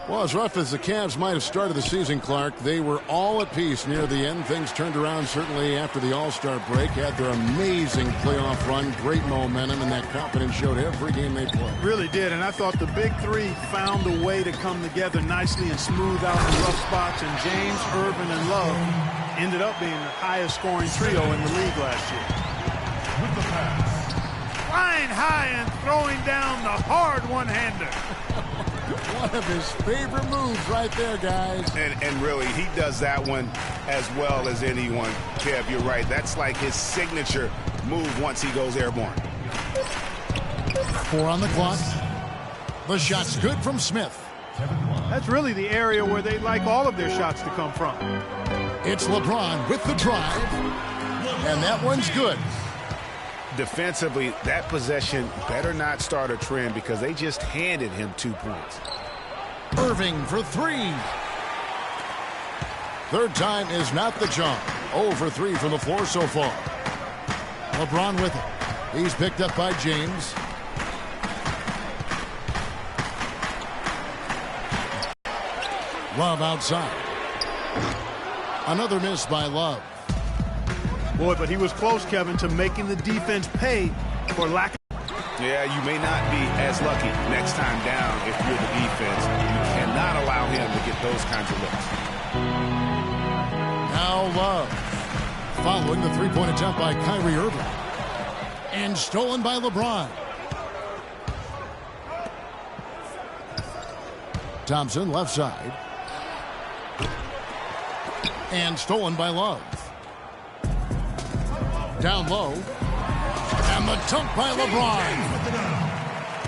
Well, as rough as the Cavs might have started the season, Clark, they were all at peace near the end. Things turned around certainly after the All-Star break. Had their amazing playoff run, great momentum, and that confidence showed every game they played. Really did, and I thought the big three found a way to come together nicely and smooth out the rough spots, and James, Irvin, and Love ended up being the highest scoring trio in the league last year. With the pass. Flying high and throwing down the hard one-hander. One of his favorite moves right there, guys. And really, he does that one as well as anyone. Kev, you're right. That's like his signature move once he goes airborne. 4 on the clock. The shot's good from Smith. That's really the area where they like all of their shots to come from. It's LeBron with the drive. And that one's good. Defensively, that possession better not start a trend because they just handed him 2 points. Irving for 3. Third time is not the charm. 0 for 3 from the floor so far. LeBron with it. He's picked up by James. Love outside. Another miss by Love. Boy, but he was close, Kevin, to making the defense pay for lack of... Yeah, you may not be as lucky next time down if you're the defense. You cannot allow him to get those kinds of looks. Now Love. Following the three-point attempt by Kyrie Irving. And stolen by LeBron. Thompson, left side. And stolen by Love. Down low. And the dunk by LeBron.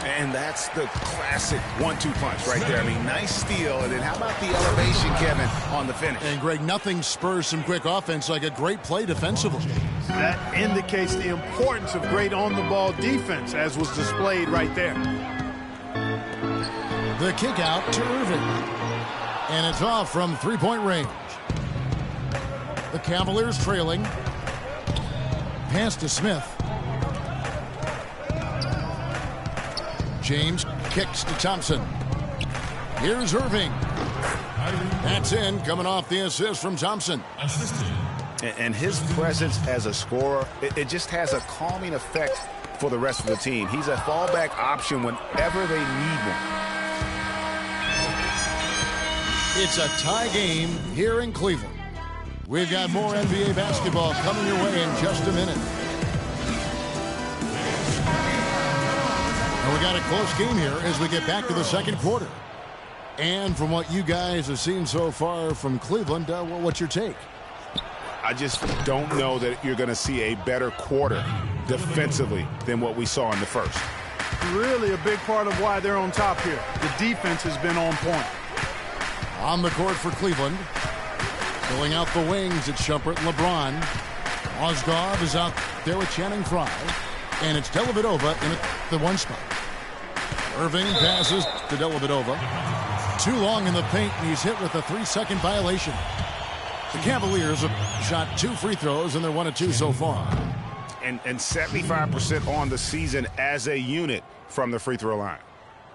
And that's the classic 1-2 punch right there. I mean, nice steal. And then how about the elevation, Kevin, on the finish? And, Greg, nothing spurs some quick offense like a great play defensively. That indicates the importance of great on-the-ball defense, as was displayed right there. The kick out to Irving. And it's off from three-point range. The Cavaliers trailing. Pass to Smith. James kicks to Thompson. Here's Irving. That's in, coming off the assist from Thompson. And his presence as a scorer, it just has a calming effect for the rest of the team. He's a fallback option whenever they need one. It's a tie game here in Cleveland. We've got more NBA basketball coming your way in just a minute. And we got a close game here as we get back to the second quarter. And from what you guys have seen so far from Cleveland, what's your take? I just don't know that you're going to see a better quarter defensively than what we saw in the first. Really a big part of why they're on top here. The defense has been on point. On the court for Cleveland. Filling out the wings, it's Shumpert and LeBron. Mozgov is out there with Channing Frye. And it's Dellavedova in the one spot. Irving passes to Dellavedova. Too long in the paint, and he's hit with a 3-second violation. The Cavaliers have shot 2 free throws, and they're 1 of 2 so far. and 75% on the season as a unit from the free throw line.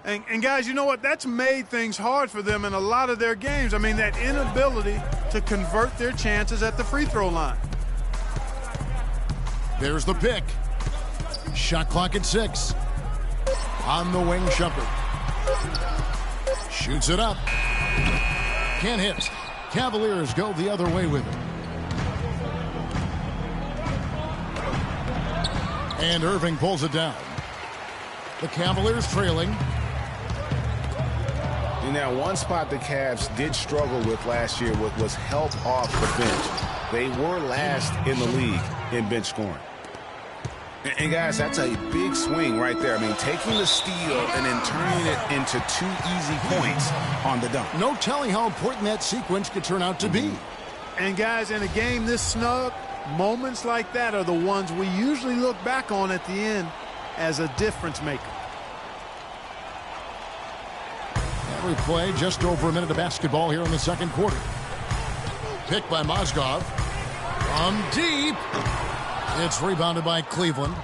And guys, you know what? That's made things hard for them in a lot of their games. I mean, that inability to convert their chances at the free throw line. There's the pick. Shot clock at 6. On the wing, Shumpert. Shoots it up. Can't hit. Cavaliers go the other way with it. And Irving pulls it down. The Cavaliers trailing. And now one spot the Cavs did struggle with last year was help off the bench. They were last in the league in bench scoring. And guys, that's a big swing right there. I mean, taking the steal and then turning it into 2 easy points on the dunk. No telling how important that sequence could turn out to be. And guys, in a game this snug, moments like that are the ones we usually look back on at the end as a difference maker. Every play, just over a minute of basketball here in the second quarter. Picked by Mozgov. From deep. It's rebounded by Cleveland.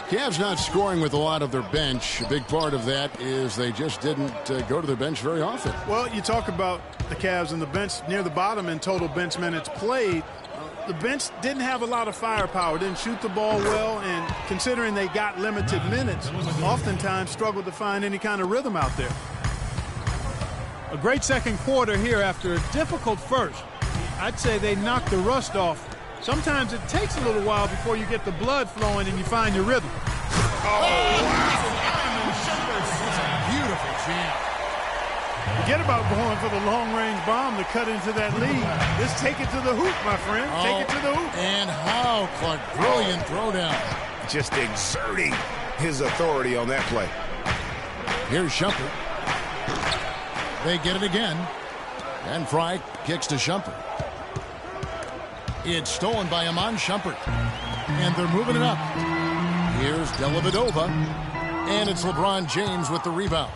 Cavs not scoring with a lot of their bench. A big part of that is they just didn't go to their bench very often. Well, you talk about the Cavs and the bench near the bottom in total bench minutes played. The bench didn't have a lot of firepower, didn't shoot the ball well, and considering they got limited minutes, oftentimes struggled to find any kind of rhythm out there. A great second quarter here after a difficult first. I'd say they knocked the rust off. Sometimes it takes a little while before you get the blood flowing and you find your rhythm. Beautiful jam. Forget about going for the long-range bomb to cut into that lead. Just take it to the hoop, my friend. Take it to the hoop. And how, Clark. Brilliant throwdown. Just exerting his authority on that play. Here's Shumpert. They get it again. And Fry kicks to Shumpert. It's stolen by Iman Shumpert. And they're moving it up. Here's Dellavedova. And it's LeBron James with the rebound.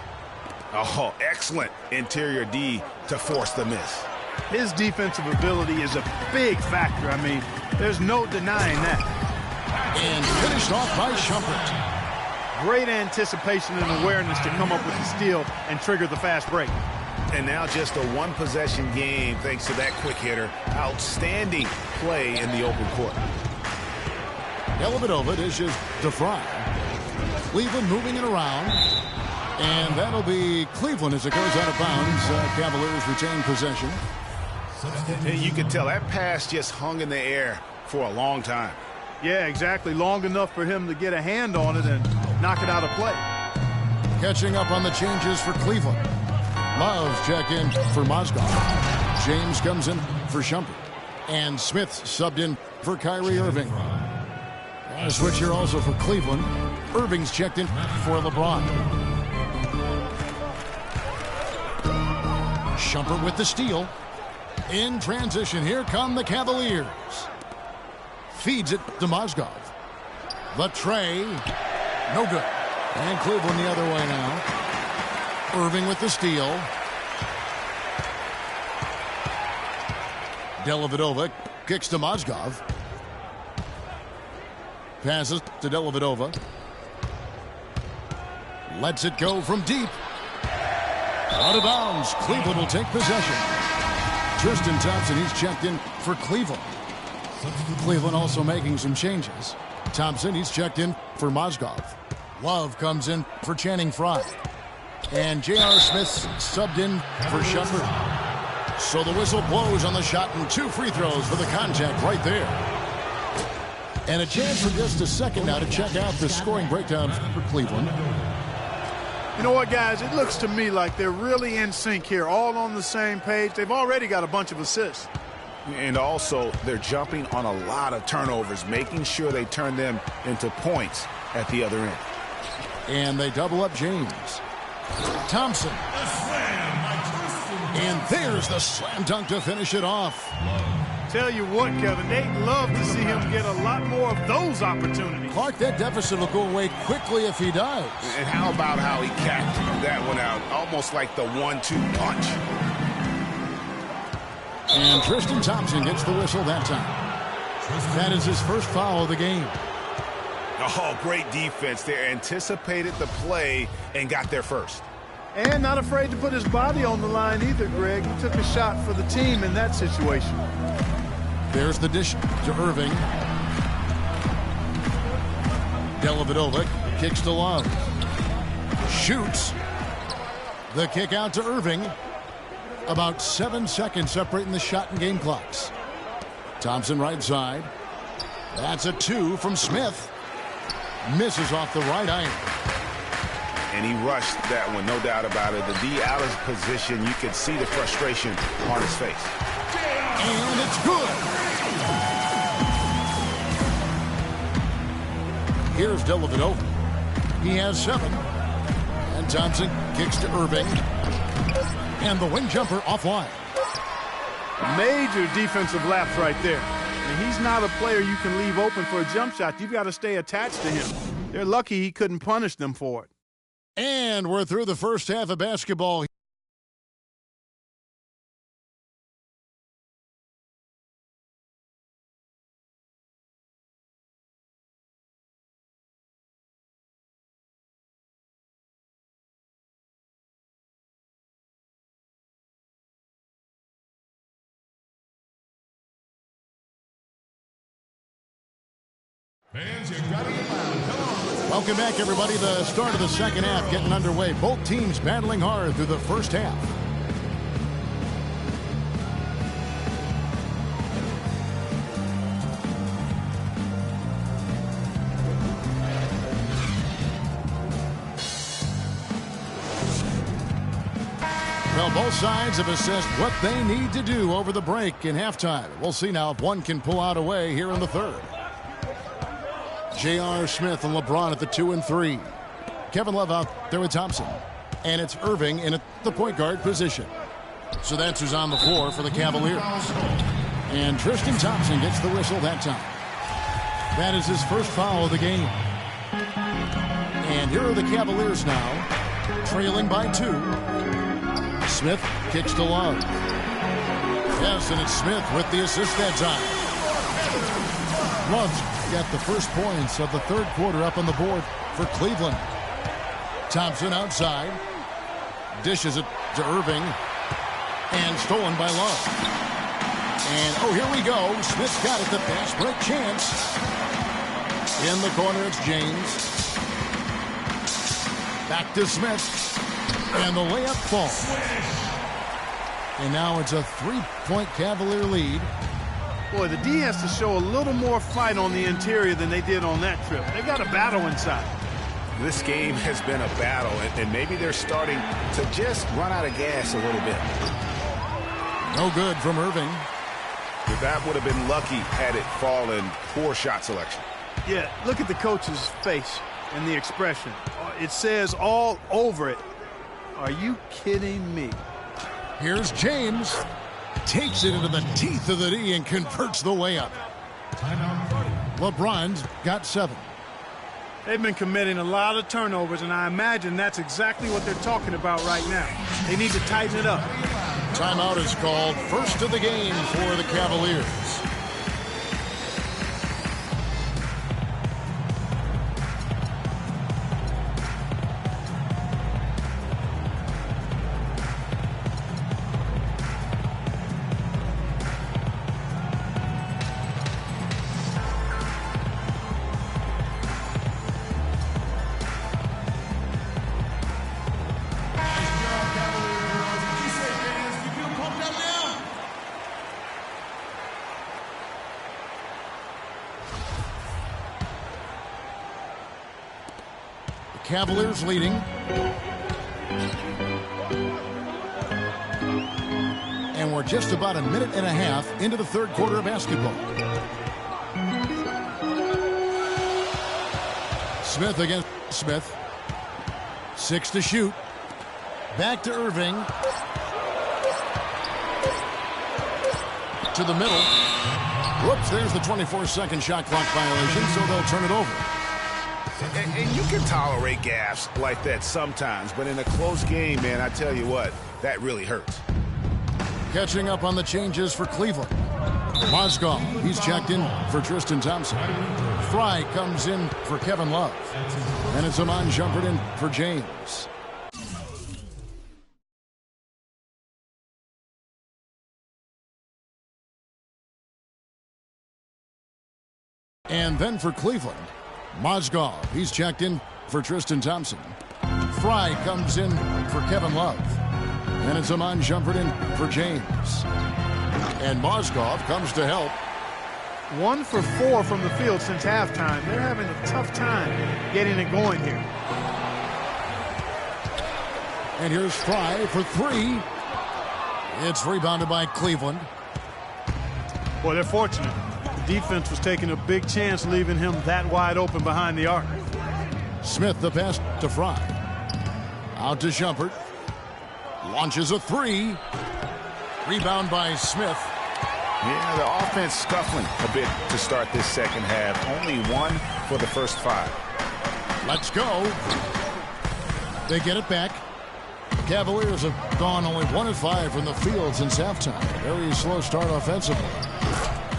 Oh, excellent interior D to force the miss. His defensive ability is a big factor. I mean, there's no denying that. And finished off by Shumpert. Great anticipation and awareness to come up with the steal and trigger the fast break. And now just a one-possession game thanks to that quick hitter. Outstanding play in the open court. Dellavedova dishes to Fry. Cleveland moving it around. And that'll be Cleveland as it goes out of bounds. Cavaliers retain possession. And you can tell that pass just hung in the air for a long time. Yeah, exactly. Long enough for him to get a hand on it and knock it out of play. Catching up on the changes for Cleveland. Love check in for Mozgov. James comes in for Shumpert. And Smith subbed in for Kyrie Irving. And a switch here also for Cleveland. Irving's checked in for LeBron. Shumpert with the steal. In transition, here come the Cavaliers. Feeds it to Mozgov. The tray. No good. And Cleveland the other way now. Irving with the steal. Dellavedova kicks to Mozgov. Passes to Dellavedova. Lets it go from deep. Out of bounds. Cleveland will take possession. Tristan Thompson, he's checked in for Cleveland. Cleveland also making some changes. Thompson, he's checked in for Mozgov. Love comes in for Channing Frye. And J.R. Smith subbed in for Shumpert. So the whistle blows on the shot and 2 free throws for the contact right there. And a chance for just a second now to check out the scoring breakdown for Cleveland. You know what, guys? It looks to me like they're really in sync here, all on the same page. They've already got a bunch of assists. And also, they're jumping on a lot of turnovers, making sure they turn them into points at the other end. And they double up James. Thompson. And there's the slam dunk to finish it off. Tell you what, Kevin, they'd love to see him get a lot more of those opportunities. Clark, that deficit will go away quickly if he does. And how about how he capped that one out, almost like the 1-2 punch. And Tristan Thompson gets the whistle that time. That is his first foul of the game. Oh, great defense there. Anticipated the play and got there first. And not afraid to put his body on the line either, Greg. He took a shot for the team in that situation. There's the dish to Irving. Dellavedova kicks to Love. Shoots. The kick out to Irving. About 7 seconds separating the shot and game clocks. Thompson right side. That's a 2 from Smith. Misses off the right iron. And he rushed that one, no doubt about it. The D out of position, you could see the frustration on his face. And it's good. Here's Dellavedova. He has 7. And Thompson kicks to Irving. And the wing jumper offline. Major defensive lapse right there. And he's not a player you can leave open for a jump shot. You've got to stay attached to him. They're lucky he couldn't punish them for it. And we're through the first half of basketball. Fans, you gotta get loud. Come on. Welcome back, everybody. The start of the second half getting underway. Both teams battling hard through the first half. Well, both sides have assessed what they need to do over the break in halftime. We'll see now if one can pull out a way here in the third. J.R. Smith and LeBron at the 2 and 3. Kevin Love out there with Thompson. And it's Irving in the point guard position. So that's who's on the floor for the Cavaliers. And Tristan Thompson gets the whistle that time. That is his first foul of the game. And here are the Cavaliers now, trailing by 2. Smith kicks to Love. Yes, and it's Smith with the assist that time. Love's got the first points of the third quarter up on the board for Cleveland. Thompson outside. Dishes it to Irving. And stolen by Love. And, oh, here we go. Smith's got it. The fast break chance. In the corner, it's James. Back to Smith. And the layup falls. And now it's a 3-point Cavalier lead. Boy, the D has to show a little more fight on the interior than they did on that trip. They've got a battle inside. This game has been a battle, and maybe they're starting to just run out of gas a little bit. No good from Irving. That would have been lucky had it fallen. Poor shot selection. Yeah, look at the coach's face and the expression. It says all over it. Are you kidding me? Here's James. Takes it into the teeth of the D and converts the layup. LeBron's got 7. They've been committing a lot of turnovers, and I imagine that's exactly what they're talking about right now. They need to tighten it up. Timeout is called. First of the game for the Cavaliers. Cavaliers leading. And we're just about a minute and a half into the third quarter of basketball. Smith against Smith. 6 to shoot. Back to Irving. To the middle. Whoops, there's the 24-second shot clock violation, so they'll turn it over. And you can tolerate gaffes like that sometimes, but in a close game, man, I tell you what, that really hurts. Catching up on the changes for Cleveland. Mozgov, he's checked in for Tristan Thompson. Fry comes in for Kevin Love. And it's Iman Shumpert in for James. And then for Cleveland, Mozgov, he's checked in for Tristan Thompson. Fry comes in for Kevin Love. And it's Iman Shumpert in for James. And Mozgov comes to help. 1 for 4 from the field since halftime. They're having a tough time getting it going here. And here's Fry for 3. It's rebounded by Cleveland. Boy, they're fortunate. The defense was taking a big chance leaving him that wide open behind the arc. Smith the pass to Fry. Out to Shumpert. Launches a 3. Rebound by Smith. Yeah, the offense scuffling a bit to start this second half. Only 1 for the first 5. Let's go. They get it back. Cavaliers have gone only 1 of 5 from the field since halftime. Very slow start offensively.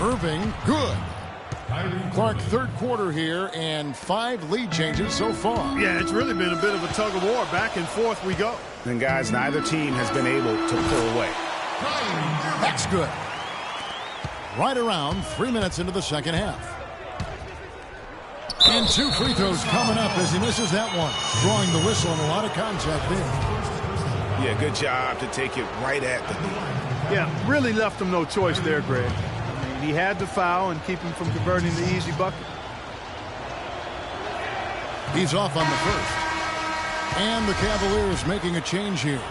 Irving, good. Clark, third quarter here, and 5 lead changes so far. Yeah, it's really been a bit of a tug of war. Back and forth we go. And guys, neither team has been able to pull away. That's good. Right around 3 minutes into the second half. And 2 free throws coming up as he misses that one. Drawing the whistle and a lot of contact there. Yeah, good job to take it right at the lead. Yeah, really left him no choice there, Greg. I mean, he had to foul and keep him from converting the easy bucket. He's off on the first. And the Cavaliers making a change here.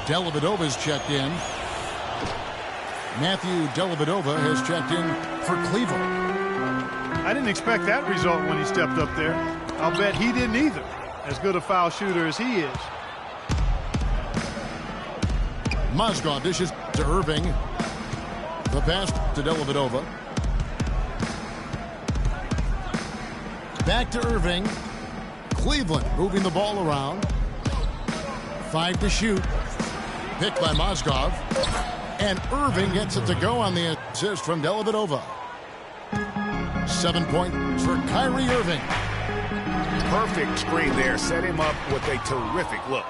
Dellavedova's checked in. Matthew Dellavedova has checked in for Cleveland. I didn't expect that result when he stepped up there. I'll bet he didn't either. As good a foul shooter as he is. Mozgov dishes to Irving. The pass to Dellavedova. Back to Irving. Cleveland moving the ball around. 5 to shoot. Picked by Mozgov. And Irving gets it to go on the assist from Dellavedova. 7 points for Kyrie Irving. Perfect screen there. Set him up with a terrific look.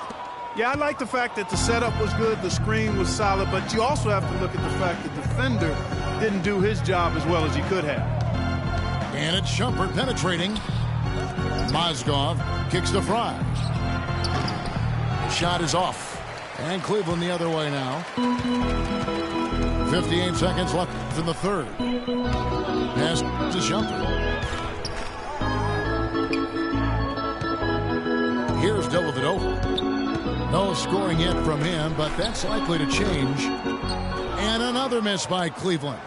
Yeah, I like the fact that the setup was good, the screen was solid, but you also have to look at the fact that the defender didn't do his job as well as he could have. And it's Shumpert penetrating. Mozgov kicks to Fry. Shot is off. And Cleveland the other way now. 58 seconds left in the third. Pass to Shumpert. Here's Dellavedova. No scoring yet from him, but that's likely to change. And another miss by Cleveland.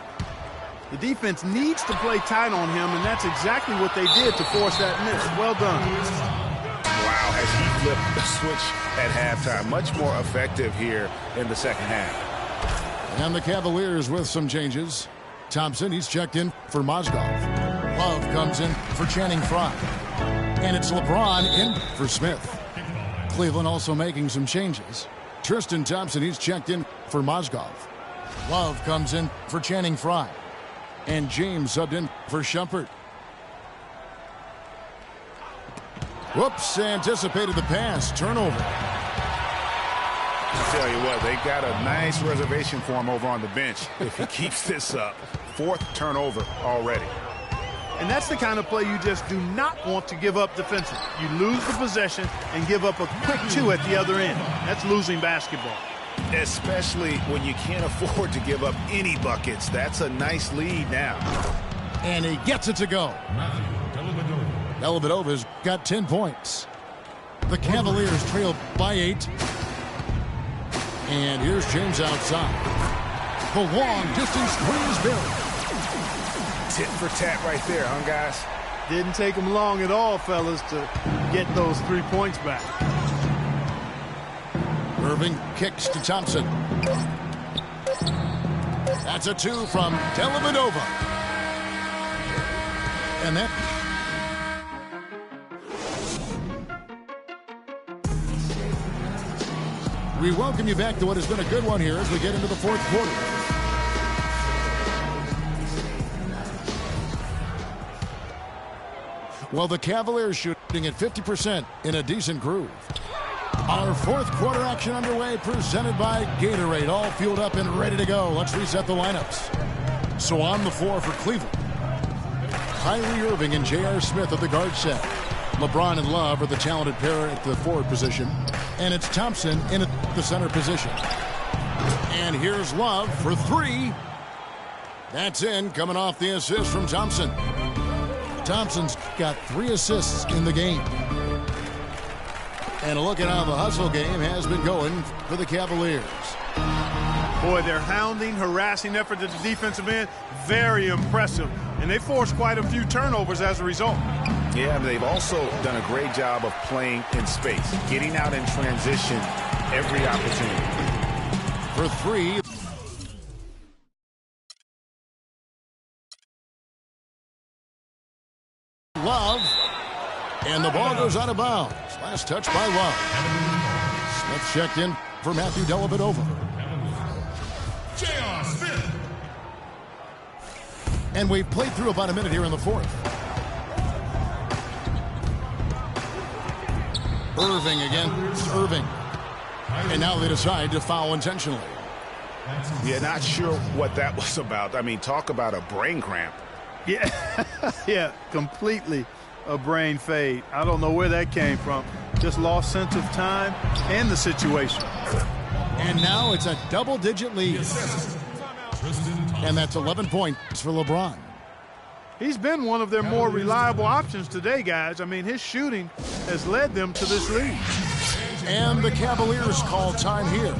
The defense needs to play tight on him, and that's exactly what they did to force that miss. Well done. Wow, as he flipped the switch at halftime. Much more effective here in the second half. And the Cavaliers with some changes. Thompson, he's checked in for Mozgov. Love comes in for Channing Frye. And it's LeBron in for Smith. Cleveland also making some changes. Tristan Thompson, he's checked in for Mozgov. Love comes in for Channing Frye. And James subbed in for Shumpert. Whoops, anticipated the pass. Turnover. I'll tell you what, they got a nice reservation for him over on the bench if he keeps this up. 4th turnover already. And that's the kind of play you just do not want to give up defensively. You lose the possession and give up a quick 2 at the other end. That's losing basketball. Especially when you can't afford to give up any buckets. That's a nice lead now. And he gets it to go. Dellavedova's got 10 points. The Cavaliers trail by 8. And here's James outside. The long distance three is buried. Tit for tat right there, huh, guys? Didn't take them long at all, fellas, to get those 3 points back. Irving kicks to Thompson. That's a 2 from Dellavedova. And that... We welcome you back to what has been a good one here as we get into the fourth quarter. Well, the Cavaliers shooting at 50% in a decent groove. Our fourth quarter action underway, presented by Gatorade. All fueled up and ready to go. Let's reset the lineups. So on the floor for Cleveland, Kyrie Irving and J.R. Smith at the guard set. LeBron and Love are the talented pair at the forward position. And it's Thompson in the center position. And here's Love for three. That's in, coming off the assist from Thompson. Thompson's got 3 assists in the game. And a look at how the hustle game has been going for the Cavaliers. Boy, their hounding, harassing effort at the defensive end, very impressive. And they forced quite a few turnovers as a result. Yeah, they've also done a great job of playing in space, getting out in transition every opportunity. For three. Love. And the ball goes out of bounds. Last touch by Love. Smith checked in for Matthew Dellavedova. J.R. Smith. And we've played through about a minute here in the fourth. Irving again. It's Irving. And now they decide to foul intentionally. Yeah, not sure what that was about. I mean, talk about a brain cramp. Yeah, yeah, completely a brain fade. I don't know where that came from. Just lost sense of time and the situation. And now it's a double-digit lead. And that's 11 points for LeBron. He's been one of their more reliable options today, guys. I mean, his shooting has led them to this lead. And the Cavaliers call time here.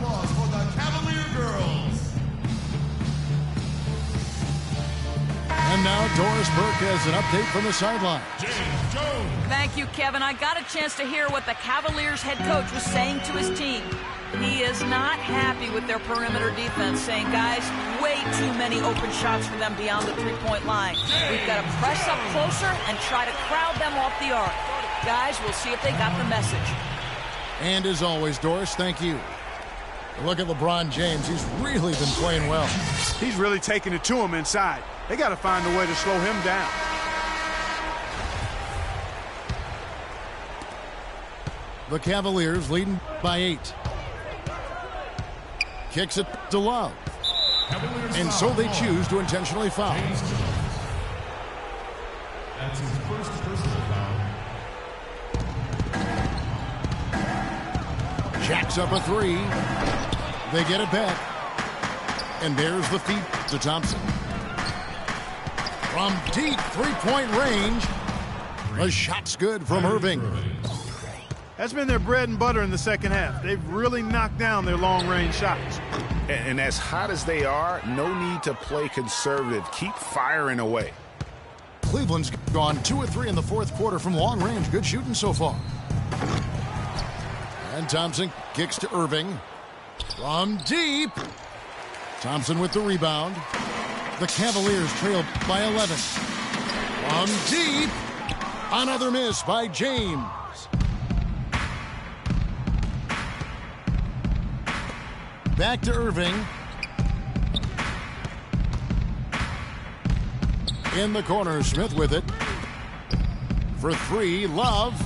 And now Doris Burke has an update from the sideline. Thank you, Kevin. I got a chance to hear what the Cavaliers head coach was saying to his team. He is not happy with their perimeter defense, saying, guys, way too many open shots for them beyond the three-point line. We've got to press up closer and try to crowd them off the arc. Guys, we'll see if they got the message. And as always, Doris, thank you. Look at LeBron James. He's really been playing well. He's really taking it to him inside. They got to find a way to slow him down. The Cavaliers leading by 8. Kicks it to Love. And so they choose to intentionally foul. That's his first personal foul. Jacks up a 3. They get it back. And there's the feed to Thompson. From deep three-point range, the shot's good from Irving. That's been their bread and butter in the second half. They've really knocked down their long-range shots. And as hot as they are, no need to play conservative. Keep firing away. Cleveland's gone 2 of 3 in the fourth quarter from long range. Good shooting so far. And Thompson kicks to Irving. From deep. Thompson with the rebound. The Cavaliers trail by 11. From deep. Another miss by James. Back to Irving. In the corner, Smith with it. For 3, Love.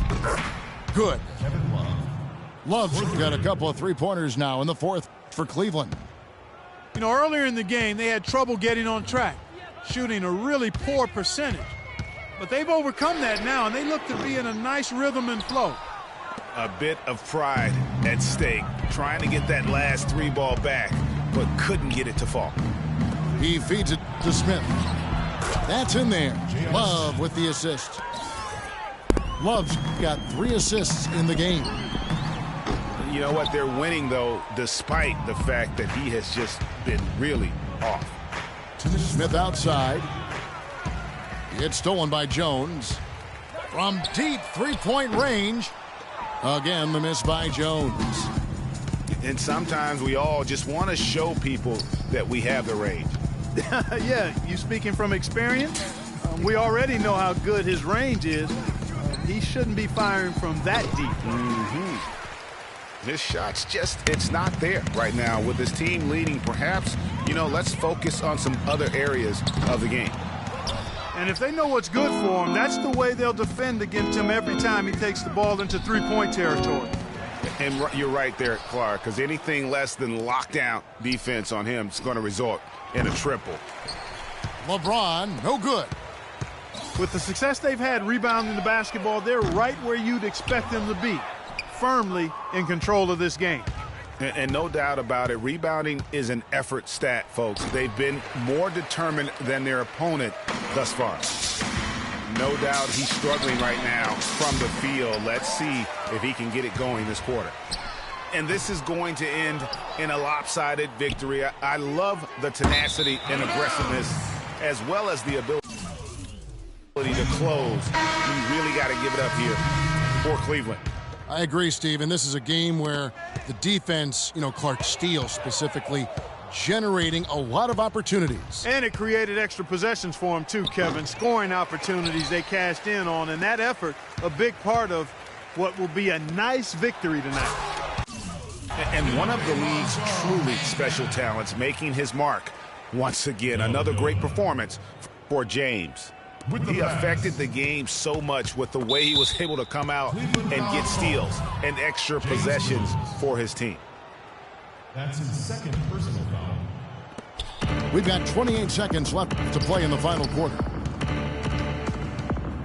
Good. Love's got a couple of three-pointers now in the fourth for Cleveland. You know, earlier in the game, they had trouble getting on track, shooting a really poor percentage. But they've overcome that now, and they look to be in a nice rhythm and flow. A bit of pride at stake, trying to get that last 3-ball back, but couldn't get it to fall. He feeds it to Smith. That's in there. Love with the assist. Love's got 3 assists in the game. You know what? They're winning, though, despite the fact that he has just been really off. Smith outside. It's stolen by Jones. From deep three-point range. Again, the miss by Jones. And sometimes we all just want to show people that we have the range. Yeah, you speaking from experience? We already know how good his range is. He shouldn't be firing from that deep. His shot's just, it's not there right now. With his team leading, perhaps, you know, let's focus on some other areas of the game. And if they know what's good for him, that's the way they'll defend against him every time he takes the ball into three-point territory. And you're right there, Clark, because anything less than lockdown defense on him is going to result in a triple. LeBron, no good. With the success they've had rebounding the basketball, they're right where you'd expect them to be, firmly in control of this game. And no doubt about it, rebounding is an effort stat, folks. They've been more determined than their opponent thus far. No doubt he's struggling right now from the field. Let's see if he can get it going this quarter. And this is going to end in a lopsided victory. I love the tenacity and aggressiveness as well as the ability to close. You really got to give it up here for Cleveland. I agree, Steve, and this is a game where the defense, Clark Steele specifically, generating a lot of opportunities. And it created extra possessions for him too, Kevin. Scoring opportunities they cashed in on, and that effort, a big part of what will be a nice victory tonight. And one of the league's truly special talents making his mark once again. Another great performance for James. He affected the game so much with the way he was able to come out and get steals and extra possessions for his team. That's his second personal foul. We've got 28 seconds left to play in the final quarter.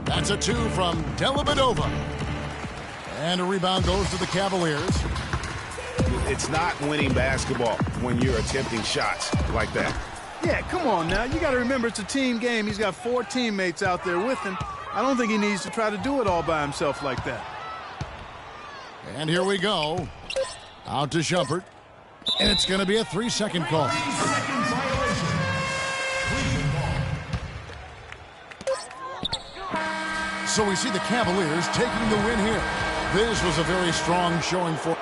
That's a 2 from Dellavedova. And a rebound goes to the Cavaliers. It's not winning basketball when you're attempting shots like that. Yeah, come on now. You got to remember it's a team game. He's got 4 teammates out there with him. I don't think he needs to try to do it all by himself like that. And here we go. Out to Shumpert. And it's going to be a 3-second call. 3-second violation. Cleveland ball. So we see the Cavaliers taking the win here. This was a very strong showing for...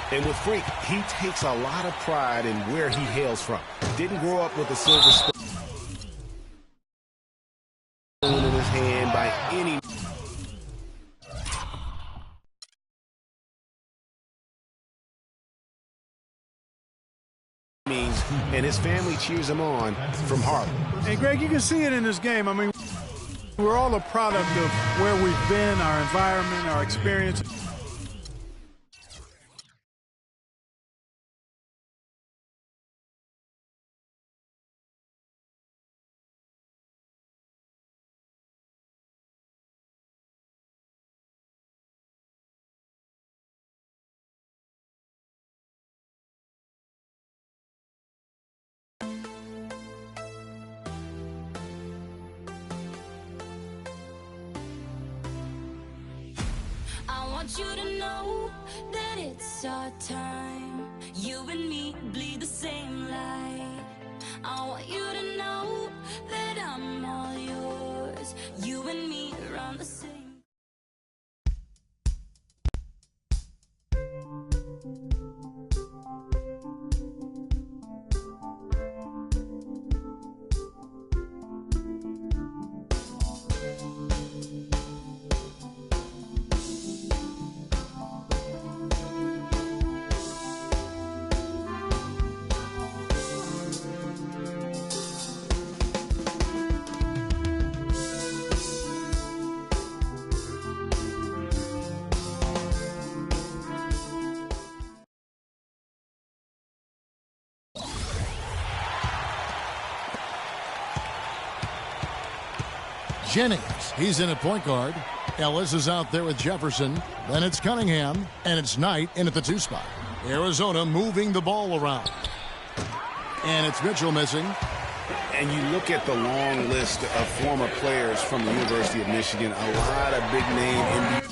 And with Freak, he takes a lot of pride in where he hails from. Didn't grow up with a silver spoon in his hand by any means, and his family cheers him on from Harlem. And Greg, you can see it in this game. I mean, we're all a product of where we've been, our environment, our experience. I want you to know that it's our time. You and me bleed the same light. I want you to know that I'm all yours. You and me around the same. Jennings, he's in at point guard. Ellis is out there with Jefferson. Then it's Cunningham, and it's Knight in at the 2 spot. Arizona moving the ball around. And it's Mitchell missing. And you look at the long list of former players from the University of Michigan, a lot of big name NBA.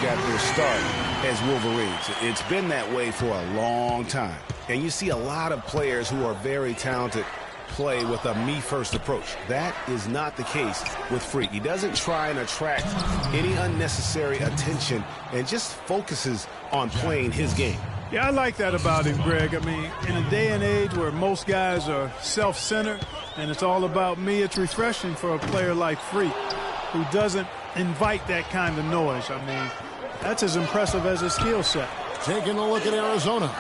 Got their start as Wolverines. It's been that way for a long time. And you see a lot of players who are very talented play with a me-first approach. That is not the case with Freak. He doesn't try and attract any unnecessary attention and just focuses on playing his game. Yeah, I like that about him, Greg. I mean, in a day and age where most guys are self-centered and it's all about me, it's refreshing for a player like Freak who doesn't invite that kind of noise. I mean, that's as impressive as his skill set. Taking a look at Arizona.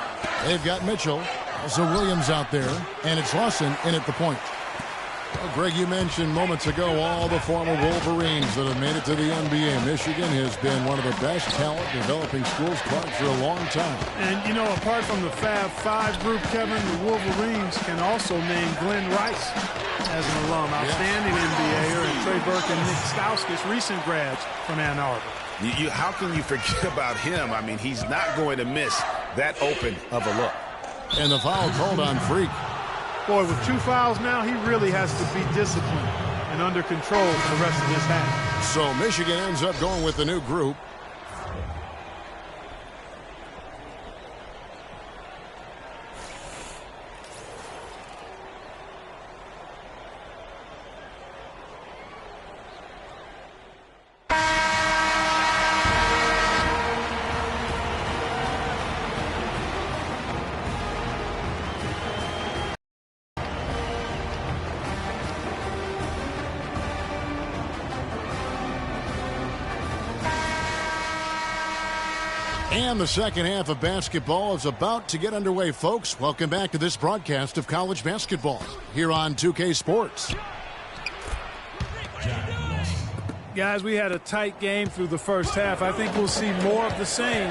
They've got Mitchell. Also Williams out there. And it's Lawson in at the point. Well, Greg, you mentioned moments ago all the former Wolverines that have made it to the NBA. Michigan has been one of the best talent developing schools, Clark, for a long time. And, you know, apart from the Fab Five group, Kevin, the Wolverines can also name Glenn Rice as an alum. Outstanding NBAer, and Trey Burke and Nick Stauskas, recent grads from Ann Arbor. How can you forget about him? I mean, he's not going to miss that open of a look. And the foul called on Freak. Boy, with 2 fouls now, he really has to be disciplined and under control for the rest of this half. So Michigan ends up going with the new group. And the second half of basketball is about to get underway, folks. Welcome back to this broadcast of college basketball here on 2K Sports. Guys, we had a tight game through the first half. I think we'll see more of the same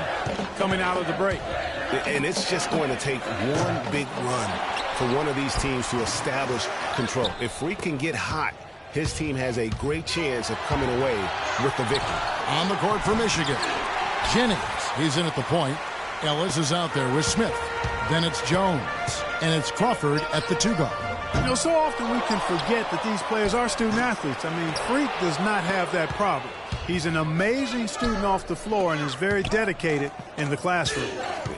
coming out of the break. And it's just going to take one big run for one of these teams to establish control. If Freak can get hot, his team has a great chance of coming away with the victory. On the court for Michigan, Jennings. He's in at the point. Ellis is out there with Smith. Then it's Jones. And it's Crawford at the 2 guard. You know, so often we can forget that these players are student athletes. I mean, Freak does not have that problem. He's an amazing student off the floor and is very dedicated in the classroom.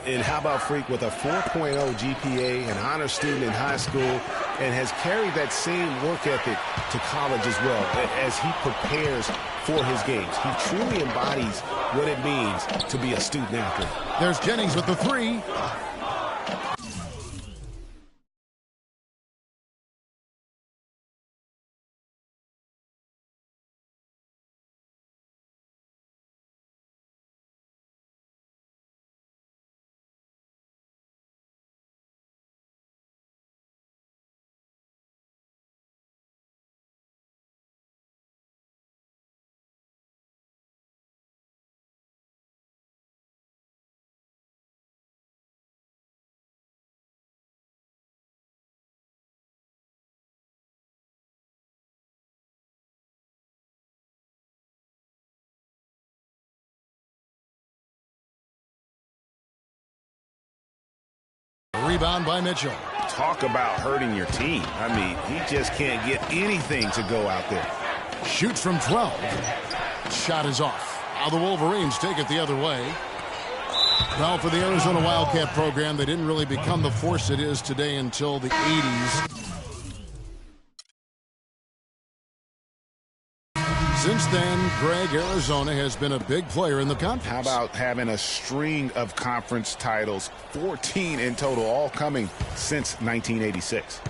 And how about Freak with a 4.0 GPA, an honor student in high school, and has carried that same work ethic to college as well as he prepares for his games. He truly embodies what it means to be a student athlete. There's Jennings with the 3. Rebound by Mitchell. Talk about hurting your team. I mean, he just can't get anything to go out there. Shoots from 12. Shot is off. Now the Wolverines take it the other way. Well, for the Arizona Wildcat program, they didn't really become the force it is today until the 80s. Since then, Greg, Arizona has been a big player in the conference. How about having a string of conference titles, 14 in total, all coming since 1986.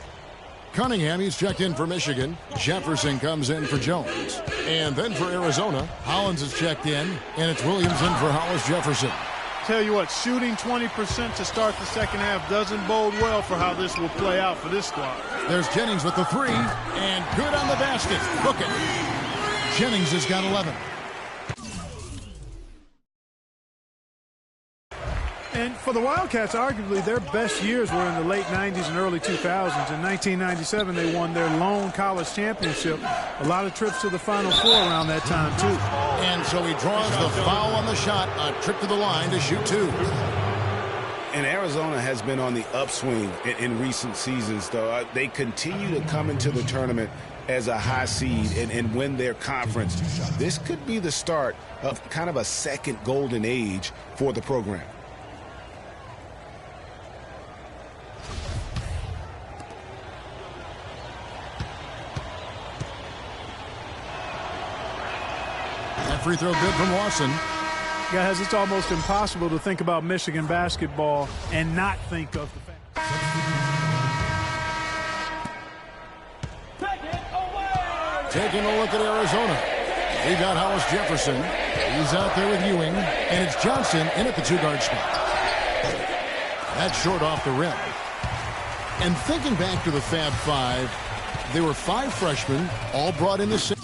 Cunningham, he's checked in for Michigan. Jefferson comes in for Jones. And then for Arizona, Hollins is checked in, and it's Williams in for Hollis Jefferson. Tell you what, shooting 20% to start the second half doesn't bode well for how this will play out for this squad. There's Jennings with the three, and good on the basket. Look it. Jennings has got 11. And for the Wildcats, arguably their best years were in the late 90s and early 2000s. In 1997, they won their lone college championship. A lot of trips to the Final Four around that time, too. And so he draws the foul on the shot, a trip to the line to shoot two. And Arizona has been on the upswing in recent seasons, though. They continue to come into the tournament as a high seed and win their conference. This could be the start of kind of a second golden age for the program. Free throw good from Lawson. Guys, it's almost impossible to think about Michigan basketball and not think of the fact. Taking a look at Arizona. They got Hollis Jefferson. He's out there with Ewing. And it's Johnson in at the two-guard spot. That's short off the rim. And thinking back to the Fab Five, there were 5 freshmen, all brought in the same.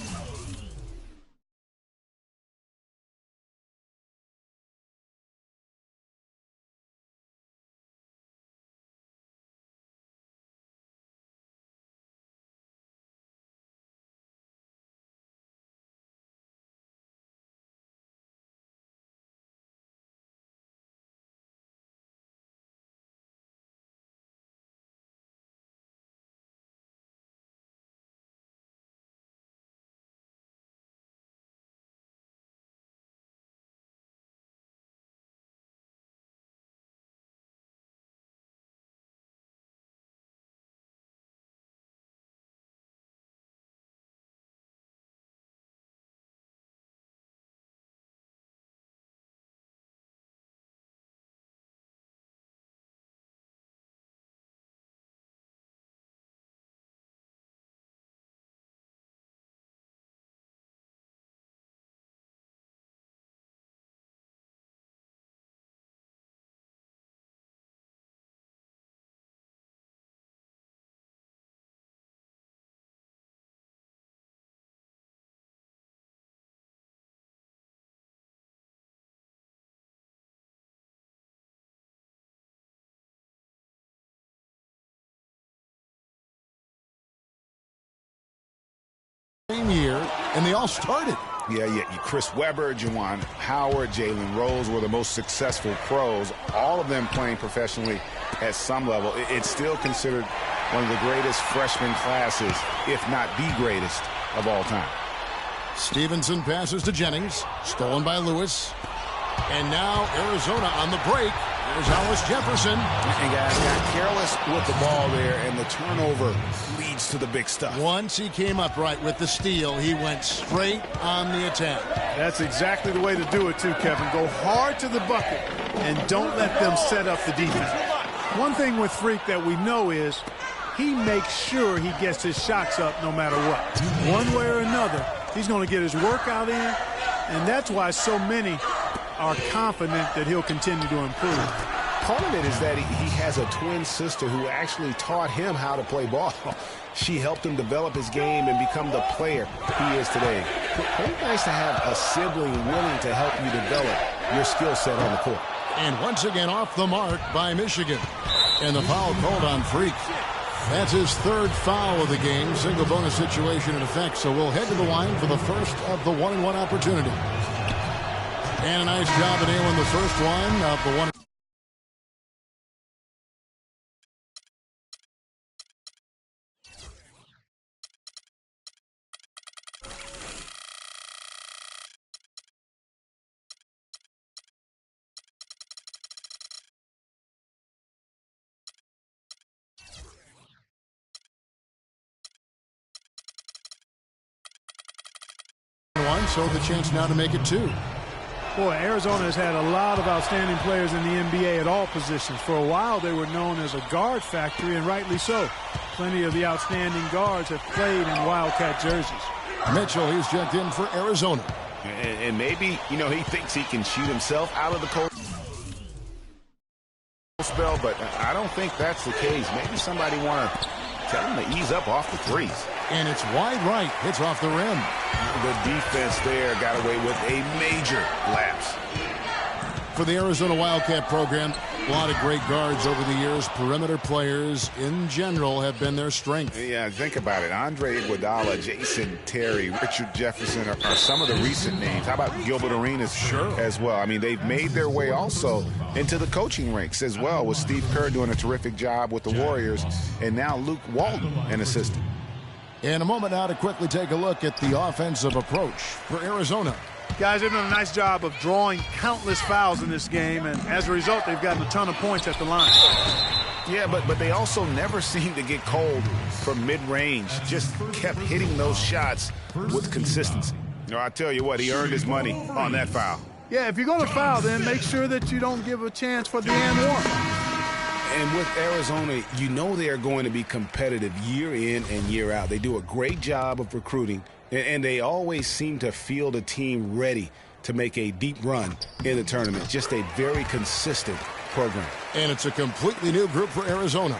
Same year, and they all started. Yeah. Chris Webber, Juwan Howard, Jalen Rose were the most successful pros, all of them playing professionally at some level. It's still considered one of the greatest freshman classes, if not the greatest of all time. Stevenson passes to Jennings, stolen by Lewis. And now Arizona on the break. There's Hollis Jefferson. And guys got careless with the ball there, and the turnover leads to the big stuff. Once he came up right with the steal, he went straight on the attack. That's exactly the way to do it, too, Kevin. Go hard to the bucket and don't let them set up the defense. One thing with Freak that we know is he makes sure he gets his shots up no matter what. One way or another, he's going to get his workout in, and that's why so many are confident that he'll continue to improve. Part of it is that he has a twin sister who actually taught him how to play ball. She helped him develop his game and become the player he is today. Pretty nice to have a sibling willing to help you develop your skill set on the court. And once again off the mark by Michigan. And the foul called on Freak. That's his 3rd foul of the game. Single bonus situation in effect. So we'll head to the line for the first of the 1-and-1 opportunity. And a nice job of nailing the first one of the one. So the chance now to make it 2. Boy, Arizona has had a lot of outstanding players in the NBA at all positions. For a while, they were known as a guard factory, and rightly so. Plenty of the outstanding guards have played in Wildcat jerseys. Mitchell, he's checked in for Arizona. And maybe, he thinks he can shoot himself out of the court. I don't think that's the case. Maybe somebody want to tell him to ease up off the threes. And it's wide right. It's off the rim. The defense there got away with a major lapse. For the Arizona Wildcat program, a lot of great guards over the years. Perimeter players in general have been their strength. Yeah, think about it. Andre Iguodala, Jason Terry, Richard Jefferson are some of the recent names. How about Gilbert Arenas as well? I mean, they've made their way also into the coaching ranks as well, with Steve Kerr doing a terrific job with the Warriors, and now Luke Walton, an assistant. In a moment now to quickly take a look at the offensive approach for Arizona. Guys, they've done a nice job of drawing countless fouls in this game, and as a result, they've gotten a ton of points at the line. Yeah, but they also never seem to get cold from mid-range. Just kept hitting those shots with consistency. You know, I tell you what, he earned his money on that foul. Yeah, if you're going to foul, then make sure that you don't give a chance for the and one. And with Arizona, you know they are going to be competitive year in and year out. They do a great job of recruiting, and they always seem to field a team ready to make a deep run in the tournament. Just a very consistent program. And it's a completely new group for Arizona.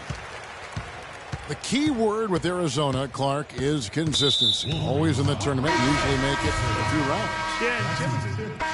The key word with Arizona, Clark, is consistency. Always in the tournament, usually make it a few rounds.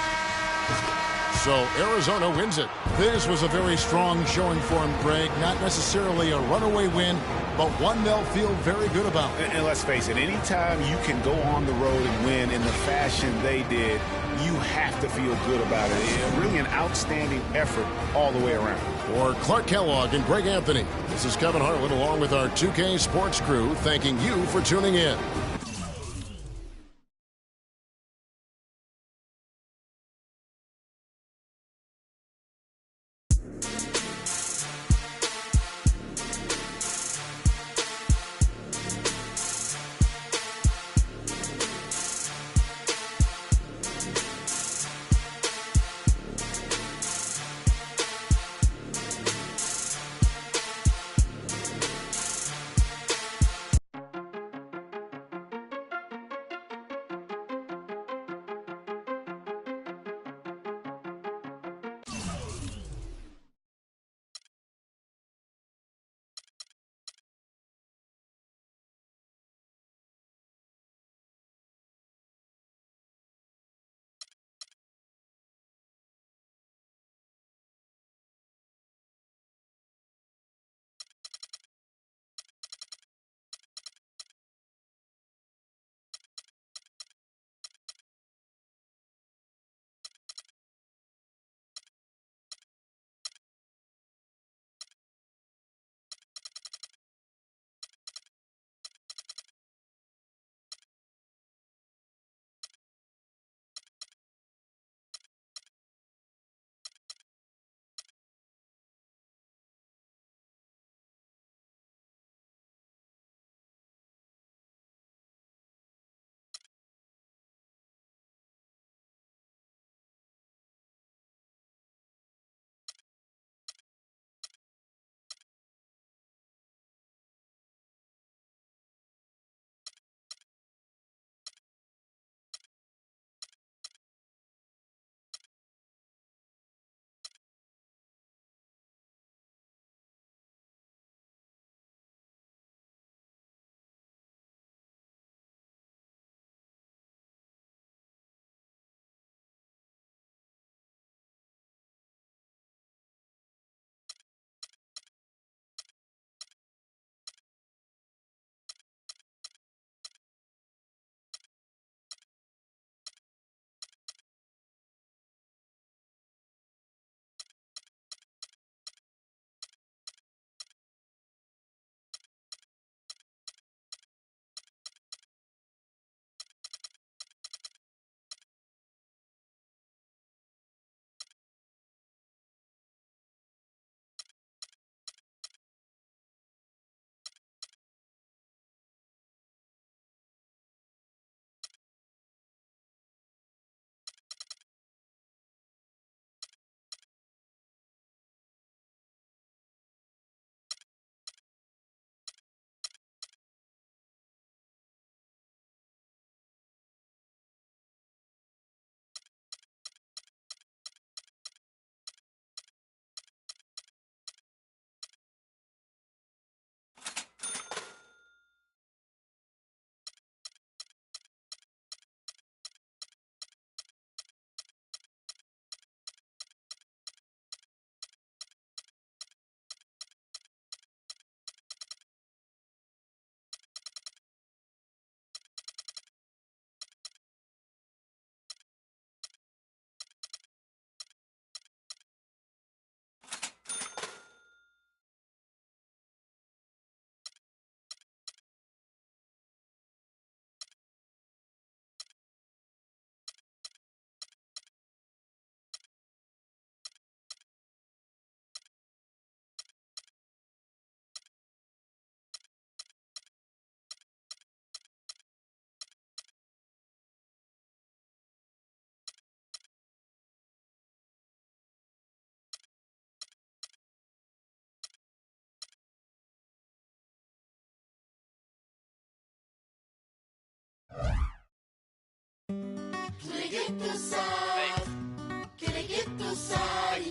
So Arizona wins it. This was a very strong showing for him, Greg. Not necessarily a runaway win, but one they'll feel very good about. And let's face it, anytime you can go on the road and win in the fashion they did, you have to feel good about it. Really an outstanding effort all the way around. For Clark Kellogg and Greg Anthony, this is Kevin Harlan along with our 2K Sports crew, thanking you for tuning in.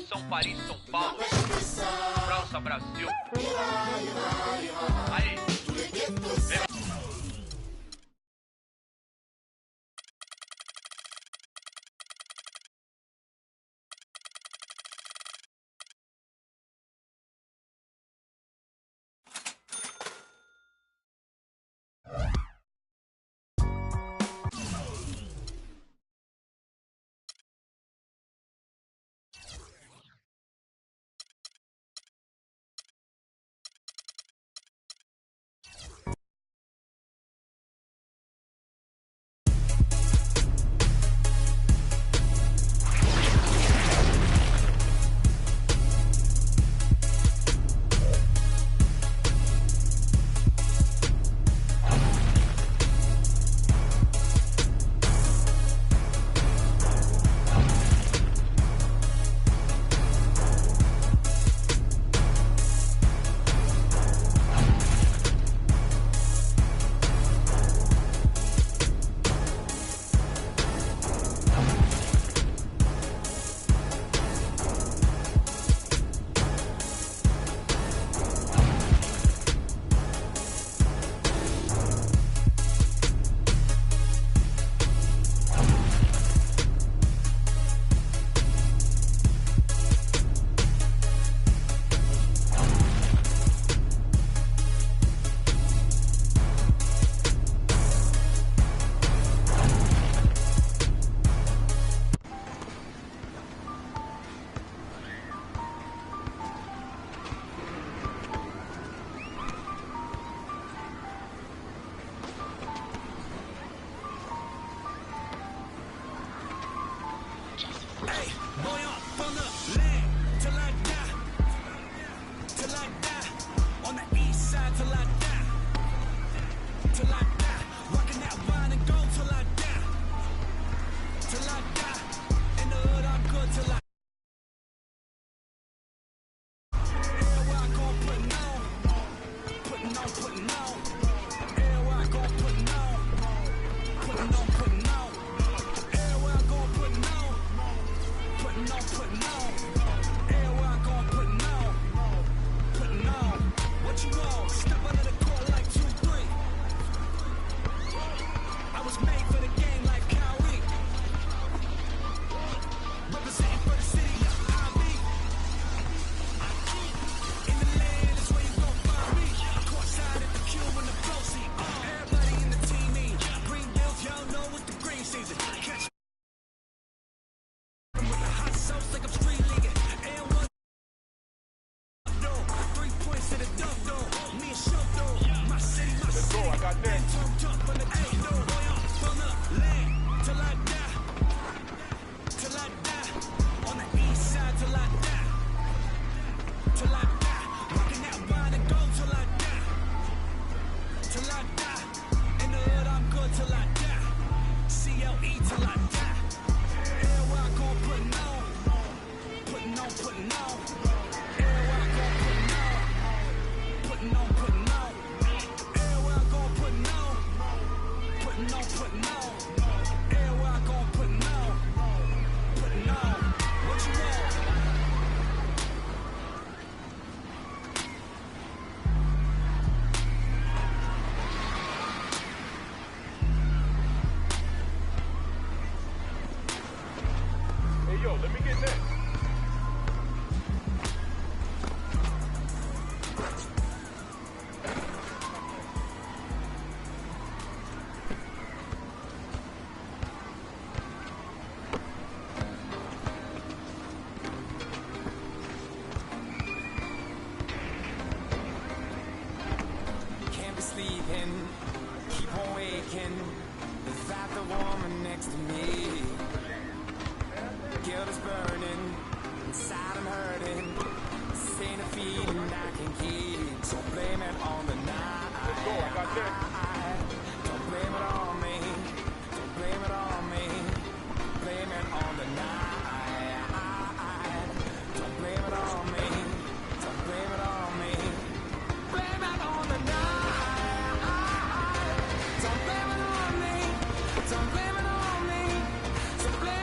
São Paris, São Paulo, França, Brasil. Aí. Don't blame it on me.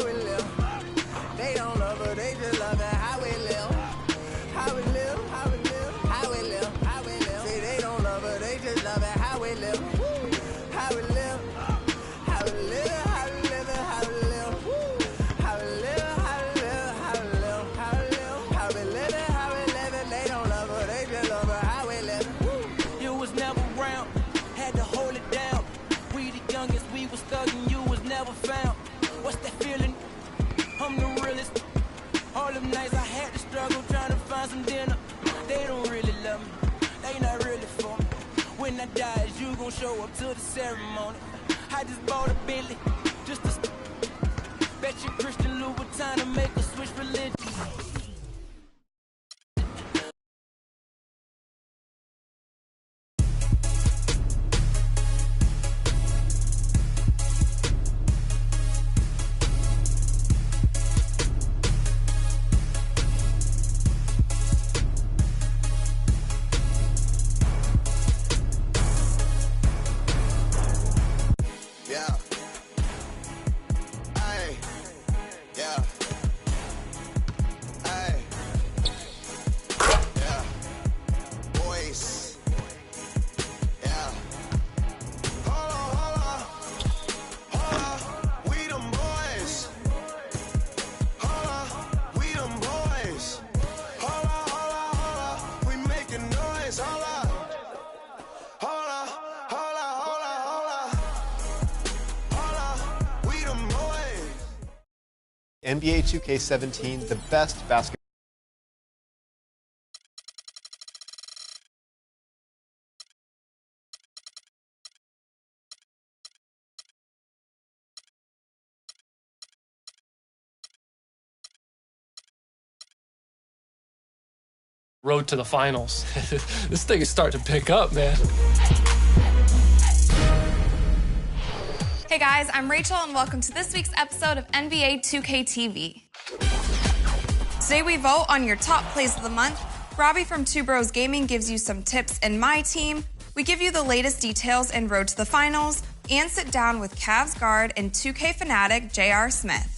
how we live. They don't love it, they just love it, how we live. How we live, how we live, how we live, how we live. See, they don't love it, they just love it, how we live. How we live, how we live, how we live, how we live. How we live, how we live, how we live, how we live. How we live it, how we live it. They don't love it, they just love it, how we live. You was never around, had to hold it down. We the youngest, we was thugging, you was never found. What's that feeling? I'm the realest. All them nights I had to struggle trying to find some dinner. They don't really love me, they not really for me. When I die, is you gon' show up to the ceremony? I just bought a Bentley, just to bet you Christian Louboutin to make a switch religion. Yeah. Ay. Yeah. Ay. Yeah. Boys. Yeah. Hold on, hold on. Hold on. We them boys. Hold on. We them boys. Hold on, hold on, hold on. We making noise. Hold on. Hold on, hold on, hold on, hold on. NBA 2K17, the best basketball. Road to the finals. This thing is starting to pick up, man. Hey guys, I'm Rachel and welcome to this week's episode of NBA 2K TV. Today we vote on your top plays of the month. Robbie from Two Bros Gaming gives you some tips in my team. We give you the latest details in Road to the Finals and sit down with Cavs guard and 2K fanatic J.R. Smith.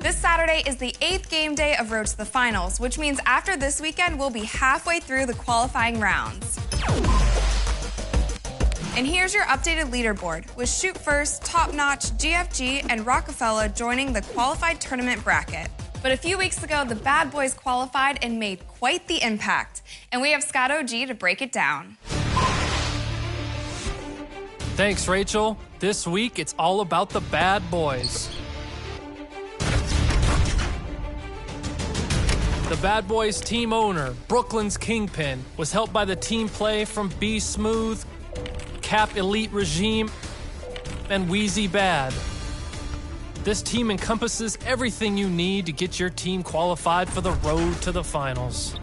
This Saturday is the 8th game day of Road to the Finals, which means after this weekend we'll be halfway through the qualifying rounds. And here's your updated leaderboard, with Shoot First, Top Notch, GFG, and Rockefeller joining the qualified tournament bracket. But a few weeks ago, the Bad Boys qualified and made quite the impact. And we have Scott OG to break it down. Thanks, Rachel. This week, it's all about the Bad Boys. The Bad Boys team owner, Brooklyn's Kingpin, was helped by the team play from B Smooth, Cap Elite Regime, and Wheezy Bad. This team encompasses everything you need to get your team qualified for the road to the finals.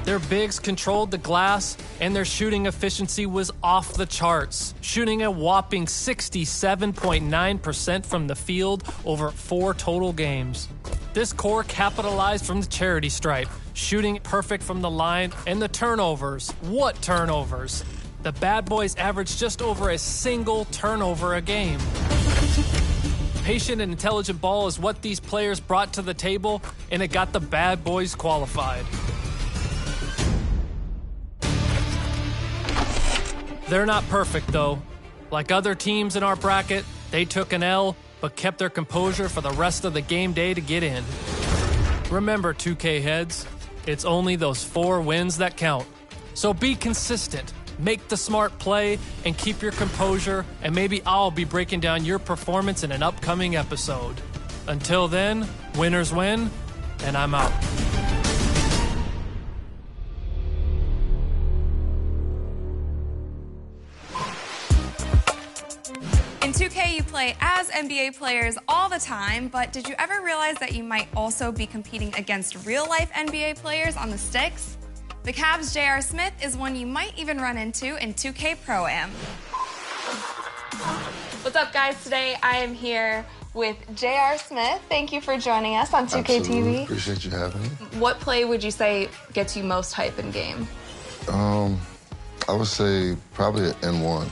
Their bigs controlled the glass, and their shooting efficiency was off the charts, shooting a whopping 67.9% from the field over 4 total games. This core capitalized from the charity stripe, shooting perfect from the line, and the turnovers. What turnovers? The Bad Boys averaged just over a single turnover a game. Patient and intelligent ball is what these players brought to the table, and it got the Bad Boys qualified. They're not perfect, though. Like other teams in our bracket, they took an L, but kept their composure for the rest of the game day to get in. Remember, 2K heads, it's only those 4 wins that count. So be consistent. Make the smart play and keep your composure, and maybe I'll be breaking down your performance in an upcoming episode. Until then, winners win, and I'm out. In 2K, you play as NBA players all the time, but did you ever realize that you might also be competing against real-life NBA players on the sticks? The Cavs' J.R. Smith is one you might even run into in 2K Pro-Am. What's up, guys? Today I am here with J.R. Smith. Thank you for joining us on 2K Absolutely. TV. Appreciate you having me. What play would you say gets you most hype in game? I would say probably an N1.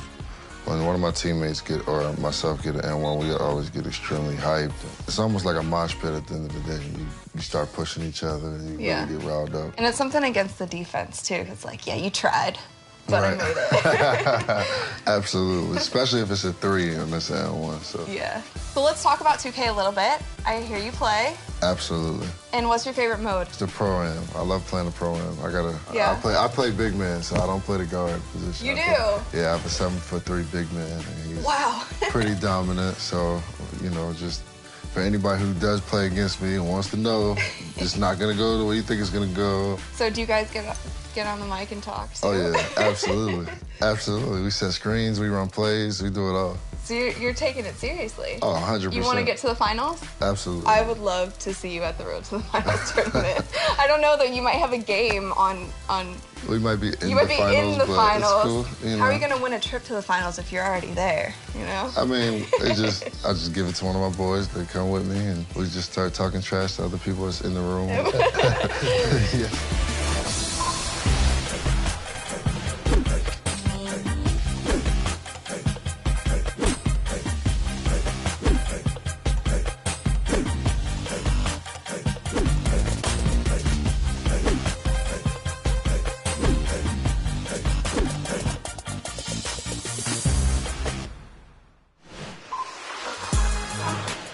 When one of my teammates or myself get an N1, we always get extremely hyped. It's almost like a mosh pit at the end of the day. You start pushing each other and you really get riled up. And it's something against the defense, too. It's like, yeah, you tried, but I made it. Absolutely, especially if it's a 3 and it's an N1. So. Yeah. So let's talk about 2K a little bit. I hear you play. Absolutely. And what's your favorite mode? It's the Pro-Am. I love playing the Pro-Am. Yeah. I play big man, so I don't play the guard position. You do? Yeah, I have a 7'3" big man. And he's wow. pretty dominant, so, just for anybody who does play against me and wants to know, it's not going to go the way you think it's going to go. So do you guys get on the mic and talk too? Oh, yeah, absolutely. Absolutely. We set screens, we run plays, we do it all. So you're taking it seriously? Oh, 100%. You want to get to the finals? Absolutely. I would love to see you at the Road to the Finals tournament. I don't know, though. You might have a game on... We might be in the finals, You might be in the finals. Cool, How are you going to win a trip to the finals if you're already there, I mean, I just give it to one of my boys. They come with me, and we just start talking trash to other people that's in the room. Yeah.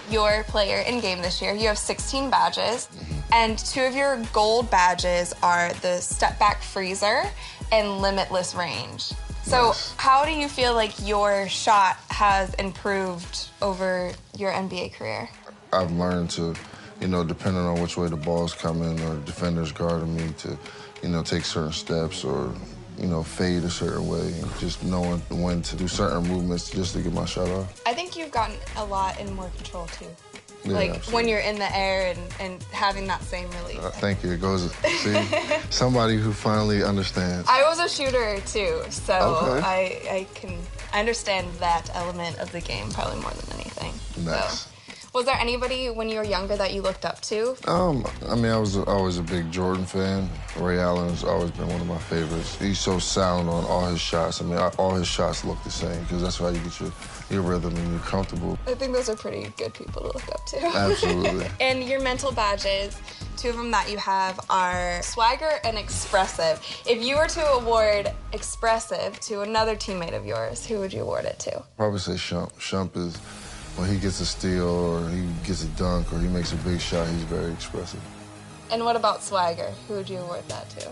Your player in game this year. You have 16 badges, and 2 of your gold badges are the step back freezer and limitless range. So how do you feel like your shot has improved over your NBA career? I've learned to, depending on which way the ball's coming or the defender's guarding me, to, take certain steps or, fade a certain way, and just knowing when to do certain movements just to get my shot off. I think you've gotten a lot in more control, too. Yeah, like, absolutely. when you're in the air and having that same release. Thank you. It goes, see, somebody who finally understands. I was a shooter, too, so Okay. I understand that element of the game probably more than anything. Nice. So. Was there anybody when you were younger that you looked up to? I mean, I was always a big Jordan fan. Ray Allen has always been one of my favorites. He's so sound on all his shots. I mean, all his shots look the same because that's how you get your rhythm and you're comfortable. I think those are pretty good people to look up to. Absolutely. And your mental badges, 2 of them that you have are Swagger and Expressive. If you were to award Expressive to another teammate of yours, who would you award it to? Probably say Shump. Shump is, when he gets a steal or he gets a dunk or he makes a big shot, he's very expressive. And what about Swagger? Who would you award that to?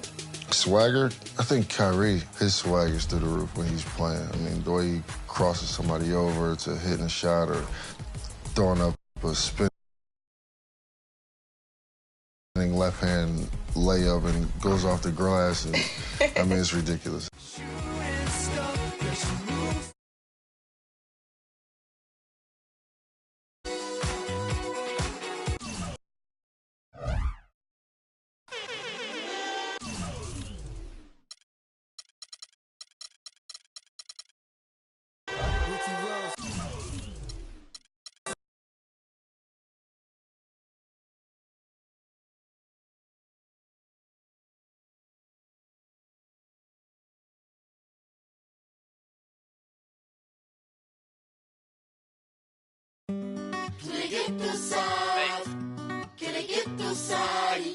Swagger, I think Kyrie, his swagger's through the roof when he's playing. I mean, the way he crosses somebody over to hitting a shot or throwing up a spinning left-hand layup and goes off the glass. And, I mean, it's ridiculous.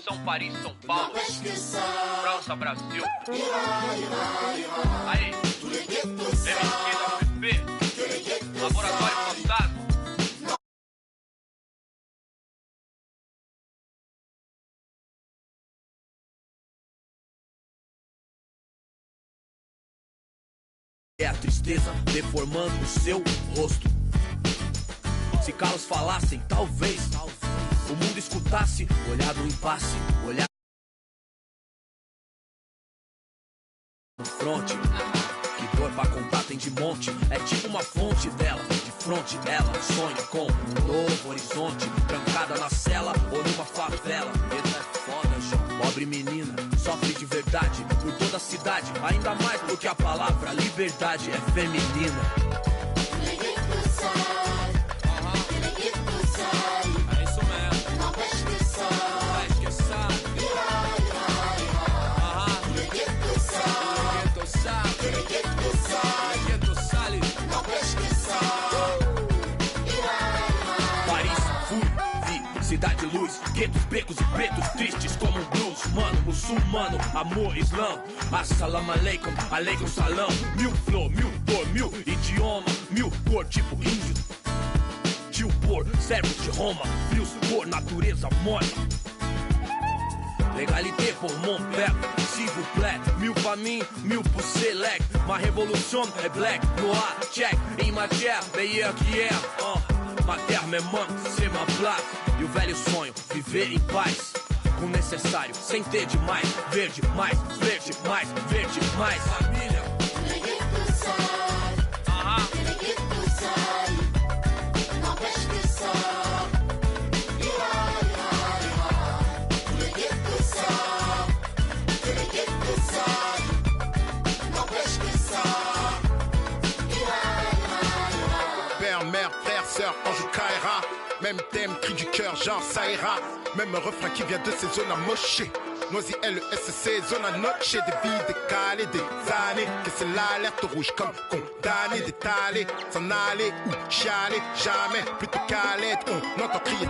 São Paris, São Paulo, França, Brasil. Aí, MSQ, Laboratório Fantasma. É a tristeza deformando o seu rosto. Se calos falassem, talvez o mundo escutasse, olhar do impasse, olhar no fronte. Que dor pra contar tem de monte, é tipo uma fonte dela. De fronte ela sonha com um novo horizonte, trancada na cela ou numa favela. Medo é foda, João. Pobre menina, sofre de verdade por toda a cidade, ainda mais porque a palavra liberdade é feminina. guetos, becos e pretos, tristes como um blues. Mano, muçulmano, amor, islã. Assalamu alaikum, alaikum salam. Mil flor, mil cor, mil idioma, mil cor, tipo índio. Tio por, servos de Roma, fios por natureza morta. L'égalité pour mon père, s'il vous plaît. Mille pour mim, mille pour select. Ma révolution est black, noir, check. Em matière, meilleur qu'hier. Ma terre me manque, c'est ma place. E o velho sonho, viver em paz. Com o necessário, sem ter demais. Verde, mais verde, mais verde, mais família. Ange Kaira, même thème, cri du cœur, genre ça ira. Même refrain qui vient de ces zones amochées. Noisy LESC, zone à noche, des vies décalées, des années. Que c'est l'alerte rouge comme condamné, d'étaler, s'en aller ou chialer, jamais. Plutôt qu'à l'aide, on entend crier.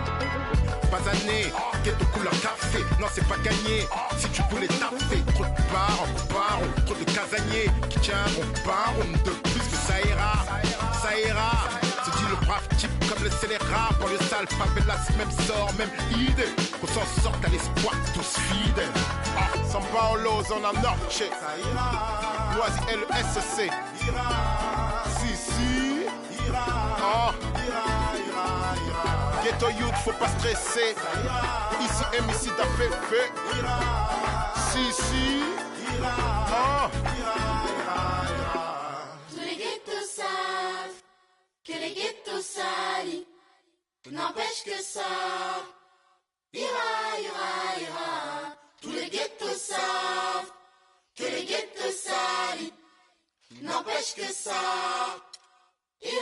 Basané, ghetto couleur café, non c'est pas gagné. Si tu voulais taper, trop de barons, trop de casaniers qui tiendront baron de plus que ça ira, ça ira. Se dit le brave type comme le scélérat. Pour le sale favelas, même sort, même idée. Qu'on s'en sorte à l'espoir, tous fidèles. San Paolo, zone à Norche. Ça ira. Loisy LESC. Ira. Si. Ira. Oh. Ira. Ghetto youth, faut pas stresser. Ça ira. Ici, MIC d'APP. Ira. Si. Ira. Oh. Tous les ghettos savent que les ghettos salis n'empêche que ça ira. Tous les ghettos savent que les ghettos salis n'empêche que ça ira.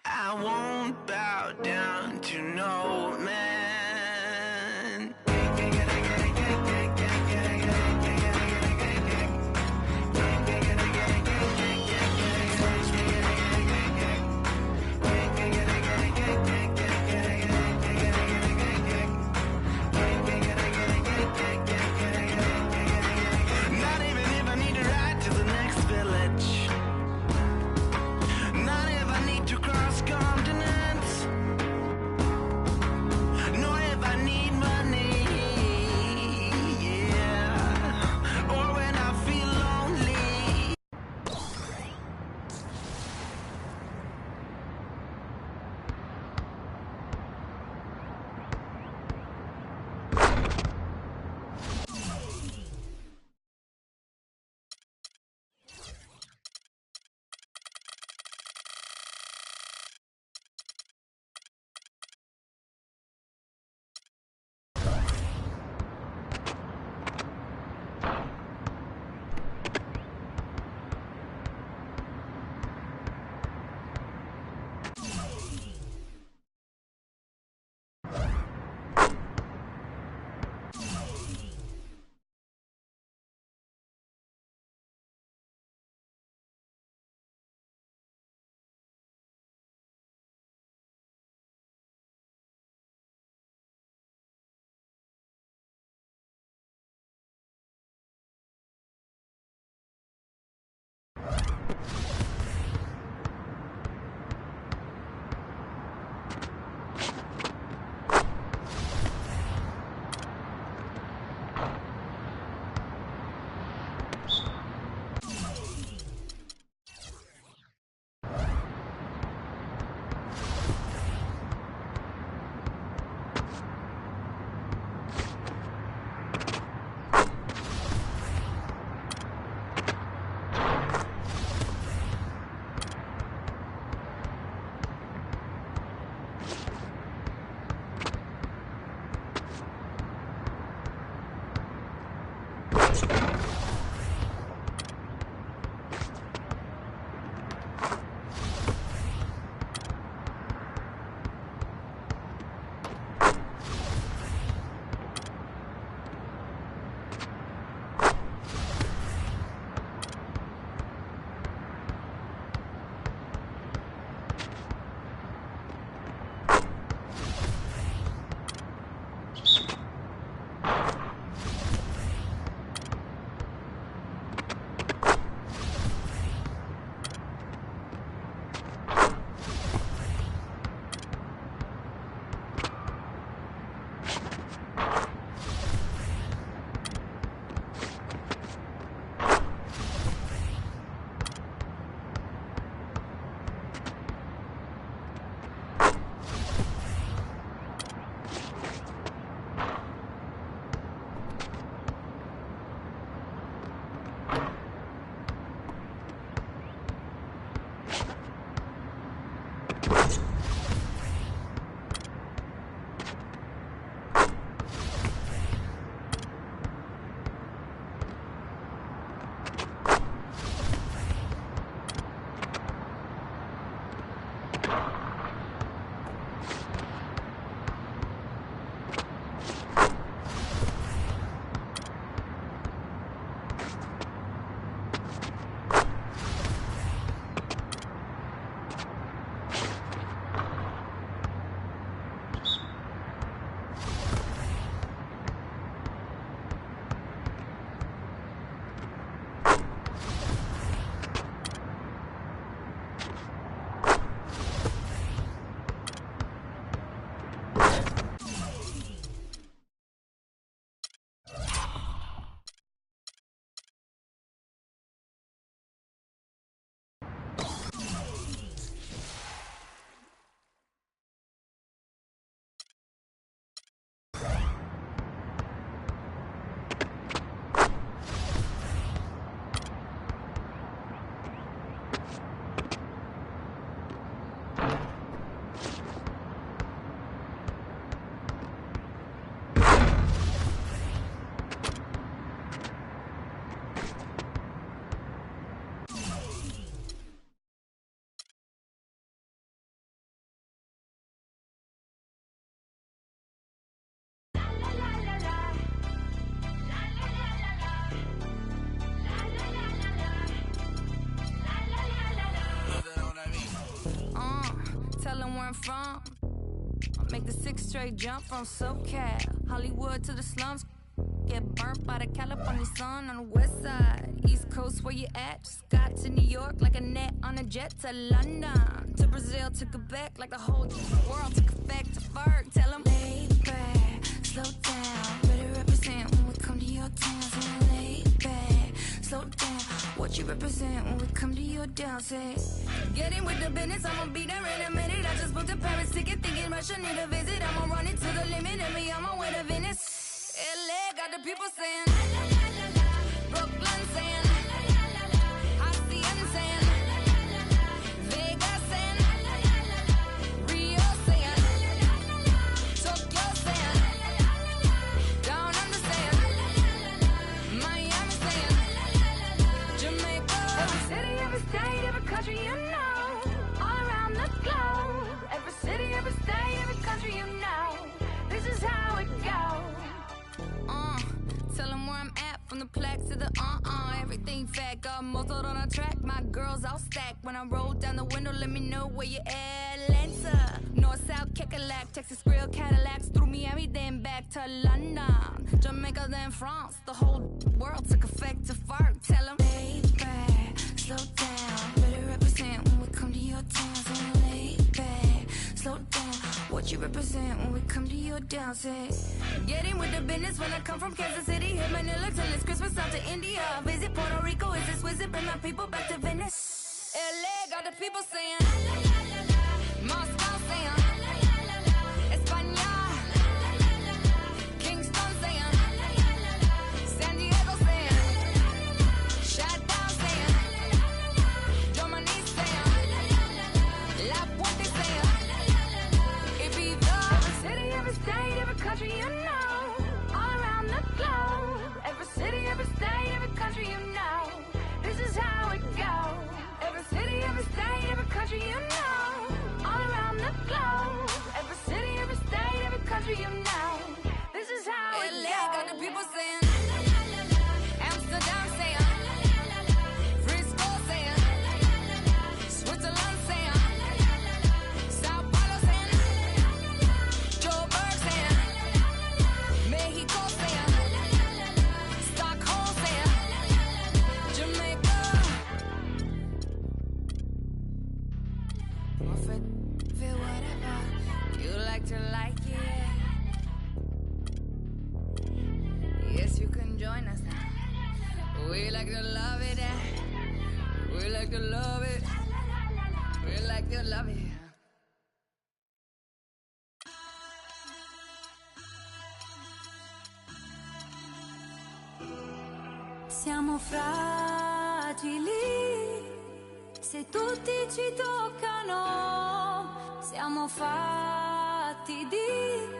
I won't bow down to no man. from. I'll make the 6 straight jump from SoCal, Hollywood to the slums. Get burnt by the California sun on the west side. East Coast, where you at? Just got to New York like a net on a jet to London. To Brazil, to Quebec, like the whole world took effect to Ferg. Tell them, lay back, slow down. Better represent when we come to your town. So lay back, slow down. What you represent when we come to your town. Say, get in with the business, I'ma be there in a minute. I just booked a Paris ticket, thinking Russia need a visit. I'ma run it to the limit, and me on my way to Venice. LA got the people saying, Brooklyn saying, Hacienda saying, Vegas saying, Rio saying, Tokyo saying, Down Under saying, Miami saying, Jamaica. Every city, every state, every country you know, all around the globe. Every city, every state, every country you know, this is how it goes. Tell them where I'm at, from the plaque to the everything fat, got muzzled on a track. My girls all stacked. When I roll down the window, let me know where you at. Atlanta, North, South, Kekalak, Texas Grill, Cadillacs, through Miami, then back to London, Jamaica, then France. The whole world took effect to Ferg. Tell them, lay back, slow down. Better represent when we come to your town. So lay back, slow down. What you represent when we come to your down. Say, get in with the business when I come from Kansas City. Hit Manila till it's Christmas, out to India. Visit Puerto Rico, is this wizard? Bring my people back to Venice. LA got the people saying, Moscow saying, España, Kingston saying, San Diego saying, Chi-Town saying, Germany saying, La Puente saying, Ibiza. Every city, every state, every country you know, all around the globe. Every city, every state, every country you know, this is how it goes. Every city, every state, every country you know, all around the globe. Every city, every state, every country you know, this is how it goes. LA got the people saying, Amsterdam saying, Frisco saying, Switzerland saying, Sao Paulo saying, Joburg saying, Mexico saying, Stockholm saying, Jamaica. Feel whatever you like to like it. Yes, you can join us now. We like to love it. We like to love it. We like to love it. Siamo fragili, se tutti ci toccano, siamo fatti di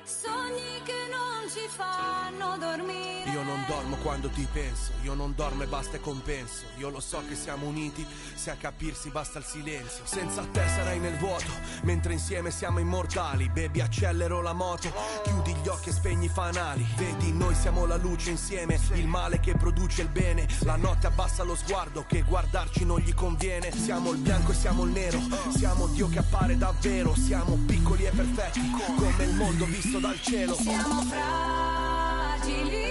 sogni che non ci fanno dormire. Io non dormo quando ti penso, io non dormo e basta e compenso. Io lo so che siamo uniti, se a capirsi basta il silenzio. Senza te sarai nel vuoto, mentre insieme siamo immortali. Baby, accelero la moto, chiudi gli occhi e spegni i fanali. Vedi, noi siamo la luce insieme, il male che produce il bene. La notte abbassa lo sguardo, che guardarci non gli conviene. Siamo il bianco e siamo il nero, siamo Dio che appare davvero. Siamo piccoli e perfetti, come il mondo visto dal cielo. Siamo fragili,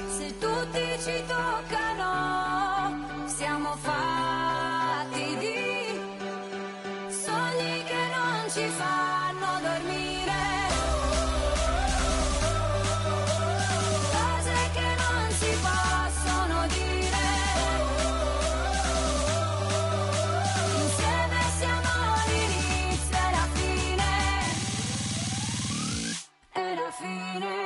se tutti ci toccano, siamo fatti di sogni che non ci fanno dormire, cose che non si possono dire. Insieme siamo l'inizio e la fine, e la fine.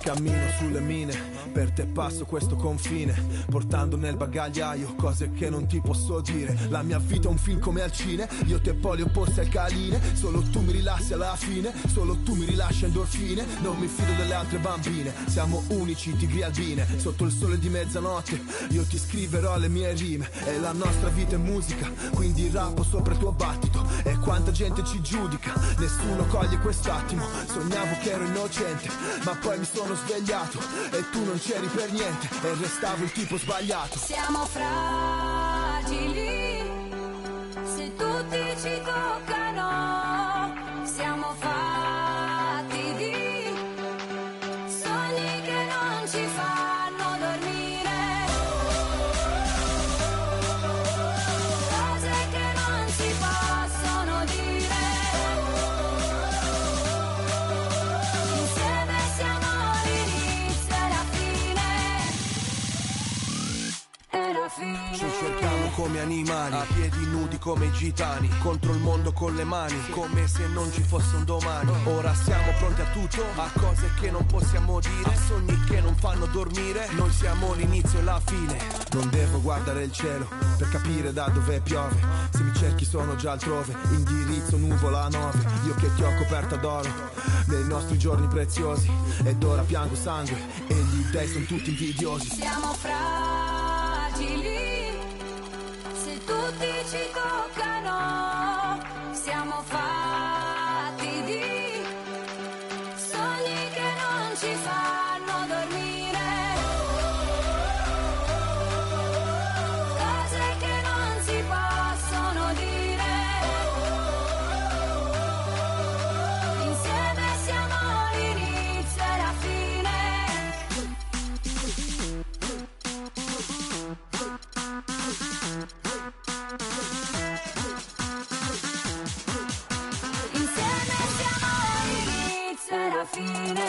cammino sulle mine, per te passo questo confine, portando nel bagagliaio cose che non ti posso dire. La mia vita è un film come al cine, io te poi opposti al caline. Solo tu mi rilassi alla fine, solo tu mi rilasci endorfine. Non mi fido delle altre bambine, siamo unici tigri albine. Sotto il sole di mezzanotte io ti scriverò le mie rime. E la nostra vita è musica, quindi rappo sopra il tuo battito. E quanta gente ci giudica, nessuno coglie quest'attimo. Sognavo che ero innocente, ma poi mi sono svegliato e tu non c'eri per niente e restavo il tipo sbagliato. Siamo fragili, se tutti ci toccano, siamo fatti di sogni che non ci fanno dormire, cose che non si possono dire, insieme siamo l'inizio e la fine. Ci cerchiamo come animali, a piedi nudi come i gitani, contro il mondo con le mani, come se non ci fosse un domani. Ora siamo pronti a tutto, a cose che non possiamo dire, a sogni che non fanno dormire. Noi siamo l'inizio e la fine. Non devo guardare il cielo per capire da dove piove, se mi cerchi sono già altrove, indirizzo nuvola 9. Io che ti ho coperta d'oro nei nostri giorni preziosi, ed ora piango sangue e gli dei sono tutti invidiosi. Siamo fragili, se tutti ci toccano, siamo fatti di sogni che non ci fanno dormire, cose che non si possono dire, insieme siamo l'inizio e la fine. Insieme siamo l'inizio e la fine.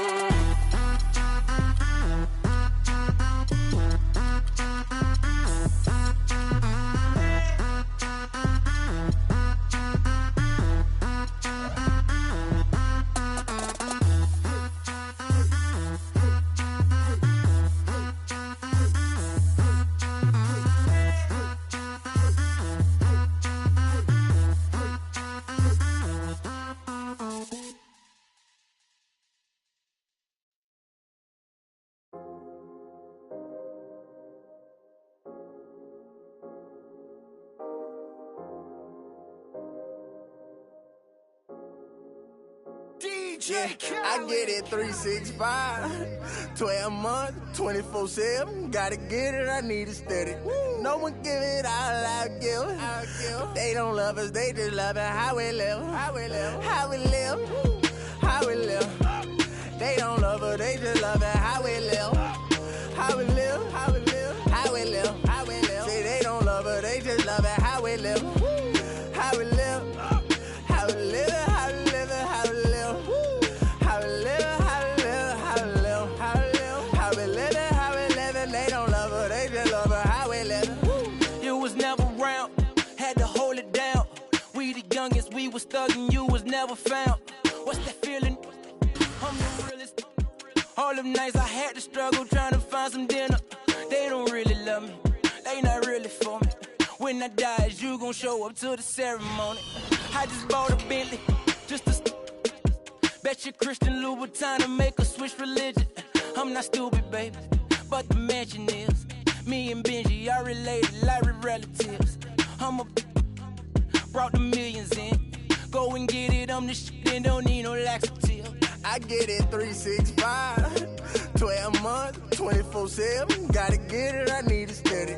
Yeah, I get it 365, 12 months, 24/7. Gotta get it, I need it steady. No one give it all I give. They don't love us, they just love it how we live. How we live, how we live, how we live. They don't love us, they just love it how we live. How we live, how we live, how we live, how we live. Say they don't love us, they just love it how we live. How we live, how we live, how we live, how we live. How we live, how we live, how we live, how we live. How we live, how we live. They don't love her, they just love her how we live. You was never around, had to hold it down. We the youngest, we was thugging, you was never found. What's that feeling? I'm the realest. All them nights I had to struggle trying to find some dinner. They don't really love me, they not really for me. When I die, is you gon' show up to the ceremony? I just bought a Bentley, just to bet you Christian Louboutin to make a switch religion. I'm not stupid, baby, but the mansion is. Me and Benji are related like we're relatives. I'm a brought the millions in. Go and get it, I'm the shit and don't need no laxative. I get it 365, 12 months, 24/7. Gotta get it, I need it steady.